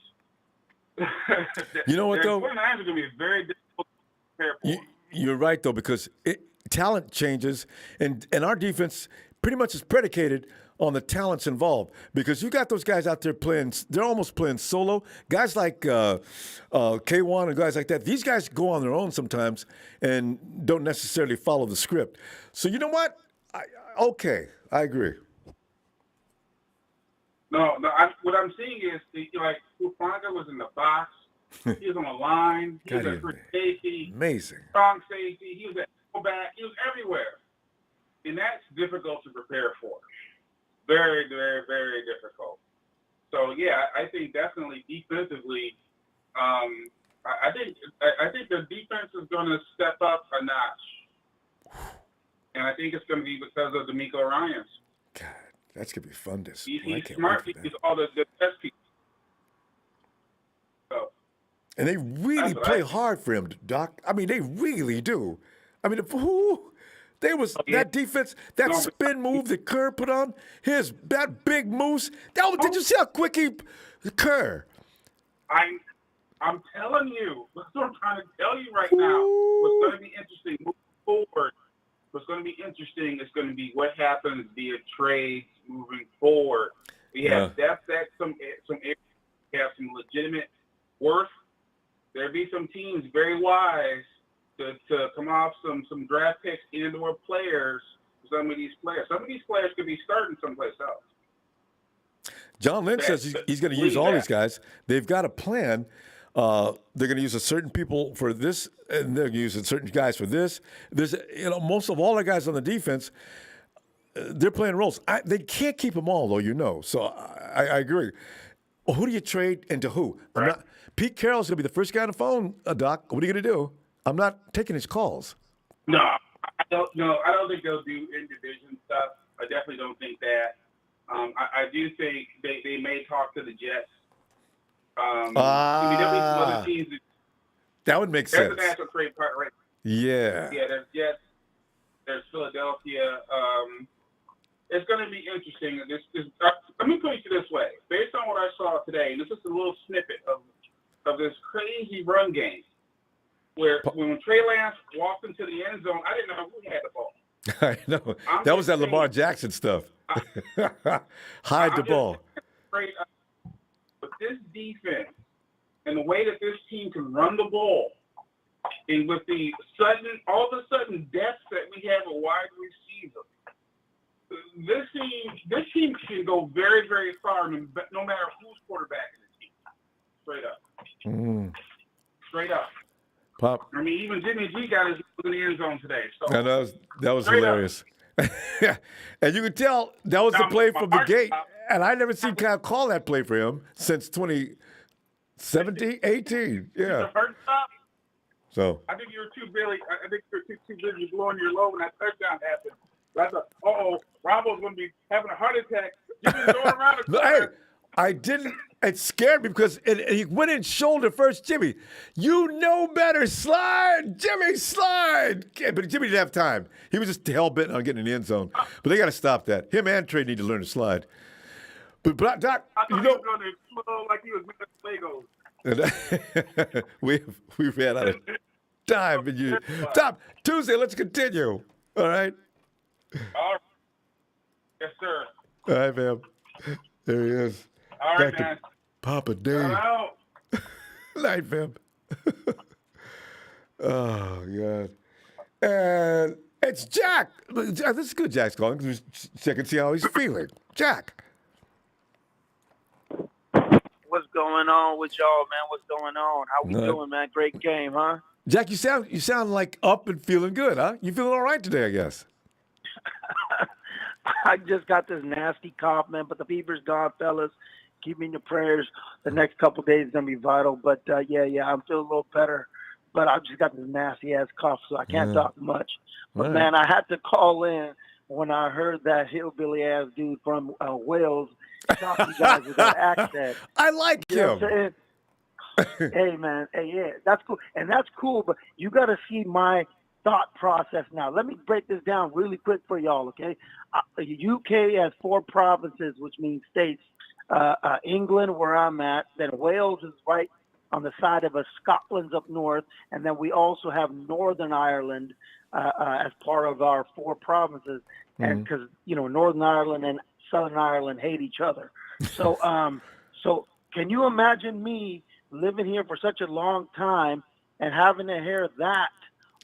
You know what, though? The 49ers are going to be very difficult to prepare for. You're right, though, because talent changes, and our defense pretty much is predicated on the talents involved. Because you got those guys out there they're almost playing solo. Guys like K1 and guys like that, these guys go on their own sometimes and don't necessarily follow the script. So you know what? I agree. No, what I'm seeing is, like, Hufanga was in the box. He was on the line. He was at free safety. Amazing. Strong safety. He was at fullback. He was everywhere. And that's difficult to prepare for. Very, very, very difficult. So, yeah, I think definitely defensively, I think the defense is going to step up a notch. And I think it's going to be because of D'Amico Ryans. God, that's going to be fun to see. He's smart. He's all the best people. So, and they really play hard for him, Doc. I mean, they really do. I mean, that defense, that spin move that Kerr put on, that big moose. Did you see how quick Kerr? I'm telling you, that's what I'm trying to tell you right now. What's going to be interesting moving forward? What's going to be interesting is going to be what happens via trades moving forward. We have depth at some areas. We have some legitimate worth. There'll be some teams very wise to come off some draft picks and/or players. Some of these players could be starting someplace else. John Lynch says he's going to use all these guys. They've got a plan. They're going to use a certain people for this, and they're going to use certain guys for this. There's, most of all the guys on the defense, they're playing roles. They can't keep them all, though, So I agree. Well, who do you trade and to who? Right. Pete Carroll's going to be the first guy on the phone, Doc. What are you going to do? I'm not taking his calls. No, I don't think they'll do in-division stuff. I definitely don't think that. I do think they may talk to the Jets. There'll be some other teams. That would make sense. That's a national trade part, right? Yeah. Yeah, there's Jets. There's Philadelphia. It's going to be interesting. Let me put it this way. Based on what I saw today, and this is a little snippet of this crazy run game, where when Trey Lance walked into the end zone, I didn't know who had the ball. I know. That was that Lamar Jackson stuff. Hide the ball. With this defense and the way that this team can run the ball, and with all of a sudden depth that we have a wide receiver, this team can go very, very far, no matter who's quarterback in the team. Straight up. Straight up. Pop. I mean, even Jimmy G got his in the end zone today. So and that was hilarious. And you could tell that was the play from the gate. And I never seen Kyle call that play for him since 2017, 18. Yeah. So I think you were too busy blowing your load when that touchdown happened. Like, Ronbo's going to be having a heart attack. Jimmy's going around the No, hey, corner. I didn't. It scared me because he went in shoulder first. Jimmy, you know better. Slide, Jimmy, slide. Yeah, but Jimmy didn't have time. He was just hell bent on getting in the end zone. But they got to stop that. Him and Trey need to learn to slide. But Doc, I thought you he know, was going to explode like he was making Legos. we've ran out of time. Tom, Tuesday, let's continue. All right. All right. Yes, sir. All right, fam. There he is. All right, Back to man. Papa Dave. Out. Night, fam. Oh, God. And it's Jack. This is good, Jack's calling. Just check and see how he's feeling. Jack. What's going on with y'all, man? What's going on? How we doing, man? Great game, huh? Jack, you sound like up and feeling good, huh? You feeling all right today, I guess. I just got this nasty cough, man, but the fever's gone, fellas. Keep me in your prayers. The next couple of days is going to be vital. But, yeah, I'm feeling a little better. But I've just got this nasty-ass cough, so I can't talk much. But, man, I had to call in when I heard that hillbilly-ass dude from Wales talk to you guys with that accent. I like You know him. what I'm saying? Hey, man. Hey, yeah, that's cool. And that's cool, but you got to see my thought process now. Let me break this down really quick for y'all, okay? The UK has 4 provinces, which means states. England, where I'm at, then Wales is right on the side of us, Scotland's up north, and then we also have Northern Ireland as part of our 4 provinces, and because Northern Ireland and Southern Ireland hate each other. So, so can you imagine me living here for such a long time and having to hear that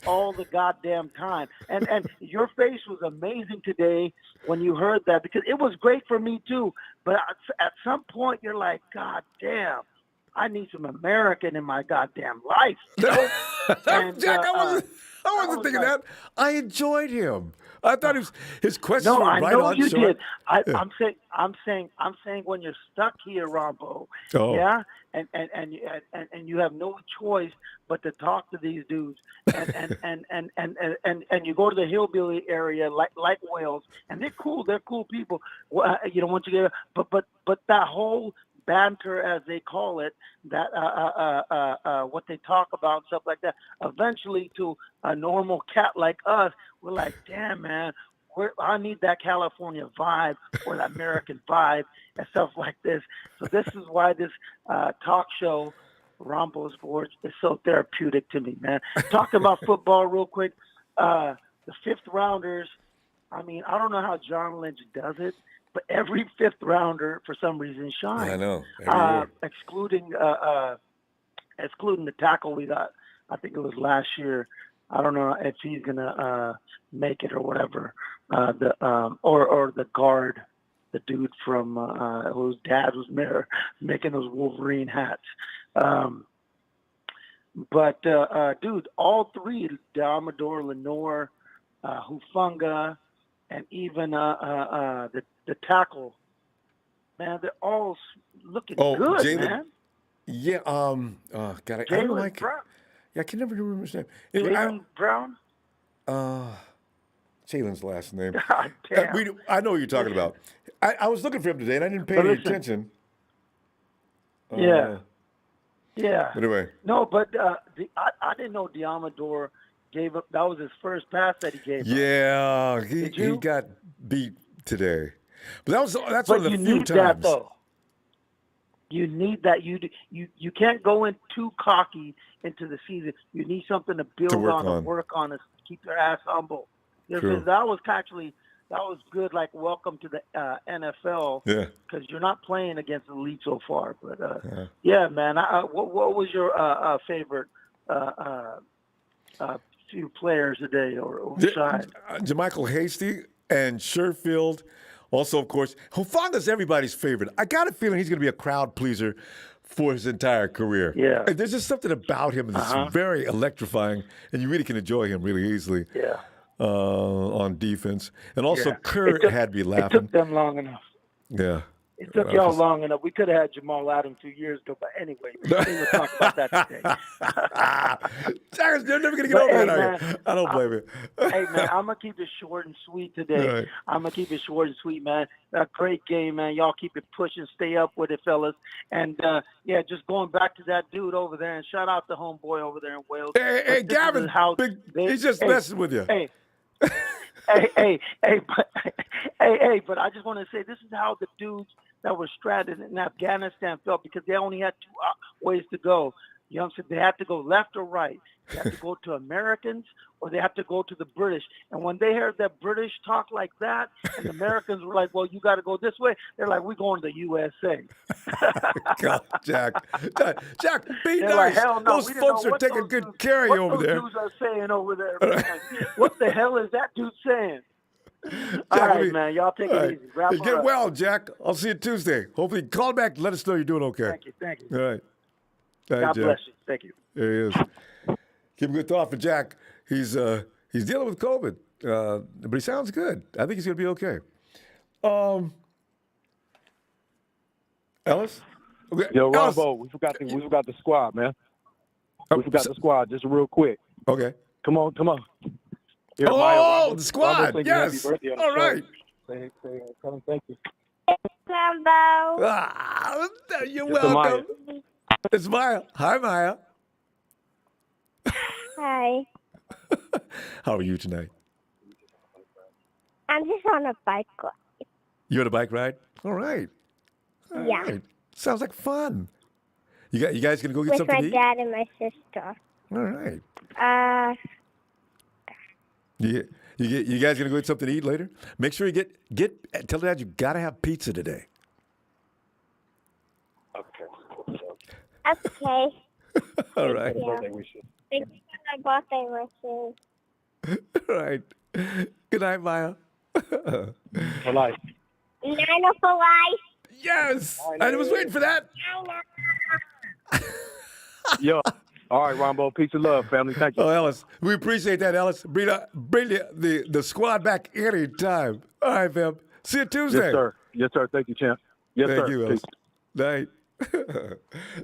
all the goddamn time? And your face was amazing today when you heard that, because it was great for me too. But at some point you're like, God damn, I need some American in my goddamn life. And, Jack, I wasn't thinking that. I enjoyed him. I thought his questions no, were I right know on you short. did. I'm saying when you're stuck here, Ronbo, Oh. yeah, and you have no choice but to talk to these dudes, and you go to the hillbilly area like Wales, and they're cool people. Once you get, but that whole banter, as they call it, that what they talk about, stuff like that, eventually to a normal cat like us, we're like, damn, man, I need that California vibe or that American vibe and stuff like this. So this is why this talk show, Ronbo Sports, is so therapeutic to me, man. Talking about football real quick, the 5th rounders, I mean, I don't know how John Lynch does it, but every 5th rounder, for some reason, shines. I know. Every year. Excluding the tackle we got, I think it was last year. I don't know if he's gonna make it or whatever. Or the guard, the dude from whose dad was making those Wolverine hats. But dude, all 3, Damador, Lenore, Hufunga, and even the tackle, man, they're all looking good, Jalen, man. Yeah. God, I don't like. Brown. Yeah, I can never remember his name. Jalen Brown. Jalen's last name. God damn. I know what you're talking about. I was looking for him today, and I didn't pay any attention. Yeah. Anyway. No, but I didn't know Diamador gave up. That was his first pass that he gave up. Yeah, he got beat today. But that's one of the few need times. That, though. You need that. You can't go in too cocky into the season. You need something to build on, to work on, to keep your ass humble. Because that was good. Like, welcome to the NFL. Yeah. Because you're not playing against the elite so far. But yeah, man. What was your favorite few players today, or side? JaMychal Hasty and Sherfield. Also, of course, Hufanga's everybody's favorite. I got a feeling he's going to be a crowd pleaser for his entire career. Yeah. And there's just something about him that's very electrifying, and you really can enjoy him really easily. Yeah. On defense. And also, Kerr had me laughing. It took them long enough. Yeah. It took y'all long enough. We could have had Jamal Adams 2 years ago, but anyway, we'll talk about that today. Jackers, you're never going to get over that, are you? I don't blame you. Hey, man, I'm going to keep it short and sweet today. Right. I'm going to keep it short and sweet, man. A great game, man. Y'all keep it pushing. Stay up with it, fellas. And, yeah, just going back to that dude over there, and shout out to homeboy over there in Wales. Hey, Gavin, he's just messing with you. Hey. But I just want to say this is how the dudes that were stranded in Afghanistan felt, because they only had two ways to go. You know what I'm saying? They had to go left or right. They had to go to Americans or they had to go to the British. And when they heard that British talk like that, and the Americans were like, well, you got to go this way, they're like, we're going to the USA. God, Jack, be They're nice. like, hell no, those folks are taking good care of you over there. What those dudes are saying over there, man. What the hell is that dude saying? All right, man. Y'all take it easy. Wrap Hey, get up. well, Jack. I'll see you Tuesday. Hopefully, call back and let us know you're doing okay. Thank you. All right. God Jack. bless you. Thank you. There he is. Keep a good thought for Jack. He's dealing with COVID, but he sounds good. I think he's going to be okay. Ellis? Okay. Yo, Ellis. Ronbo, we forgot the squad, man. We forgot the squad, just real quick. Okay. Come on. Here, Oh, Maya, the squad. Ronbo, Yes. happy birthday on the All show. right. Tell him thank you. Ronbo. You're It's welcome. It's Maya. Hi, Maya. Hi. How are you tonight? I'm just on a bike ride. You on a bike ride? All right. All Yeah. right. Sounds like fun. You guys gonna go get With something my to eat? dad and my sister. All right. You guys gonna go get something to eat later? Make sure you get. Tell Dad you gotta have pizza today. Okay. All right. Thank you for my birthday wishes. All right. Good night, Maya. For life. Nana for life. Yes. I was waiting for that. Yo. All right, Ronbo. Peace and love, family. Thank you. Oh, Ellis, we appreciate that, Ellis. Bring the squad back anytime. All right, fam. See you Tuesday. Yes, sir. Yes, sir. Thank you, champ. Yes, Thank sir. you, Ellis. Peace. Night.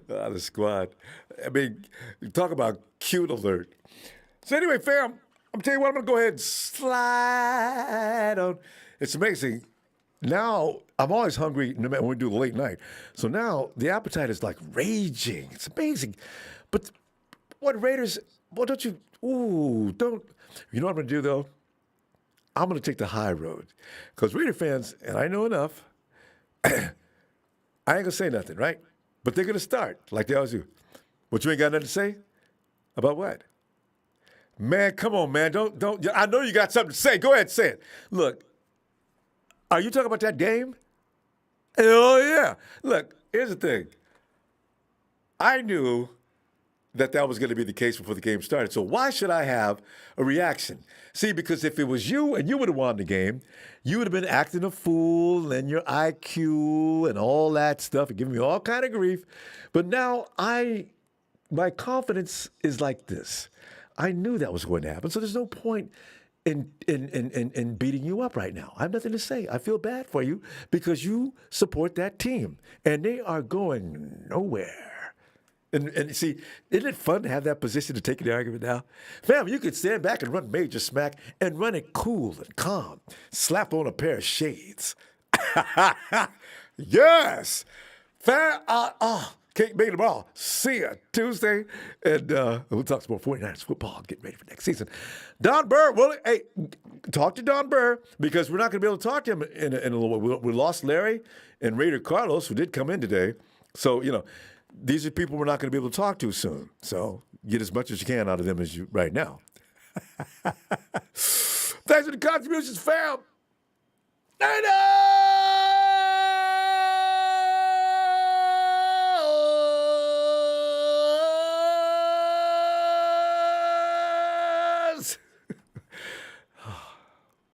The squad. I mean, talk about cute alert. So anyway, fam, I'm telling you what, I'm going to go ahead and slide on. It's amazing. Now, I'm always hungry no matter when we do the late night. So now the appetite is like raging. It's amazing. But what Raiders, you know what I'm going to do, though? I'm going to take the high road. Because Raider fans, and I know enough, I ain't going to say nothing, right? But they're going to start like they always do. But you ain't got nothing to say? About what? Man, come on, man. Don't. I know you got something to say. Go ahead and say it. Look, are you talking about that game? Oh, yeah. Look, here's the thing. I knew that was going to be the case before the game started. So why should I have a reaction? See, because if it was you and you would have won the game, you would have been acting a fool and your IQ and all that stuff and giving me all kind of grief. But now my confidence is like this. I knew that was going to happen. So there's no point in beating you up right now. I have nothing to say. I feel bad for you because you support that team and they are going nowhere. And see, isn't it fun to have that position to take the argument now? Fam, you could stand back and run major smack and run it cool and calm. Slap on a pair of shades. Yes! Can't make it all. See ya Tuesday. And we'll talk some more 49ers football, getting ready for next season. Don Burr, talk to Don Burr because we're not going to be able to talk to him in a little while. We lost Larry and Raider Carlos, who did come in today. So, these are people we're not going to be able to talk to soon. So get as much as you can out of them as you right now. Thanks for the contributions, fam. Night.